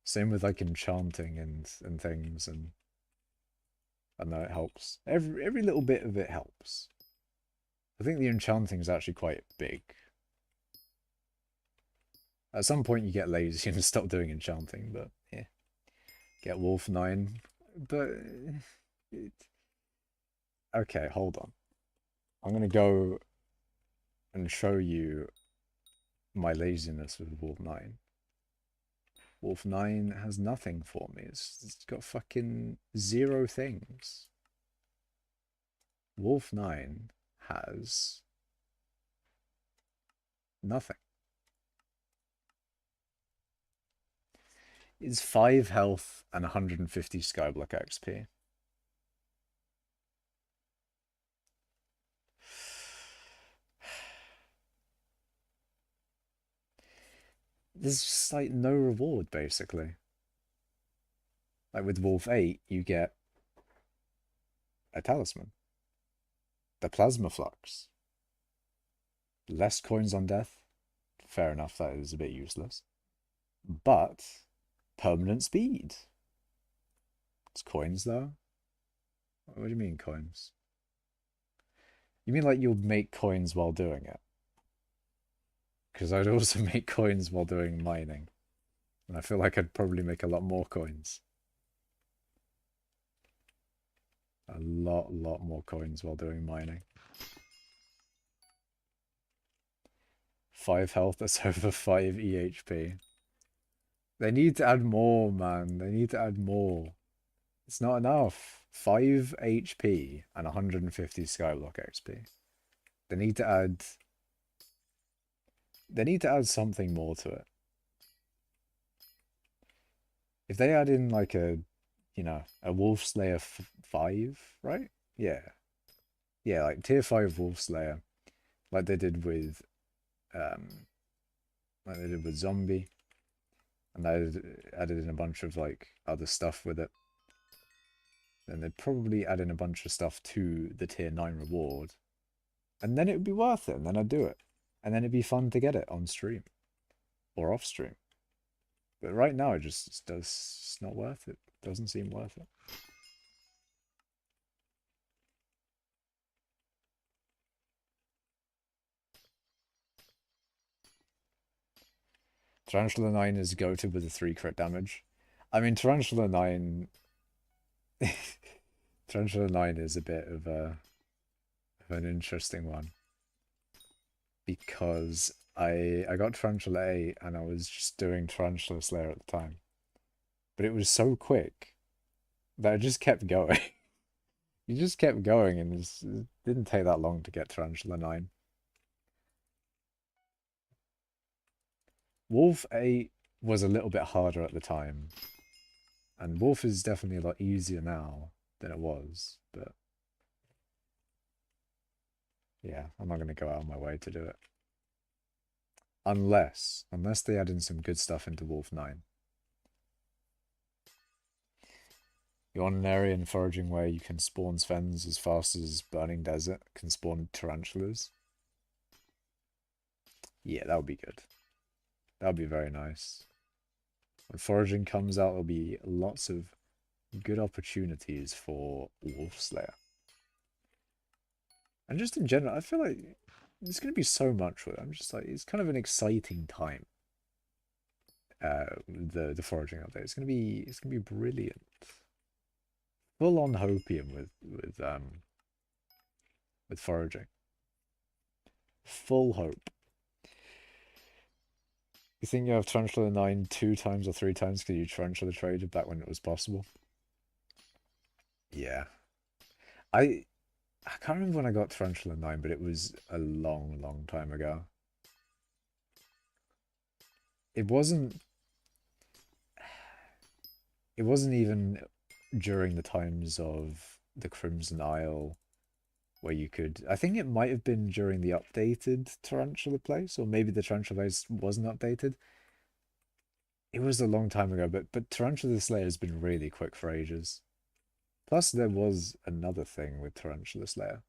Same with, like, enchanting and things, and I know it helps. Every little bit of it helps. I think the enchanting is actually quite big. At some point you get lazy and stop doing enchanting, but yeah. Get Wolf 9. But... Okay, hold on. I'm going to go and show you my laziness with Wolf 9. Wolf 9 has nothing for me. It's got fucking 0 things. Wolf 9 has nothing. It's 5 health and 150 skyblock XP. There's just like no reward basically. Like with Wolf 8, you get a talisman. The plasma flux. Less coins on death. Fair enough, that is a bit useless. But permanent speed. It's coins though. What do you mean coins? You mean like you'll make coins while doing it? Because I'd also make coins while doing mining. And I feel like I'd probably make a lot more coins. A lot more coins while doing mining. 5 health, that's over 5 EHP. They need to add more, man. They need to add more. It's not enough. 5 HP and 150 skyblock XP. They need to add... They need to add something more to it. If they add in like a, you know, a Wolf Slayer 5, right? Yeah. Yeah, like tier 5 Wolf Slayer. Like they did with Zombie. And they added in a bunch of like other stuff with it. Then they'd probably add in a bunch of stuff to the tier 9 reward. And then it would be worth it, and then I'd do it. And then it'd be fun to get it on stream. Or off stream. But right now it just does, it's not worth it. Doesn't seem worth it. Tarantula 9 is goated with the 3 crit damage. I mean, Tarantula 9... Tarantula 9 is a bit of an interesting one. Because I got Tarantula 8 and I was just doing Tarantula Slayer at the time. But it was so quick that I just kept going. You just kept going and it didn't take that long to get Tarantula 9. Wolf 8 was a little bit harder at the time. And Wolf is definitely a lot easier now than it was, but yeah, I'm not going to go out of my way to do it. Unless they add in some good stuff into Wolf 9. You want an area in foraging where you can spawn Svens as fast as Burning Desert can spawn tarantulas? Yeah, that would be good. That would be very nice. When foraging comes out, there'll be lots of good opportunities for Wolf Slayer. And just in general, I feel like there's going to be so much with it. I'm just like, it's kind of an exciting time. The foraging update. It's gonna be brilliant. Full on hopium with foraging. Full hope. You think you have Tarantula 9 2 times or 3 times because you Tarantula traded back when it was possible? Yeah. I can't remember when I got Tarantula 9, but it was a long, long time ago. It wasn't even during the times of the Crimson Isle where you could... I think it might have been during the updated Tarantula place, or maybe the Tarantula place wasn't updated. It was a long time ago, but Tarantula Slayer has been really quick for ages. Plus, there was another thing with Tarantula Slayer.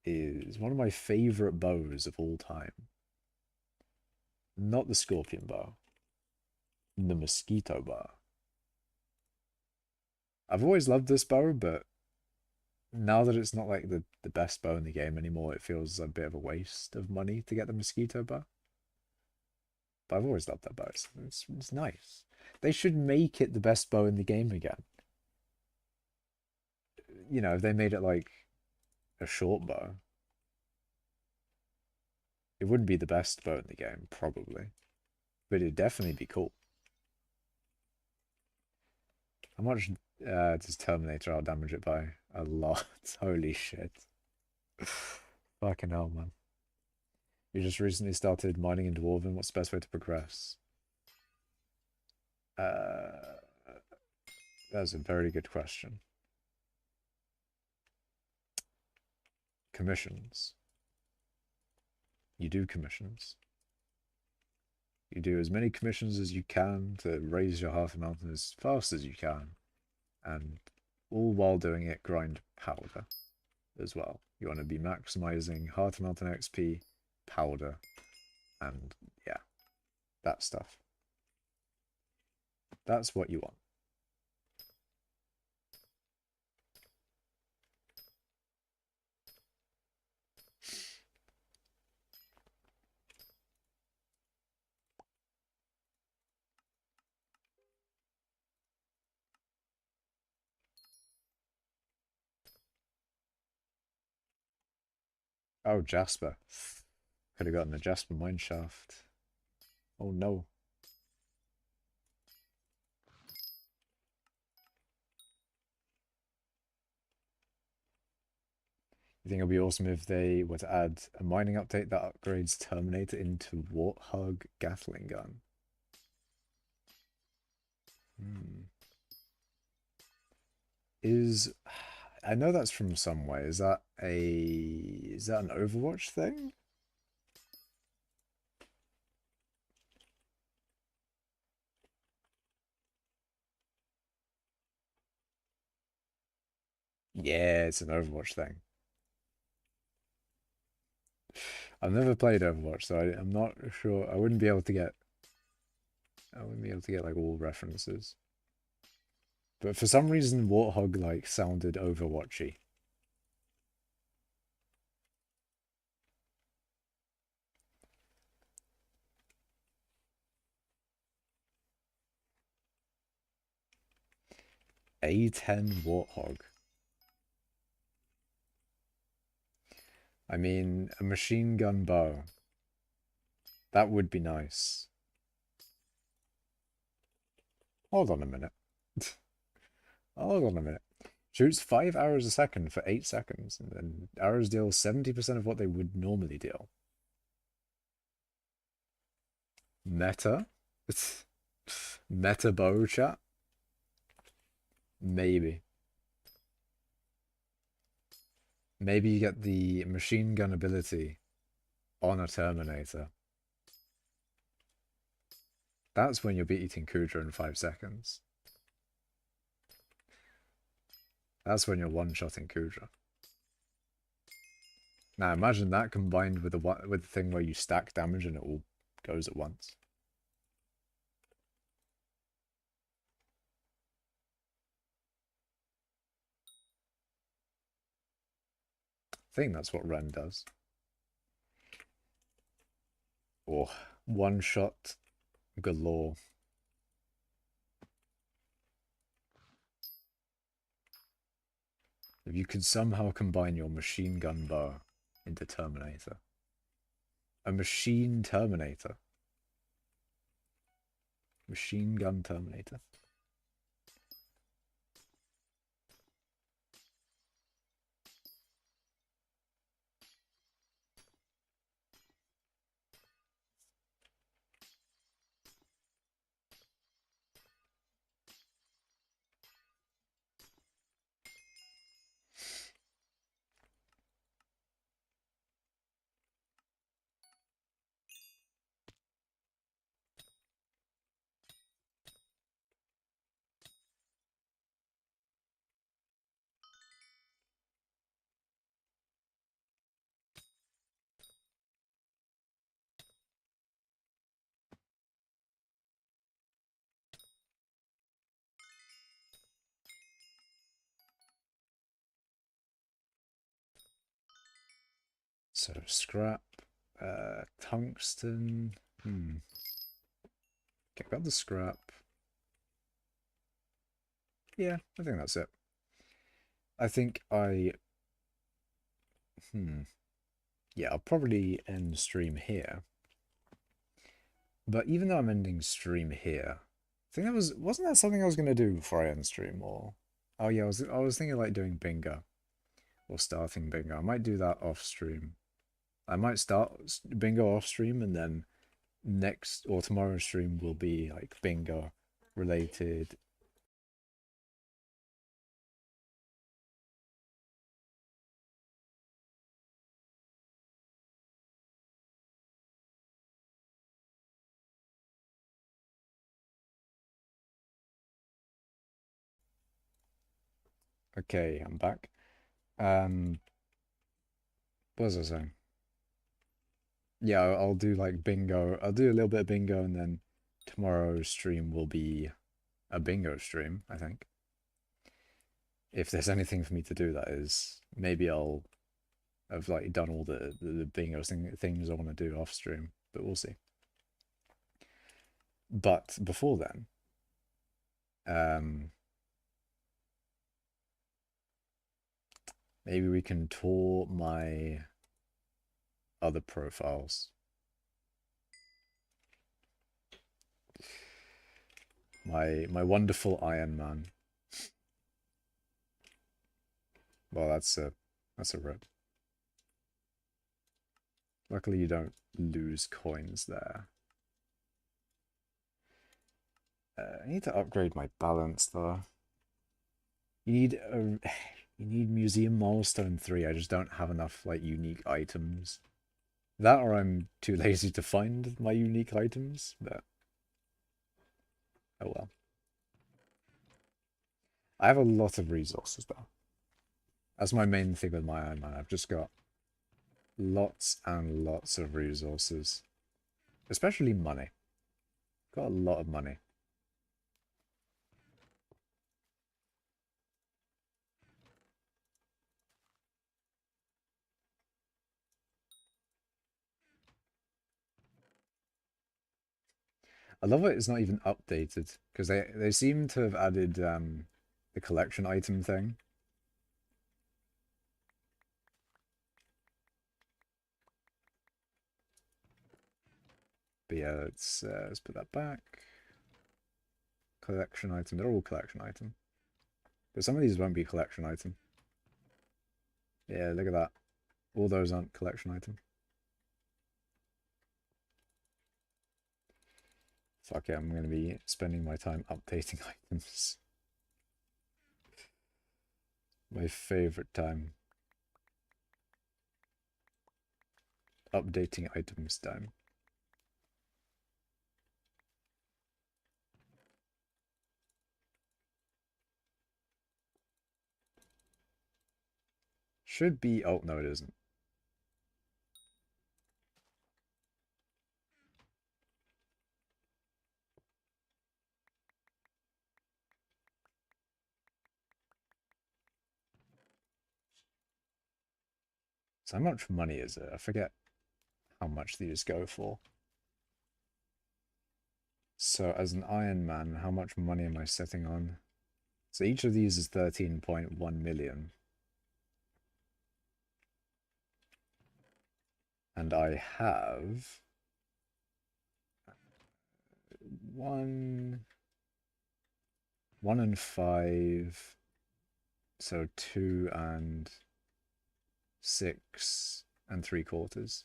Is one of my favourite bows of all time. Not the Scorpion bow. The Mosquito bow. I've always loved this bow, but now that it's not like the best bow in the game anymore, it feels a bit of a waste of money to get the Mosquito bow. But I've always loved that bow. It's nice. They should make it the best bow in the game again. You know, if they made it like a short bow, it wouldn't be the best bow in the game, probably. But it'd definitely be cool. How much does Terminator outdamage it by? A lot. Holy shit. Fucking hell, man. You just recently started mining in Dwarven. What's the best way to progress? That's a very good question. Commissions. You do commissions. You do as many commissions as you can to raise your Heart of Mountain as fast as you can. And all while doing it, grind powder as well. You want to be maximizing Heart of Mountain XP, powder, and yeah, that stuff. That's what you want. Oh, Jasper. Could have gotten the Jasper mineshaft. Oh no. You think it'll be awesome if they were to add a mining update that upgrades Terminator into Warthog Gatling gun? I know that's from somewhere. Is that an Overwatch thing? Yeah, it's an Overwatch thing. I've never played Overwatch, so I'm not sure. I wouldn't be able to get like all references. But for some reason, Warthog like sounded Overwatchy. A10 Warthog. I mean, a machine gun bow. That would be nice. Hold on a minute. Hold on a minute. Shoots 5 arrows a second for 8 seconds, and then arrows deal 70% of what they would normally deal. Meta? Meta bow chat? Maybe. Maybe you get the machine gun ability on a Terminator. That's when you're beating Kudra in 5 seconds. That's when you're one-shotting Kudra. Now imagine that combined with the thing where you stack damage and it all goes at once. I think that's what Ren does. Or one-shot galore. If you could somehow combine your machine gun bow into Terminator. A machine Terminator. Machine gun Terminator. So scrap, tungsten. Okay, grab the scrap. Yeah, I think that's it. I think yeah, I'll probably end stream here. But even though I'm ending stream here, I think wasn't that something I was gonna do before I end stream, or oh yeah, I was thinking like doing bingo or starting bingo. I might do that off stream. I might start bingo off stream, and then next or tomorrow's stream will be like bingo related. Okay, I'm back. What was I saying? Yeah, I'll do like bingo. I'll do a little bit of bingo, and then tomorrow's stream will be a bingo stream, I think. If there's anything for me to do, that is. Maybe I'll have like done all the bingo things I want to do off stream, but we'll see. But before then, maybe we can tour my other profiles. My wonderful Iron Man. Well, that's a rip. Luckily, you don't lose coins there. I need to upgrade my balance though. You need you need Museum Milestone 3. I just don't have enough like unique items. That or I'm too lazy to find my unique items, but oh well. I have a lot of resources though. That's my main thing with my Iron Man. I've just got lots and lots of resources. Especially money. Got a lot of money. I love it. It's not even updated because they seem to have added the collection item thing. But yeah, let's put that back. Collection item. They're all collection item. But some of these won't be collection item. Yeah, look at that. All those aren't collection item. Fuck it, I'm going to be spending my time updating items. My favorite time. Updating items time. Should be... Oh, no, it isn't. So how much money is it? I forget how much these go for. So as an Iron Man, how much money am I setting on? So each of these is 13.1 million. And I have one and 5, so 2 and 6 and 3/4.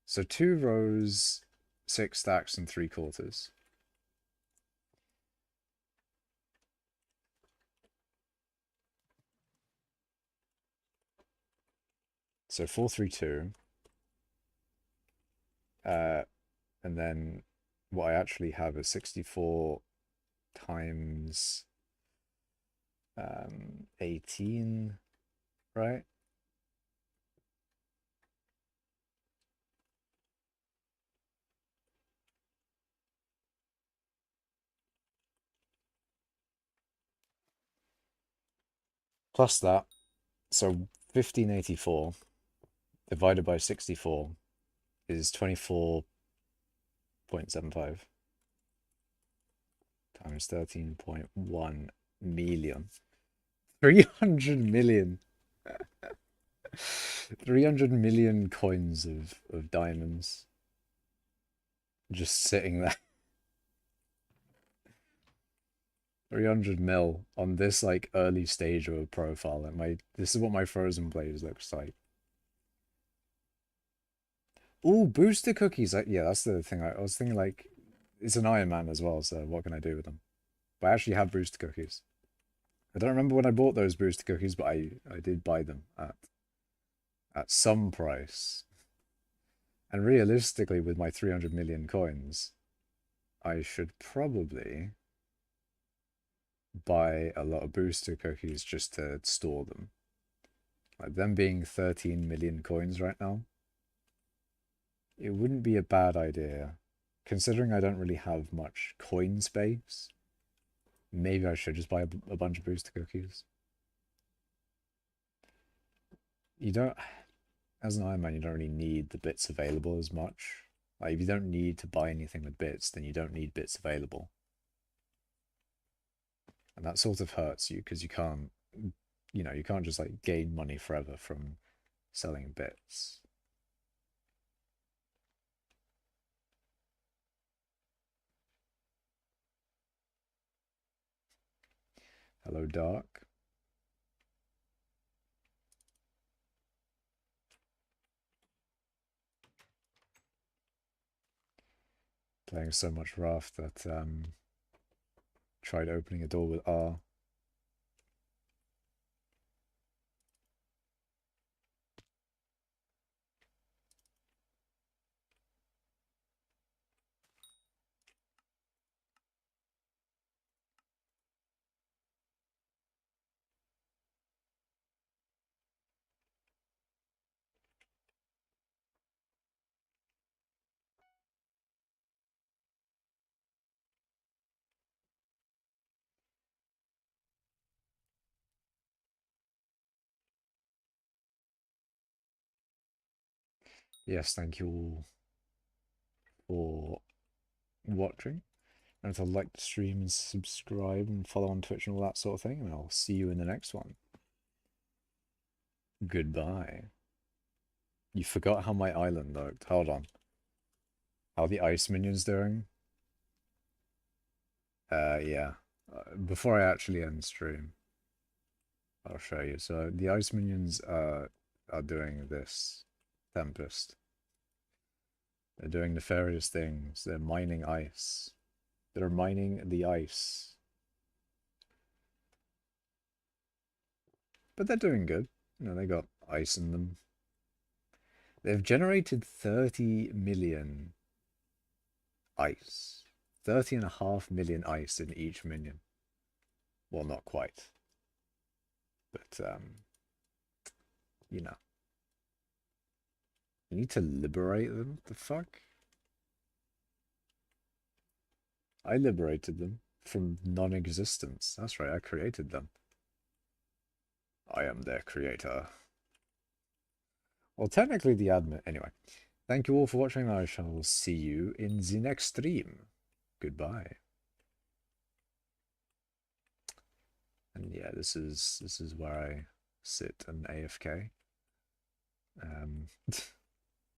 So 2 rows, 6 stacks and 3/4. So 432. And then what I actually have is 64 times 18, right? Plus that, so 1584 divided by 64 is 24.75 times 13.1 million. 300 million. 300 million coins of diamonds just sitting there. 300 mil on this like early stage of a profile. Like this is what my Frozen Blaze looks like. Oh, booster cookies. Yeah, that's the thing. I was thinking like it's an Iron Man as well, so what can I do with them? But I actually have booster cookies. I don't remember when I bought those booster cookies, but I did buy them at some price. And realistically, with my 300 million coins, I should probably buy a lot of booster cookies just to store them. Like them being 13 million coins right now, it wouldn't be a bad idea. Considering I don't really have much coin space, maybe I should just buy a bunch of booster cookies. You don't, as an Iron Man, you don't really need the bits available as much. Like, if you don't need to buy anything with bits, then you don't need bits available. And that sort of hurts you because you can't, you can't just like gain money forever from selling bits. Hello, Dark. Playing so much Raft that tried opening a door with R. Yes, thank you all for watching. And to like the stream and subscribe and follow on Twitch and all that sort of thing. And I'll see you in the next one. Goodbye. You forgot how my island looked. Hold on. How the ice minions doing? Yeah. Before I actually end stream, I'll show you. So the ice minions are doing this. Tempest. They're doing nefarious things. They're mining ice. They're mining the ice. But they're doing good. You know, they got ice in them. They've generated 30 million ice. 30.5 million ice in each minion. Well, not quite. But, you know. You need to liberate them? The fuck? I liberated them from non-existence. That's right, I created them. I am their creator. Well, technically the admin. Anyway, thank you all for watching. I shall see you in the next stream. Goodbye. And yeah, this is where I sit and AFK.